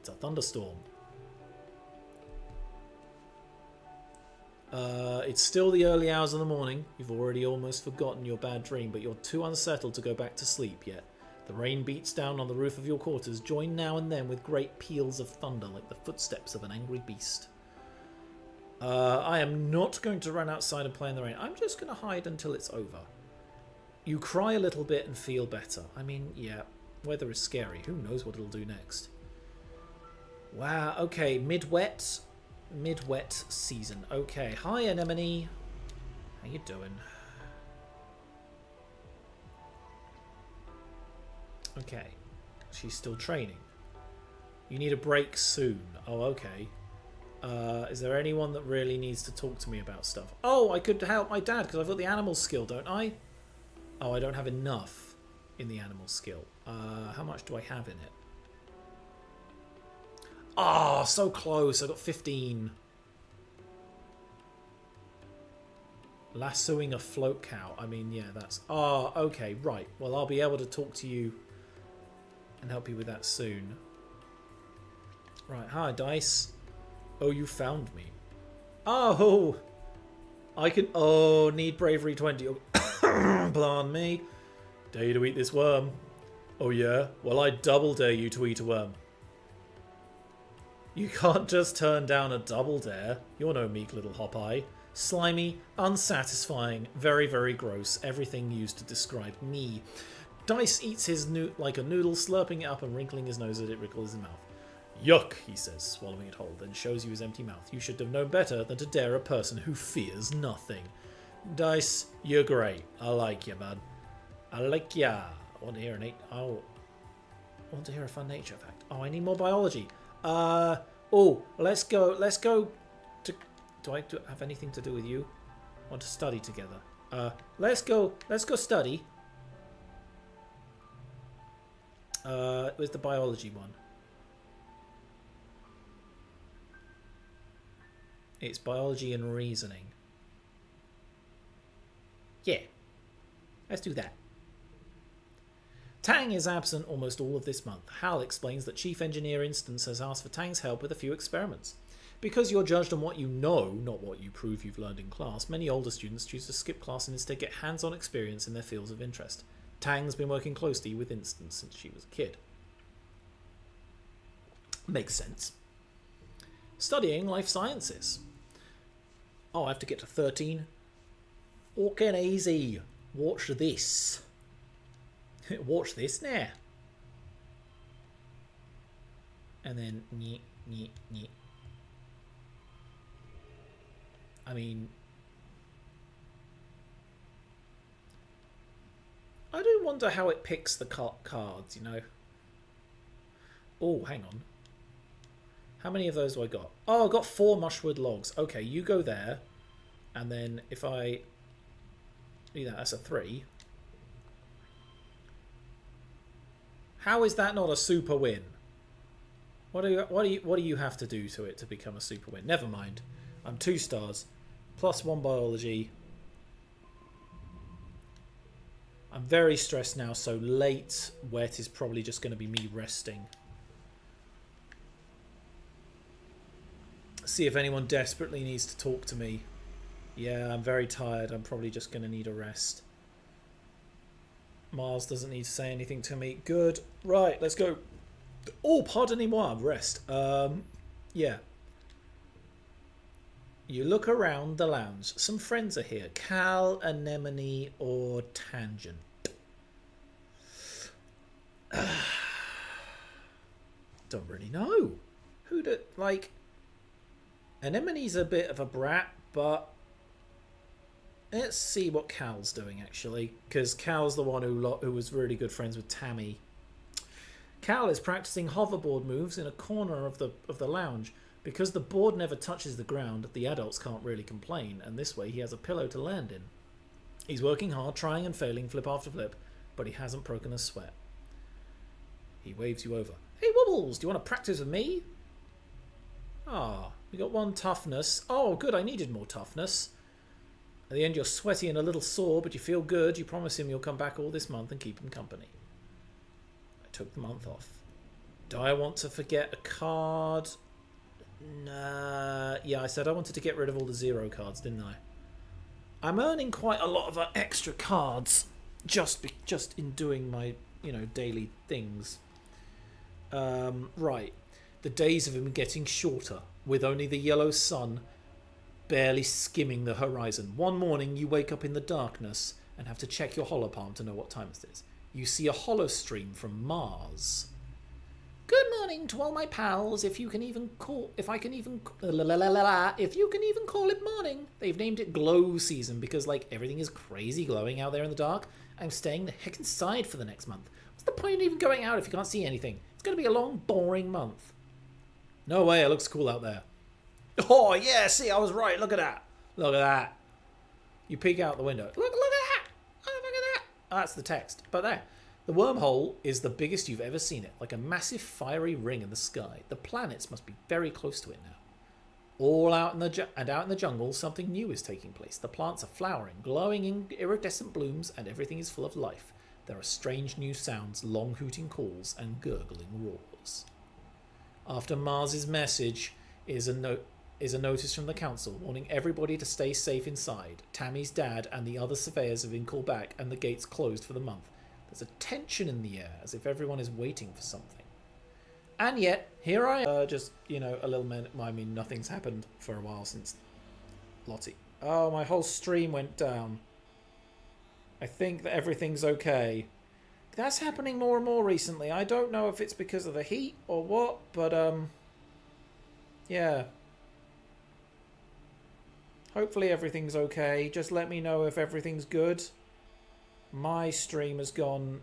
It's a thunderstorm. It's still the early hours of the morning. You've already almost forgotten your bad dream, but you're too unsettled to go back to sleep yet. The rain beats down on the roof of your quarters, joined now and then with great peals of thunder like the footsteps of an angry beast. I am not going to run outside and play in the rain. I'm just going to hide until it's over. You cry a little bit and feel better. I mean, yeah, weather is scary. Who knows what it'll do next? Wow, okay, mid-wet season. Okay, hi Anemone. How you doing? Okay, she's still training. You need a break soon. Oh, okay. Is there anyone that really needs to talk to me about stuff? Oh, I could help my dad because I've got the animal skill, don't I? Oh, I don't have enough in the animal skill. How much do I have in it? Oh, so close. I got 15. Lassoing a float cow. I mean, yeah, that's... Oh, okay, right. Well, I'll be able to talk to you and help you with that soon. Right, hi, Dice. Oh, you found me. Oh! I can... Oh, need bravery 20. Oh, plan me. Dare you to eat this worm. Oh, yeah? Well, I double dare you to eat a worm. You can't just turn down a double dare. You're no meek little hop-eye. Slimy, unsatisfying, very, very gross. Everything used to describe me. Dice eats his like a noodle, slurping it up and wrinkling his nose as it wriggles his mouth. Yuck, he says, swallowing it whole, then shows you his empty mouth. You should have known better than to dare a person who fears nothing. Dice, you're great. I like you, bud. I like ya. I want to hear I want to hear a fun nature fact. Oh, I need more biology. Oh, let's go to... Do I have anything to do with you? I want to study together. Let's go study. Where's the biology one? It's biology and reasoning. Yeah. Let's do that. Tang is absent almost all of this month. Hal explains that Chief Engineer Instance has asked for Tang's help with a few experiments. Because you're judged on what you know, not what you prove you've learned in class, many older students choose to skip class and instead get hands-on experience in their fields of interest. Tang's been working closely with Instance since she was a kid. Makes sense. Studying life sciences. Oh, I have to get to 13. Walking easy. Watch this. Watch this now. And then, nyeh, nyeh, nyeh. I mean, I do wonder how it picks the cards, you know. Oh, hang on. How many of those do I got? Oh, I got 4 mushwood logs. Okay, you go there. And then if I do that, that's a 3. How is that not a super win? What do you have to do to it to become a super win? Never mind. I'm 2 stars. +1 biology. I'm very stressed now, so late wet is probably just going to be me resting. See if anyone desperately needs to talk to me. Yeah, I'm very tired. I'm probably just going to need a rest. Mars doesn't need to say anything to me. Good. Right, let's go. Oh, pardonnez-moi, rest. Yeah. You look around the lounge. Some friends are here. Cal, Anemone, or Tangent. Don't really know. Who do, like... Anemone's a bit of a brat, but... Let's see what Cal's doing, actually. Because Cal's the one who was really good friends with Tammy. Cal is practicing hoverboard moves in a corner of the lounge. Because the board never touches the ground, the adults can't really complain, and this way he has a pillow to land in. He's working hard, trying and failing, flip after flip, but he hasn't broken a sweat. He waves you over. Hey, Wobbles, do you want to practice with me? Ah, we got 1 toughness. Oh, good, I needed more toughness. At the end, you're sweaty and a little sore, but you feel good. You promise him you'll come back all this month and keep him company. I took the month off. Do I want to forget a card? Nah. Yeah, I said I wanted to get rid of all the 0 cards, didn't I? I'm earning quite a lot of extra cards just in doing my, you know, daily things. Right. The days of him getting shorter, with only the yellow sun barely skimming the horizon. One morning you wake up in the darkness and have to check your holopalm to know what time it is. You see a holostream from Mars. Good morning to all my pals. If you can even call it morning. They've named it glow season because like everything is crazy glowing out there in the dark. I'm staying the heck inside for the next month. What's the point of even going out if you can't see anything? It's going to be a long, boring month. No way, it looks cool out there. Oh, yeah, see, I was right. Look at that. Look at that. You peek out the window. Look at that. Oh, look at that. Oh, that's the text. But there. The wormhole is the biggest you've ever seen it, like a massive fiery ring in the sky. The planets must be very close to it now. All out in the jungle, something new is taking place. The plants are flowering, glowing in iridescent blooms, and everything is full of life. There are strange new sounds, long hooting calls, and gurgling roars. After Mars's message is a notice from the council warning everybody to stay safe inside. Tammy's dad and the other surveyors have been called back, and the gates closed for the month. There's a tension in the air, as if everyone is waiting for something. And yet, here I am. Just, you know, a little minute. I mean, nothing's happened for a while since Lottie. Oh, my whole stream went down. I think that everything's okay. That's happening more and more recently. I don't know if it's because of the heat or what, but, yeah. Hopefully everything's okay. Just let me know if everything's good. My stream has gone...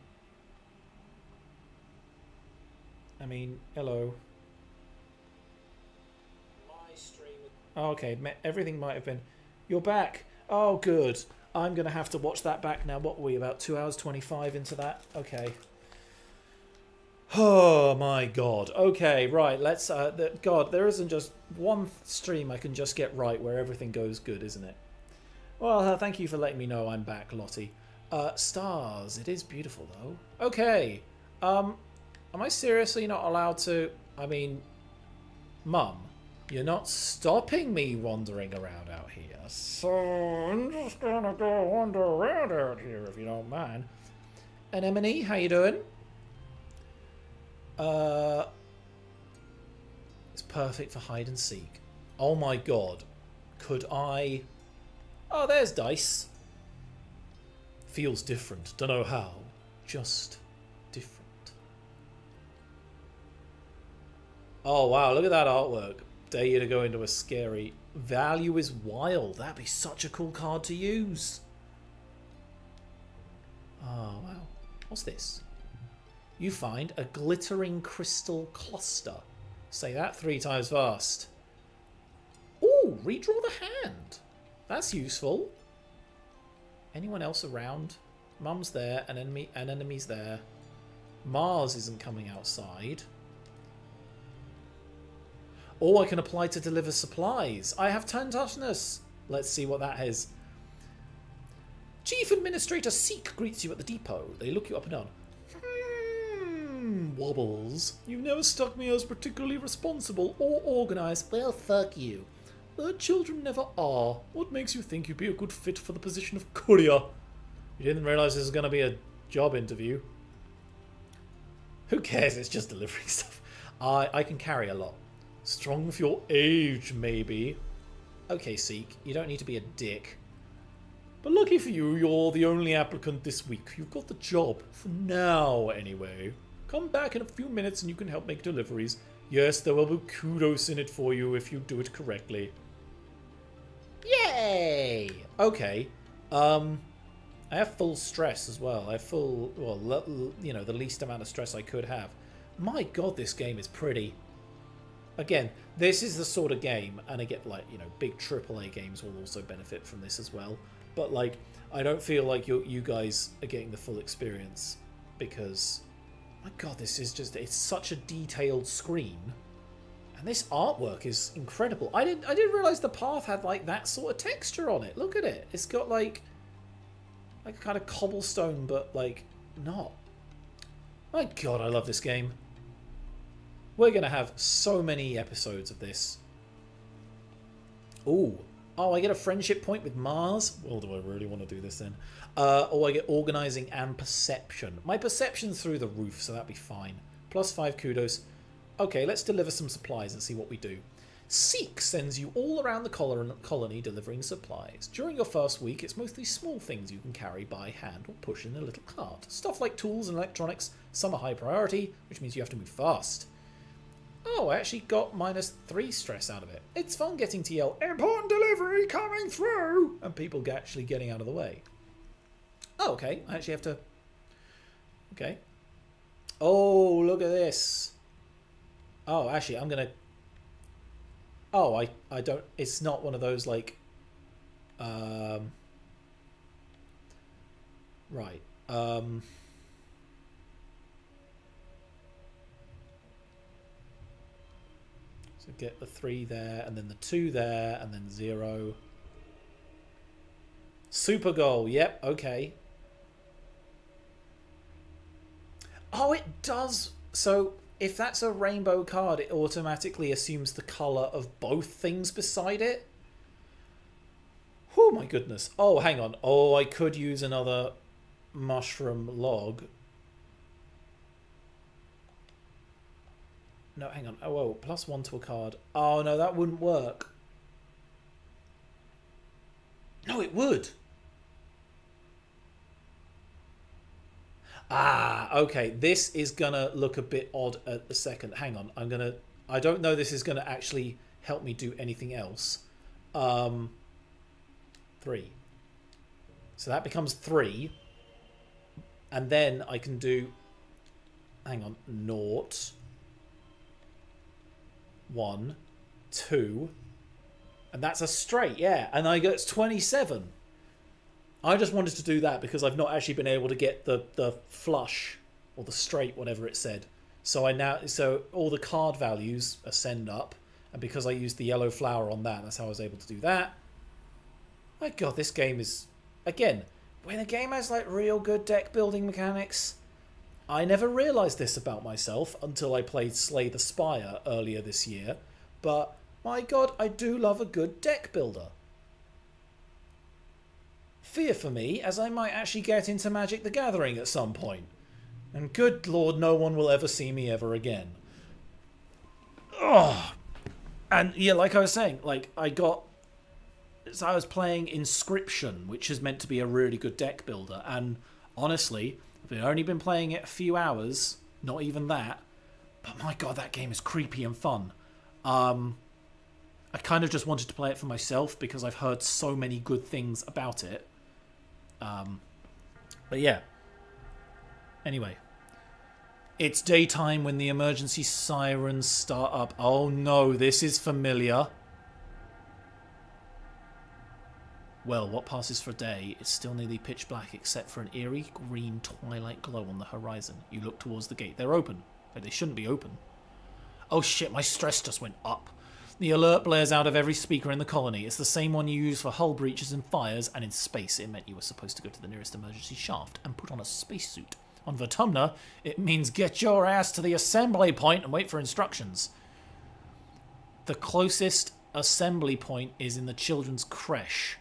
I mean, hello. My stream... Oh, okay, everything might have been... You're back. Oh, good. I'm going to have to watch that back now. What were we, about 2 hours 25 into that? Okay. Oh, my God. Okay, right, let's... God, there isn't just one stream I can just get right where everything goes good, isn't it? Well, thank you for letting me know I'm back, Lottie. Stars. It is beautiful, though. Okay. Am I seriously not allowed to... I mean... Mum, you're not stopping me wandering around out here. So I'm just gonna go wander around out here, if you don't mind. Anemone, how you doing? It's perfect for hide and seek. Oh my god. Could I... Oh, there's dice. Feels different. Don't know how. Just different. Oh wow, look at that artwork. Dare you to go into a scary... Value is wild. That'd be such a cool card to use. Oh wow. What's this? You find a glittering crystal cluster. Say that 3 times fast. Ooh, redraw the hand. That's useful. Anyone else around? Mum's there, an enemy's there. Mars isn't coming outside. Oh, I can apply to deliver supplies. I have 10 toughness. Let's see what that is. Chief Administrator Seek greets you at the depot. They look you up and down. Wobbles. You've never struck me as particularly responsible or organised. Well, fuck you. Children never are. What makes you think you'd be a good fit for the position of courier? You didn't realise this was going to be a job interview. Who cares? It's just delivering stuff. I can carry a lot. Strong for your age, maybe. Okay, Seek. You don't need to be a dick. But lucky for you, you're the only applicant this week. You've got the job. For now, anyway. Come back in a few minutes and you can help make deliveries. Yes, there will be kudos in it for you if you do it correctly. Yay! Okay. I have full stress as well. I have full, well, you know, the least amount of stress I could have. My god, this game is pretty. Again, this is the sort of game, and I get, like, you know, big AAA games will also benefit from this as well. But, like, I don't feel like you guys are getting the full experience because, my god, this is just, it's such a detailed screen. And this artwork is incredible. I didn't realize the path had, like, that sort of texture on it. Look at it. It's got, like a kind of cobblestone, but, like, not. My god, I love this game. We're going to have so many episodes of this. Ooh. Oh, I get a friendship point with Mars. Well, do I really want to do this then? Oh, I get organising and perception. My perception's through the roof, so that'd be fine. Plus 5 kudos. Okay, let's deliver some supplies and see what we do. Seek sends you all around the colony delivering supplies. During your first week, it's mostly small things you can carry by hand or push in a little cart. Stuff like tools and electronics. Some are high priority, which means you have to move fast. Oh, I actually got -3 stress out of it. It's fun getting to yell, "Important delivery coming through!" and people actually getting out of the way. Oh, okay. I actually have to... Okay. Oh, look at this. Oh, actually, I'm going to... Oh, I don't... It's not one of those, like... Right. So get the 3 there, and then the 2 there, and then 0. Super goal. Yep, okay. Oh, it does. So if that's a rainbow card, it automatically assumes the colour of both things beside it. Oh my goodness. Oh, hang on. Oh, I could use another mushroom log. No, hang on. Oh, whoa. +1 to a card. Oh, no, that wouldn't work. No, it would. Ah, okay. This is going to look a bit odd at a second. Hang on. I don't know this is going to actually help me do anything else. 3. So that becomes 3. And then I can do... Hang on. 0. 1, 2, and that's a straight, yeah, and I get 27. I just wanted to do that because I've not actually been able to get the flush or the straight, whatever it said. So so all the card values ascend up, and because I used the yellow flower on that, that's how I was able to do that. My god, this game is, again, when a game has like real good deck building mechanics. I never realised this about myself until I played Slay the Spire earlier this year, but my god, I do love a good deck builder. fear for me, as I might actually get into Magic the Gathering at some point. And good lord, no one will ever see me ever again. Oh, and yeah, like I was saying, like I was playing Inscription, which is meant to be a really good deck builder, and honestly, I've only been playing it a few hours, not even that, but my god, that game is creepy and fun. I kind of just wanted to play it for myself because I've heard so many good things about it. But yeah. Anyway. It's daytime when the emergency sirens start up. Oh no, this is familiar. Well, what passes for day is still nearly pitch black except for an eerie green twilight glow on the horizon. You look towards the gate. They're open. But they shouldn't be open. Oh shit, my stress just went up. The alert blares out of every speaker in the colony. It's the same one you use for hull breaches and fires, and in space it meant you were supposed to go to the nearest emergency shaft and put on a spacesuit. On Vertumna, it means get your ass to the assembly point and wait for instructions. The closest assembly point is in the children's creche,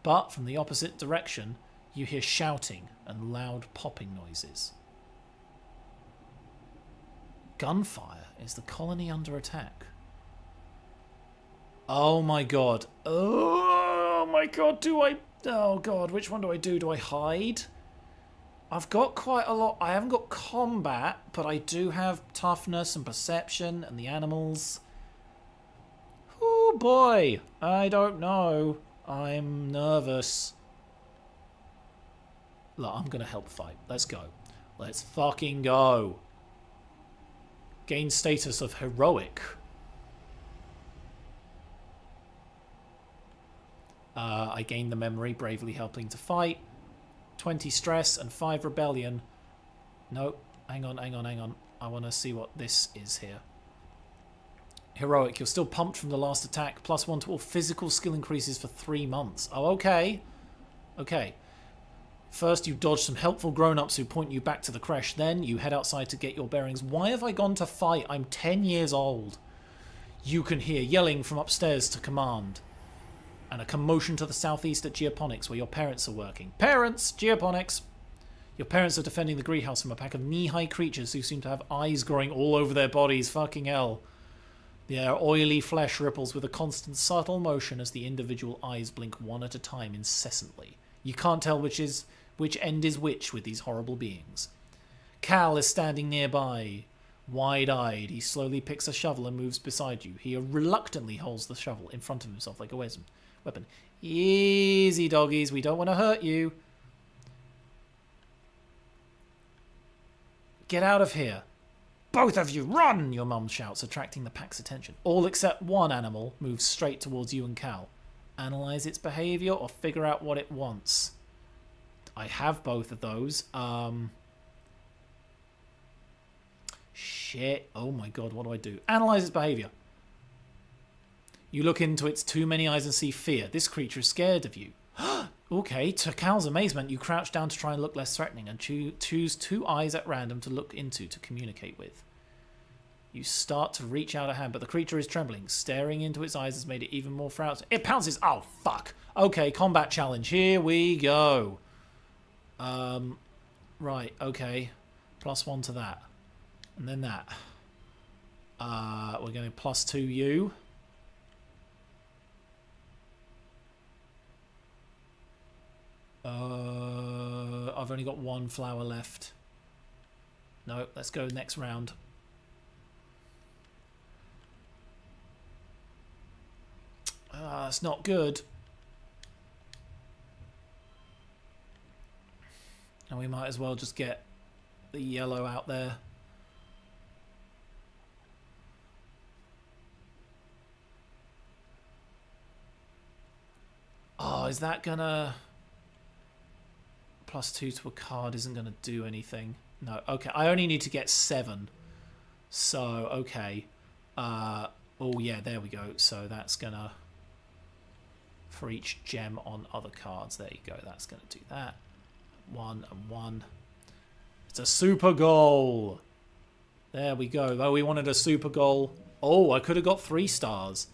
but from the opposite direction, you hear shouting and loud popping noises. Gunfire. Is the colony under attack? Oh my god. Oh my god, oh god, which one do I do? Do I hide? I've got quite a lot. I haven't got combat, but I do have toughness and perception and the animals. Oh boy, I don't know. I'm nervous. Look, I'm gonna help fight. Let's go. Let's fucking go. Gain status of heroic. I gained the memory, bravely helping to fight. 20 stress and 5 rebellion. No, hang on. I want to see what this is here. Heroic, you're still pumped from the last attack. +1 to all physical skill increases for 3 months. Oh, okay. Okay. First, you dodge some helpful grown-ups who point you back to the creche. Then, you head outside to get your bearings. Why have I gone to fight? I'm 10 years old. You can hear yelling from upstairs to command. And a commotion to the southeast at Geoponics, where your parents are working. Parents! Geoponics! Your parents are defending the greenhouse from a pack of knee-high creatures who seem to have eyes growing all over their bodies. Fucking hell. Their oily flesh ripples with a constant subtle motion as the individual eyes blink one at a time incessantly. You can't tell which end is which with these horrible beings. Cal is standing nearby. Wide-eyed, he slowly picks a shovel and moves beside you. He reluctantly holds the shovel in front of himself like a weapon. Easy, doggies. We don't want to hurt you. Get out of here. Both of you, run! Your mum shouts, attracting the pack's attention. All except one animal moves straight towards you and Cal. Analyze its behavior or figure out what it wants. I have both of those. Shit. Oh my god, what do I do? Analyze its behavior. You look into its too many eyes and see fear. This creature is scared of you. Okay, to Cal's amazement, you crouch down to try and look less threatening and choose 2 eyes at random to look into to communicate with. You start to reach out a hand, but the creature is trembling. Staring into its eyes has made it even more frowsy. It pounces! Oh, fuck! Okay, combat challenge. Here we go. Right, okay. +1 to that. And then that. We're going to +2 you. I've only got 1 flower left. No, let's go next round. It's not good. And we might as well just get the yellow out there. Oh, is that gonna... +2 to a card isn't going to do anything. No, okay. I only need to get 7. So, okay. Oh, yeah, there we go. So that's going to... For each gem on other cards. There you go. That's going to do that. 1 and 1. It's a super goal. There we go. Oh, we wanted a super goal. Oh, I could have got 3 stars.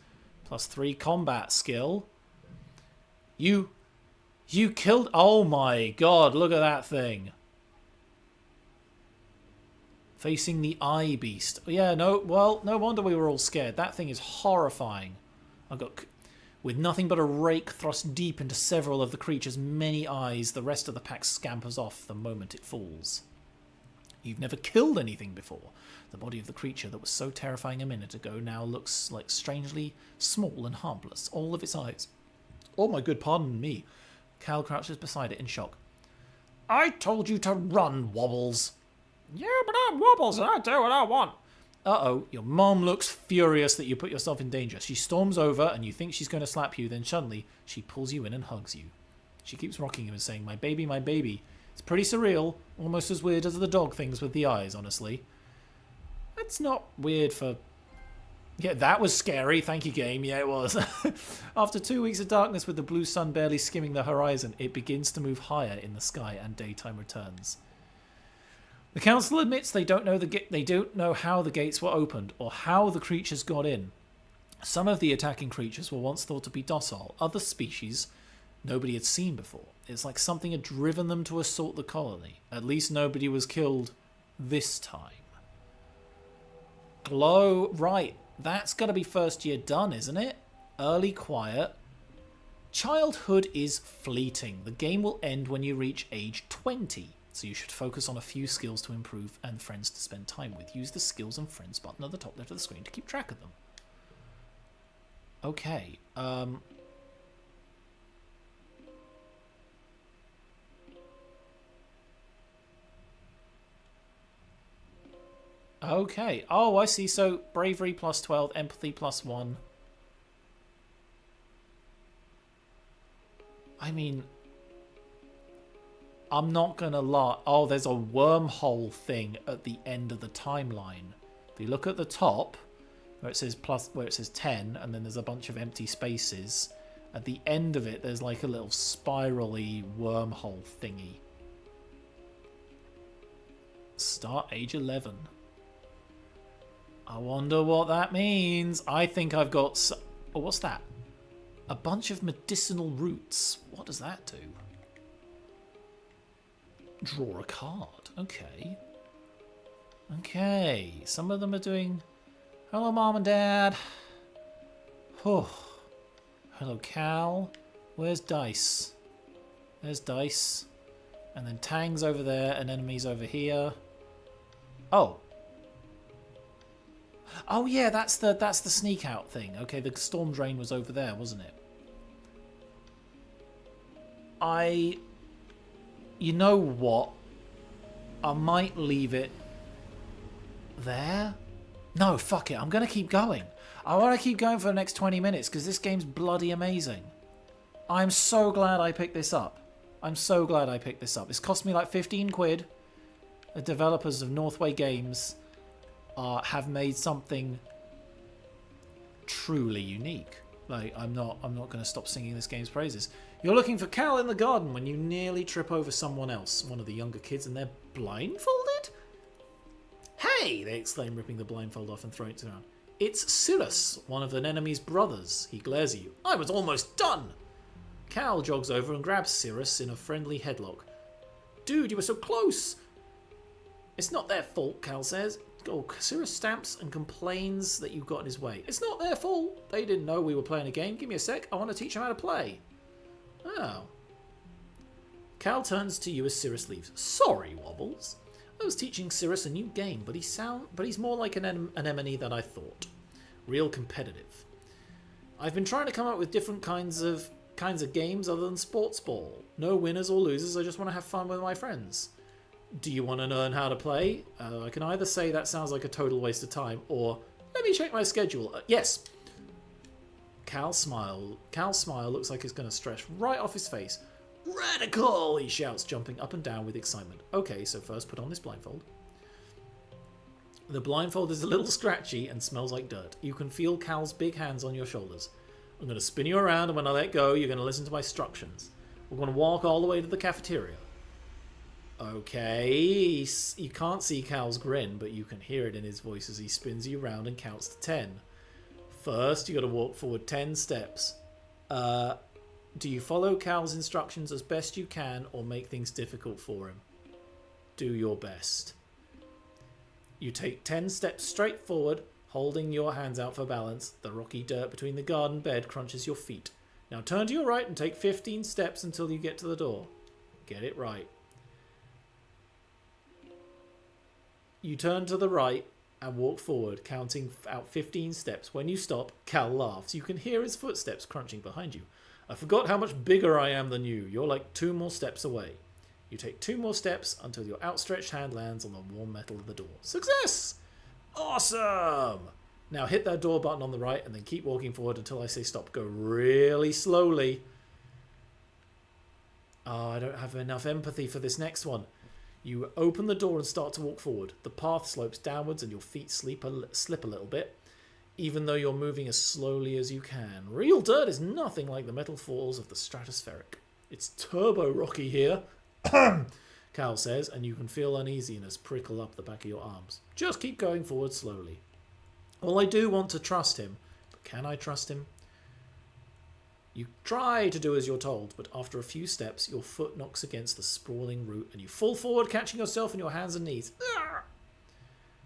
+3 combat skill. You You killed... Oh my god, look at that thing. Facing the eye beast. Yeah, no, well, no wonder we were all scared. That thing is horrifying. I got... With nothing but a rake thrust deep into several of the creature's many eyes, the rest of the pack scampers off the moment it falls. You've never killed anything before. The body of the creature that was so terrifying a minute ago now looks like strangely small and harmless. All of its eyes. Oh my good, pardon me. Cal crouches beside it in shock. I told you to run, Wobbles. Yeah, but I'm Wobbles and I do what I want. Uh-oh, your mom looks furious that you put yourself in danger. She storms over and you think she's going to slap you, then suddenly she pulls you in and hugs you. She keeps rocking you and saying, my baby, my baby. It's pretty surreal, almost as weird as the dog things with the eyes, honestly. That's not weird for... Yeah, that was scary. Thank you, game. Yeah, it was. After 2 weeks of darkness with the blue sun barely skimming the horizon, it begins to move higher in the sky and daytime returns. The council admits they don't know how the gates were opened or how the creatures got in. Some of the attacking creatures were once thought to be docile. Other species nobody had seen before. It's like something had driven them to assault the colony. At least nobody was killed this time. Glow, right. That's got to be first year done, isn't it? Early quiet. Childhood is fleeting. The game will end when you reach age 20. So you should focus on a few skills to improve and friends to spend time with. Use the skills and friends button at the top left of the screen to keep track of them. Okay. Okay. Oh, I see. So bravery plus 12, empathy plus 1. I mean... I'm not going to lie. Oh, there's a wormhole thing at the end of the timeline. If you look at the top, where it says 10, and then there's a bunch of empty spaces, at the end of it, there's like a little spirally wormhole thingy. Start age 11. I wonder what that means. I think I've got... Oh, what's that? A bunch of medicinal roots. What does that do? Draw a card. Okay. Okay. Some of them are doing... Hello, Mom and Dad. Oh. Hello, Cal. Where's Dice? There's Dice. And then Tang's over there and enemies over here. Oh. Oh, yeah, that's the sneak out thing. Okay, the storm drain was over there, wasn't it? You know what? I might leave it there. No, fuck it. I'm going to keep going. I want to keep going for the next 20 minutes because this game's bloody amazing. I'm so glad I picked this up. I'm so glad I picked this up. It's cost me like 15 quid. The developers of Northway Games have made something truly unique. Like, I'm not going to stop singing this game's praises. You're looking for Cal in the garden when you nearly trip over someone else, one of the younger kids, and they're blindfolded? Hey! They exclaim, ripping the blindfold off and throwing it around. It's Cyrus, one of an enemy's brothers. He glares at you. I was almost done! Cal jogs over and grabs Cyrus in a friendly headlock. Dude, you were so close! It's not their fault, Cal says. Oh, Cyrus stamps and complains that you got in his way. It's not their fault. They didn't know we were playing a game. Give me a sec. I want to teach them how to play. Oh. Cal turns to you as Cyrus leaves. Sorry, Wobbles. I was teaching Cyrus a new game, but he's more like an anemone than I thought. Real competitive. I've been trying to come up with different kinds of games other than sports ball. No winners or losers. I just want to have fun with my friends. Do you want to learn how to play? I can either say that sounds like a total waste of time, or let me check my schedule. Yes. Cal's smile looks like it's going to stretch right off his face. Radical! He shouts, jumping up and down with excitement. Okay, so first put on this blindfold. The blindfold is a little scratchy and smells like dirt. You can feel Cal's big hands on your shoulders. I'm going to spin you around, and when I let go, you're going to listen to my instructions. We're going to walk all the way to the cafeteria. Okay, you can't see Cal's grin, but you can hear it in his voice as he spins you around and counts to 10. First, you got to walk forward 10 steps. Do you follow Cal's instructions as best you can or make things difficult for him? Do your best. You take 10 steps straight forward, holding your hands out for balance. The rocky dirt between the garden bed crunches your feet. Now turn to your right and take 15 steps until you get to the door. Get it right. You turn to the right and walk forward, counting out 15 steps. When you stop, Cal laughs. You can hear his footsteps crunching behind you. I forgot how much bigger I am than you. You're like 2 more steps away. You take 2 more steps until your outstretched hand lands on the warm metal of the door. Success! Awesome! Now hit that door button on the right and then keep walking forward until I say stop. Go really slowly. Oh, I don't have enough empathy for this next one. You open the door and start to walk forward. The path slopes downwards and your feet slip a little bit, even though you're moving as slowly as you can. Real dirt is nothing like the metal falls of the stratospheric. It's turbo rocky here, Cal says, and you can feel uneasiness prickle up the back of your arms. Just keep going forward slowly. Well, I do want to trust him, but can I trust him? You try to do as you're told, but after a few steps, your foot knocks against the sprawling root and you fall forward, catching yourself in your hands and knees.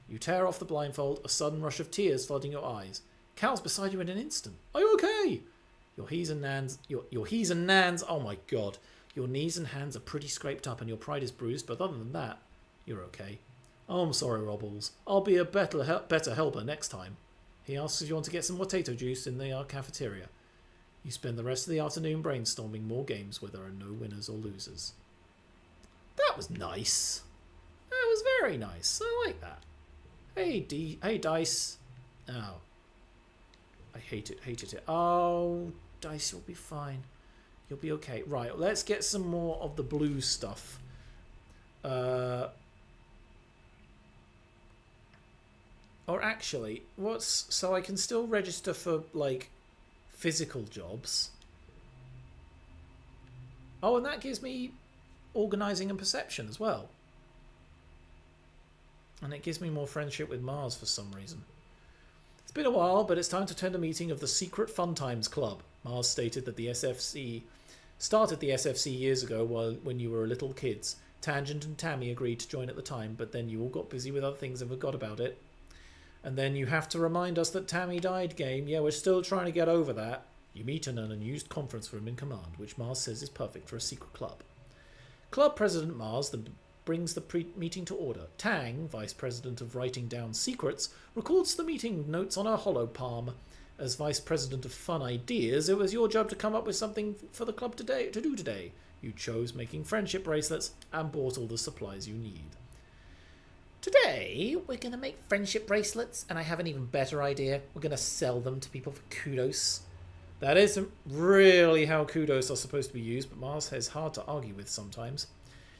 You tear off the blindfold, a sudden rush of tears flooding your eyes. Cal's beside you in an instant. Are you okay? Your hees and nans, oh my god. Your knees and hands are pretty scraped up and your pride is bruised, but other than that, you're okay. Oh, I'm sorry, Robbles. I'll be a better helper next time. He asks if you want to get some potato juice in the cafeteria. You spend the rest of the afternoon brainstorming more games where there are no winners or losers. That was nice. That was very nice. I like that. Hey, Dice. Oh. I hated it. Oh, Dice, you'll be fine. You'll be okay. Right, let's get some more of the blue stuff. Or actually, so I can still register for, like, physical jobs. Oh, and that gives me organising and perception as well. And it gives me more friendship with Mars for some reason. It's been a while, but it's time to attend a meeting of the Secret Fun Times Club. Mars stated that the SFC started the SFC years ago when you were little kids. Tangent and Tammy agreed to join at the time, but then you all got busy with other things and forgot about it. And then you have to remind us that Tammy died, game. Yeah, we're still trying to get over that. You meet in an unused conference room in command, which Mars says is perfect for a secret club. Club President Mars brings the meeting to order. Tang, Vice President of Writing Down Secrets, records the meeting notes on her hollow palm. As Vice President of Fun Ideas, it was your job to come up with something for the club to do today. You chose making friendship bracelets and bought all the supplies you need. Today, we're going to make friendship bracelets, and I have an even better idea. We're going to sell them to people for kudos. That isn't really how kudos are supposed to be used, but Mars is hard to argue with sometimes.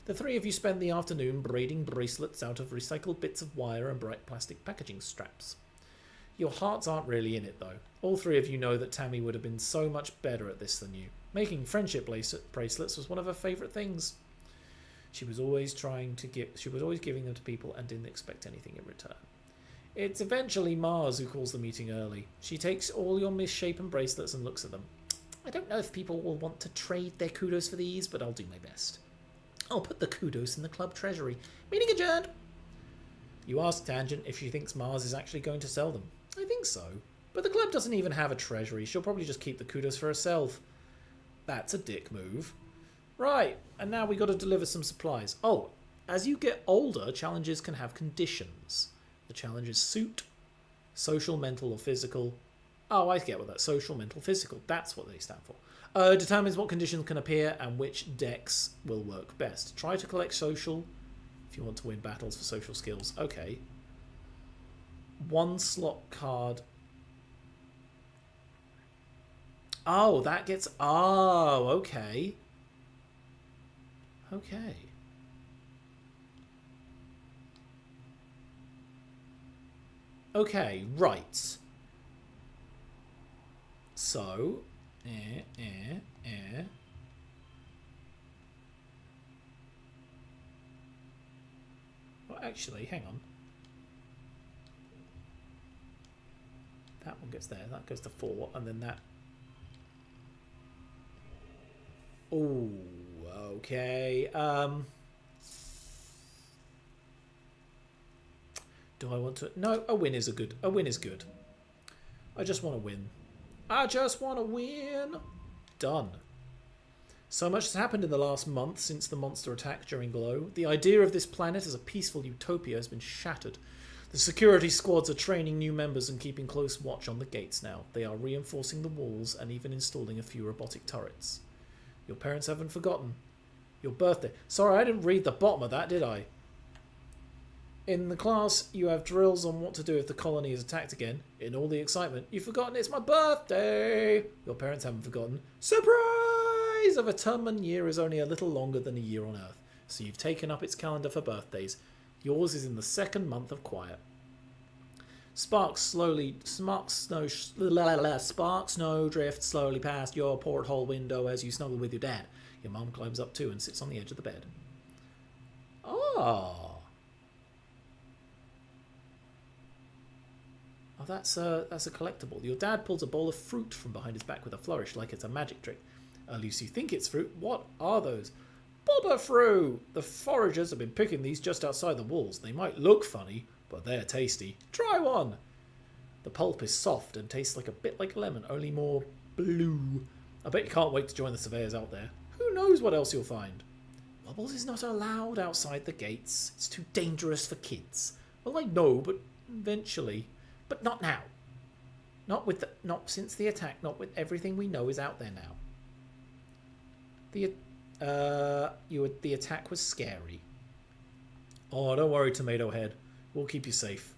The 3 of you spend the afternoon braiding bracelets out of recycled bits of wire and bright plastic packaging straps. Your hearts aren't really in it, though. All 3 of you know that Tammy would have been so much better at this than you. Making friendship bracelets was one of her favourite things. She was always giving them to people and didn't expect anything in return. It's eventually Mars who calls the meeting early. She takes all your misshapen bracelets and looks at them. I don't know if people will want to trade their kudos for these, but I'll do my best. I'll put the kudos in the club treasury. Meeting adjourned. You ask Tangent if she thinks Mars is actually going to sell them. I think so. But the club doesn't even have a treasury. She'll probably just keep the kudos for herself. That's a dick move. Right, and now we got to deliver some supplies. Oh, as you get older, challenges can have conditions. The challenge is suit, social, mental, or physical. Oh, I get what that social, mental, physical. That's what they stand for. Determines what conditions can appear and which decks will work best. Try to collect social if you want to win battles for social skills. Okay. 1 slot card. Oh, that gets... Oh, okay. Okay. Okay, right. So, Well, actually, hang on. That one gets there. That goes to 4, and then that. Oh, okay. Do I want to? No, a win is good. A win is good. I just want to win. I just want to win. Done. So much has happened in the last month since the monster attack during Glow. The idea of this planet as a peaceful utopia has been shattered. The security squads are training new members and keeping close watch on the gates now. They are reinforcing the walls and even installing a few robotic turrets. Your parents haven't forgotten. Your birthday. Sorry, I didn't read the bottom of that, did I? In the class, you have drills on what to do if the colony is attacked again. In all the excitement, you've forgotten it's my birthday. Your parents haven't forgotten. Surprise! Of a term and year is only a little longer than a year on Earth, so you've taken up its calendar for birthdays. Yours is in the second month of quiet. Spark snow drifts slowly past your porthole window as you snuggle with your dad. Your mum climbs up too and sits on the edge of the bed. Oh, that's a collectible. Your dad pulls a bowl of fruit from behind his back with a flourish like it's a magic trick. At least you think it's fruit. What are those? Bobber fruit! The foragers have been picking these just outside the walls. They might look funny, but they're tasty. Try one! The pulp is soft and tastes like a bit like lemon, only more blue. I bet you can't wait to join the surveyors out there. Who knows what else you'll find? Wobbles is not allowed outside the gates. It's too dangerous for kids. Well, I know, but eventually. But not now. Not since the attack. Not with everything we know is out there now. The attack was scary. Oh, don't worry, Tomato Head. We'll keep you safe.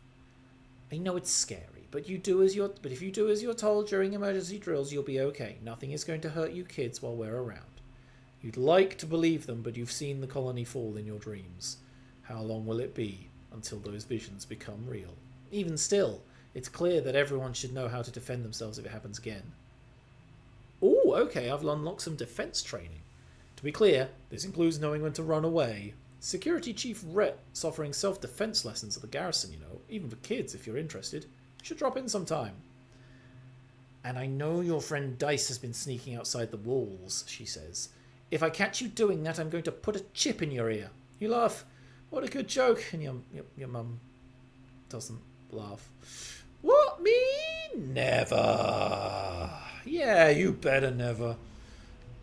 I know it's scary, but if you do as you're told during emergency drills, you'll be okay. Nothing is going to hurt you kids while we're around. You'd like to believe them, but you've seen the colony fall in your dreams. How long will it be until those visions become real? Even still, it's clear that everyone should know how to defend themselves if it happens again. Oh, okay, I've unlocked some defense training. To be clear, this includes knowing when to run away. Security Chief Rhett's offering self-defense lessons at the garrison, you know, even for kids if you're interested. You should drop in sometime. And I know your friend Dice has been sneaking outside the walls, she says. If I catch you doing that, I'm going to put a chip in your ear. You laugh. What a good joke. And your mum doesn't laugh. What, me? Never. Yeah, you better never.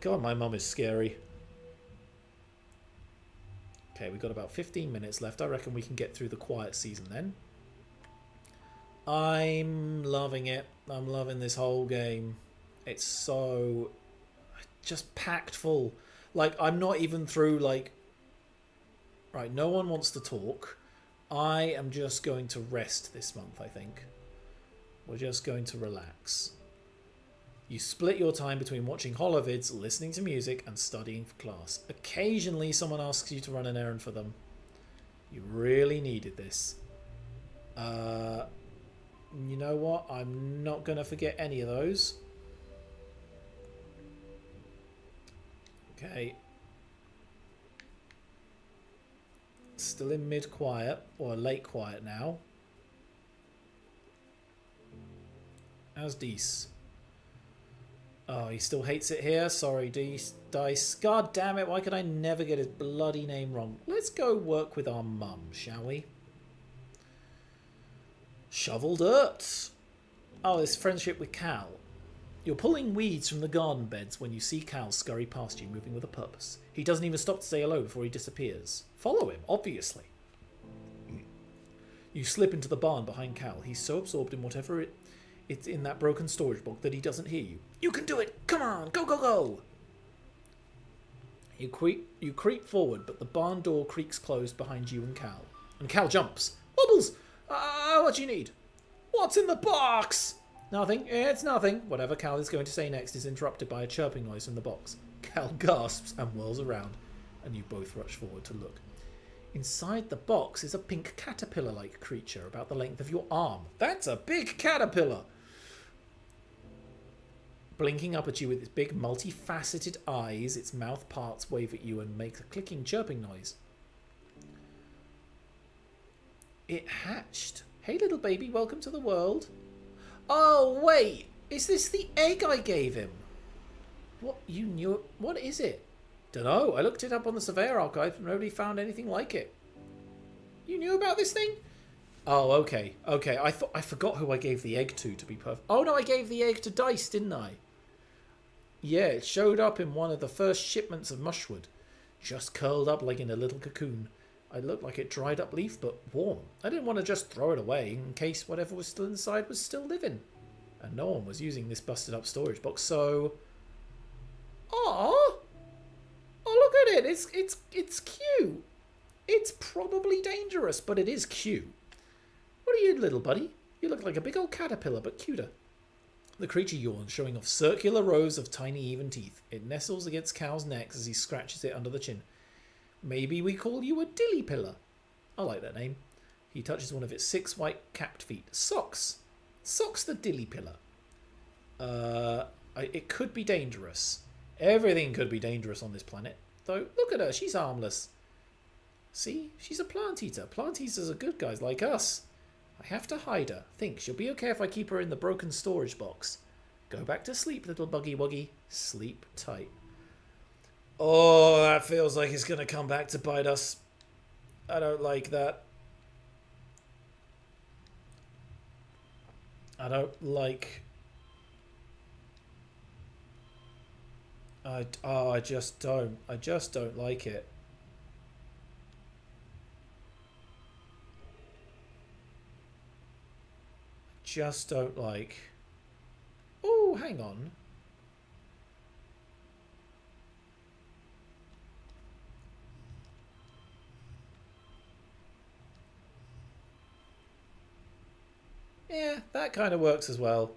God, my mum is scary. Okay, we've got about 15 minutes left. I reckon we can get through the quiet season then. I'm loving it. I'm loving this whole game. It's so just packed full. Like, I'm not even through, like... Right, no one wants to talk. I am just going to rest this month, I think. We're just going to relax. You split your time between watching holovids, listening to music, and studying for class. Occasionally, someone asks you to run an errand for them. You really needed this. You know what? I'm not going to forget any of those. Okay. Still in mid-quiet, or late quiet now. How's Dees? Oh, he still hates it here. Sorry, Dice. God damn it, why could I never get his bloody name wrong? Let's go work with our mum, shall we? Shovel dirt. Oh, this friendship with Cal. You're pulling weeds from the garden beds when you see Cal scurry past you, moving with a purpose. He doesn't even stop to say hello before he disappears. Follow him, obviously. You slip into the barn behind Cal. He's so absorbed in whatever it's in that broken storage box that he doesn't hear you. You can do it! Come on! Go, go, go! You creep forward, but the barn door creaks closed behind you and Cal. And Cal jumps. Wobbles! What do you need? What's in the box? Nothing. It's nothing. Whatever Cal is going to say next is interrupted by a chirping noise from the box. Cal gasps and whirls around, and you both rush forward to look. Inside the box is a pink caterpillar-like creature about the length of your arm. That's a big caterpillar! Blinking up at you with its big multifaceted eyes, its mouth parts wave at you and makes a clicking chirping noise. It hatched. Hey little baby, welcome to the world. Oh wait, is this the egg I gave him? What? You knew it? What is it? Dunno. I looked it up on the Surveyor Archive, but nobody found anything like it. You knew about this thing? Oh, okay. Okay, I forgot who I gave the egg to be perfect. Oh, no, I gave the egg to Dice, didn't I? Yeah, it showed up in one of the first shipments of mushwood. Just curled up like in a little cocoon. I looked like it dried up leaf, but warm. I didn't want to just throw it away in case whatever was still inside was still living. And no one was using this busted up storage box, so... Aww! Oh, look at it! It's cute! It's probably dangerous, but it is cute. What are you, little buddy? You look like a big old caterpillar, but cuter. The creature yawns, showing off circular rows of tiny even teeth. It nestles against Cal's neck as he scratches it under the chin. Maybe we call you a dillypillar. I like that name. He touches one of its 6 white capped feet. Socks. Socks the dillypillar. It could be dangerous. Everything could be dangerous on this planet. Though, look at her. She's harmless. See? She's a plant eater. Plant eaters are good guys like us. I have to hide her. Think, she'll be okay if I keep her in the broken storage box. Go back to sleep, little buggy wuggy. Sleep tight. Oh, that feels like it's going to come back to bite us. I don't like that. I don't like... I just don't. I just don't like it. Just don't like... Oh, hang on. Yeah, that kind of works as well.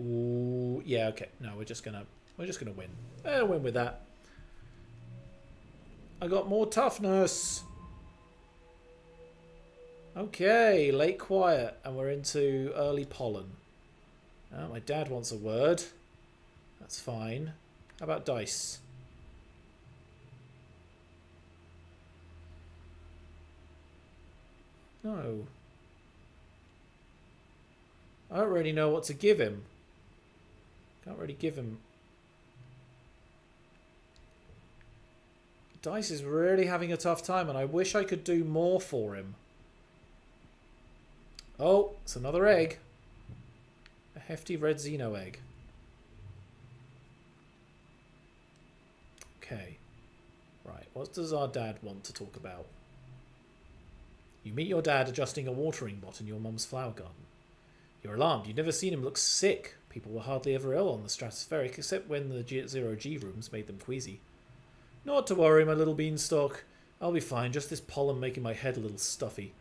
Ooh, yeah, okay. No, we're just gonna win. I'll win with that. I got more toughness. Okay, late quiet, and we're into early pollen. My dad wants a word. That's fine. How about dice? No. I don't really know what to give him. Can't really give him. Dice is really having a tough time, and I wish I could do more for him. Oh, it's another egg. A hefty red Xeno egg. Okay. Right, what does our dad want to talk about? You meet your dad adjusting a watering pot in your mum's flower garden. You're alarmed. You've never seen him look sick. People were hardly ever ill on the stratospheric, except when the zero-G rooms made them queasy. Not to worry, my little beanstalk. I'll be fine, just this pollen making my head a little stuffy.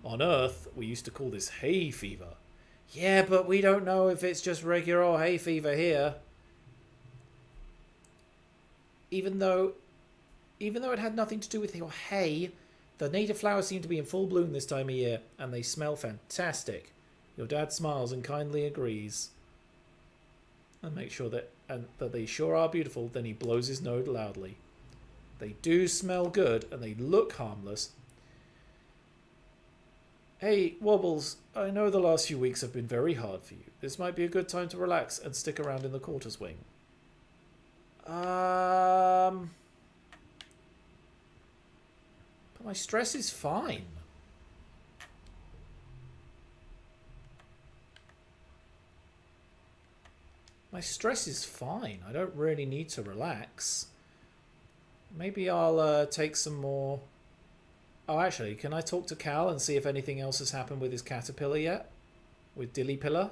On Earth, we used to call this hay fever. Yeah, but we don't know if it's just regular old hay fever here. Even though it had nothing to do with your hay, the native flowers seem to be in full bloom this time of year, and they smell fantastic. Your dad smiles and kindly agrees. And make sure that they sure are beautiful, then he blows his nose loudly. They do smell good, and they look harmless. Hey, Wobbles, I know the last few weeks have been very hard for you. This might be a good time to relax and stick around in the quarters wing. But my stress is fine. My stress is fine. I don't really need to relax. Maybe I'll take some more... Oh, actually, can I talk to Cal and see if anything else has happened with his caterpillar yet? With Dillypillar?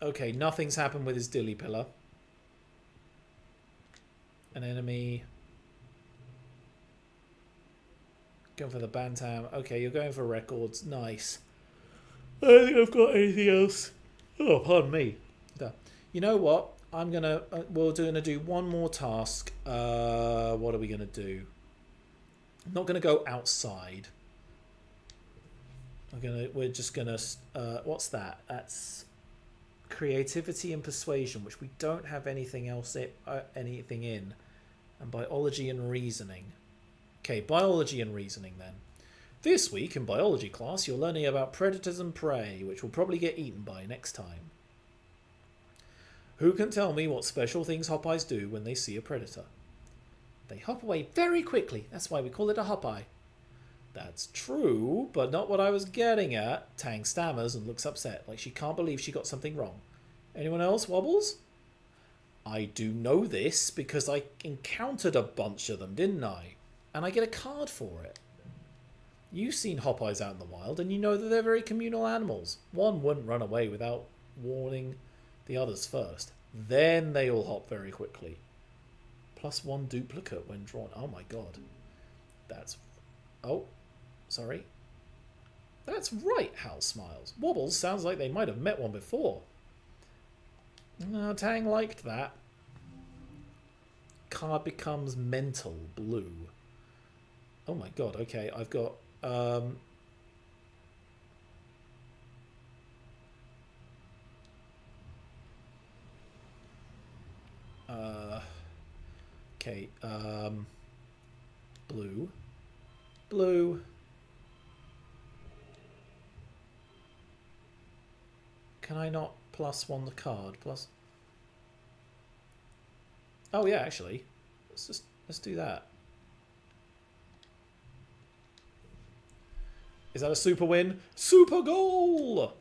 Okay, nothing's happened with his Dillypillar. An enemy. Going for the Bantam. Okay, you're going for records. Nice. I don't think I've got anything else. Oh, pardon me. You know what? We're gonna do one more task. What are we gonna do? I'm not gonna go outside. We're just gonna. What's that? That's creativity and persuasion, which we don't have anything else. Anything in. And biology and reasoning. Okay, biology and reasoning then. This week in biology class, you're learning about predators and prey, which will probably get eaten by next time. Who can tell me what special things hop-eyes do when they see a predator? They hop away very quickly. That's why we call it a hop-eye. That's true, but not what I was getting at. Tang stammers and looks upset, like she can't believe she got something wrong. Anyone else, Wobbles? I do know this because I encountered a bunch of them, didn't I? And I get a card for it. You've seen hop-eyes out in the wild, and you know that they're very communal animals. One wouldn't run away without warning the others first. Then they all hop very quickly. +1 duplicate when drawn. Oh my god. That's... Oh, sorry. That's right, Hal smiles. Wobbles sounds like they might have met one before. Tang liked that. Card becomes mental blue. Oh my god, okay, I've got... okay, blue. Blue. Can I not +1 the card? Plus... Oh yeah, actually. Let's do that. Is that a super win? Super goal!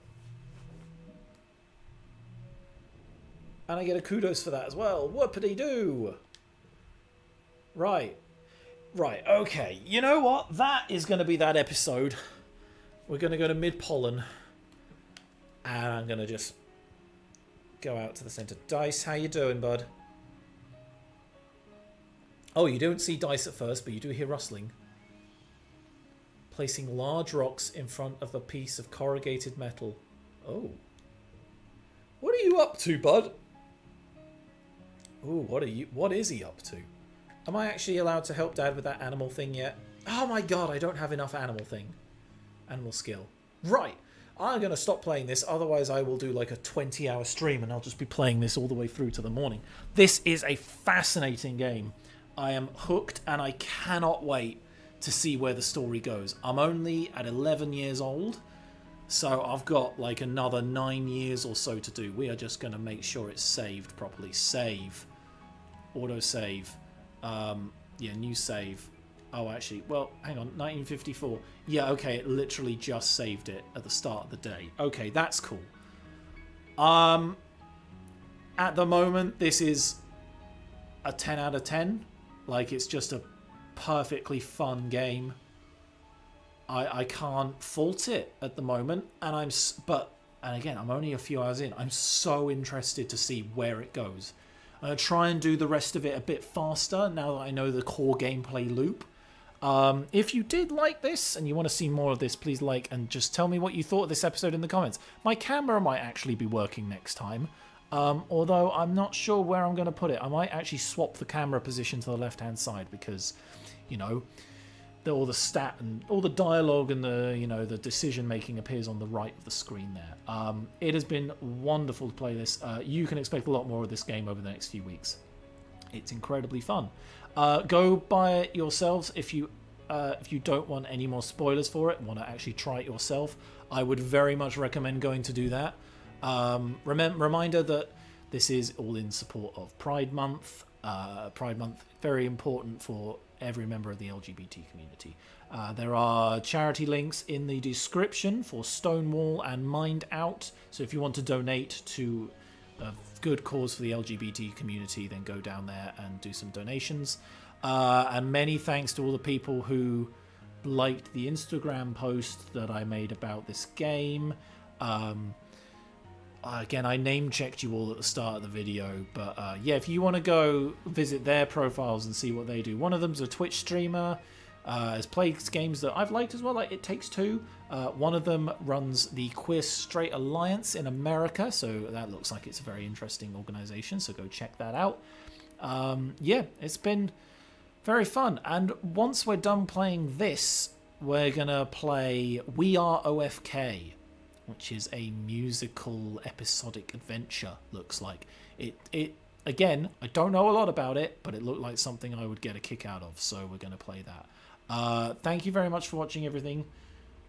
And I get a kudos for that as well. Whoopity-doo! Right. Right, okay. You know what? That is going to be that episode. We're going to go to mid-pollen. And I'm going to just go out to the centre. Dice, how you doing, bud? Oh, you don't see dice at first, but you do hear rustling. Placing large rocks in front of a piece of corrugated metal. Oh. What are you up to, bud? Ooh, what is he up to? Am I actually allowed to help Dad with that animal thing yet? Oh my god, I don't have enough animal skill. Right. I'm going to stop playing this, otherwise I will do like a 20-hour stream and I'll just be playing this all the way through to the morning. This is a fascinating game. I am hooked and I cannot wait to see where the story goes. I'm only at 11 years old, so I've got like another 9 years or so to do. We are just going to make sure it's saved properly. Save. Autosave. Yeah, new save. Oh, actually, well, hang on, 1954. Yeah, okay, it literally just saved it at the start of the day. Okay, that's cool. At the moment, this is a 10 out of 10. Like, it's just a perfectly fun game. I can't fault it at the moment, and and again, I'm only a few hours in. I'm so interested to see where it goes. I'm going to try and do the rest of it a bit faster now that I know the core gameplay loop. If you did like this and you want to see more of this, please like and just tell me what you thought of this episode in the comments. My camera might actually be working next time, although I'm not sure where I'm going to put it. I might actually swap the camera position to the left-hand side because, you know, all the stat and all the dialogue and the, you know, the decision making appears on the right of the screen there. It has been wonderful to play this. You can expect a lot more of this game over the next few weeks. It's incredibly fun. Go buy it yourselves if you don't want any more spoilers for it, want to actually try it yourself. I would very much recommend going to do that. Reminder that this is all in support of Pride Month. Pride Month, very important for every member of the LGBT community. There are charity links in the description for Stonewall and Mind Out. So if you want to donate to a good cause for the LGBT community, then go down there and do some donations. And many thanks to all the people who liked the Instagram post that I made about this game. Again, I name-checked you all at the start of the video, but yeah, if you want to go visit their profiles and see what they do. One of them's a Twitch streamer, has played games that I've liked as well, like It Takes Two. One of them runs the Queer Straight Alliance in America, so that looks like it's a very interesting organization, so go check that out. Yeah, it's been very fun, and once we're done playing this, we're gonna play We Are OFK, which is a musical episodic adventure, looks like. Again, I don't know a lot about it, but it looked like something I would get a kick out of, so we're going to play that. Thank you very much for watching everything.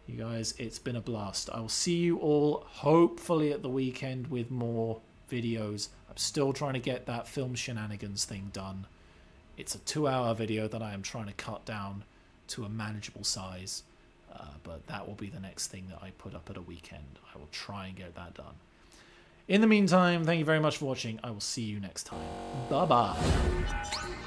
You guys, it's been a blast. I will see you all hopefully at the weekend with more videos. I'm still trying to get that film shenanigans thing done. It's a 2-hour video that I am trying to cut down to a manageable size, but that will be the next thing that I put up at a weekend. I will try and get that done. In the meantime, thank you very much for watching. I will see you next time. Bye-bye.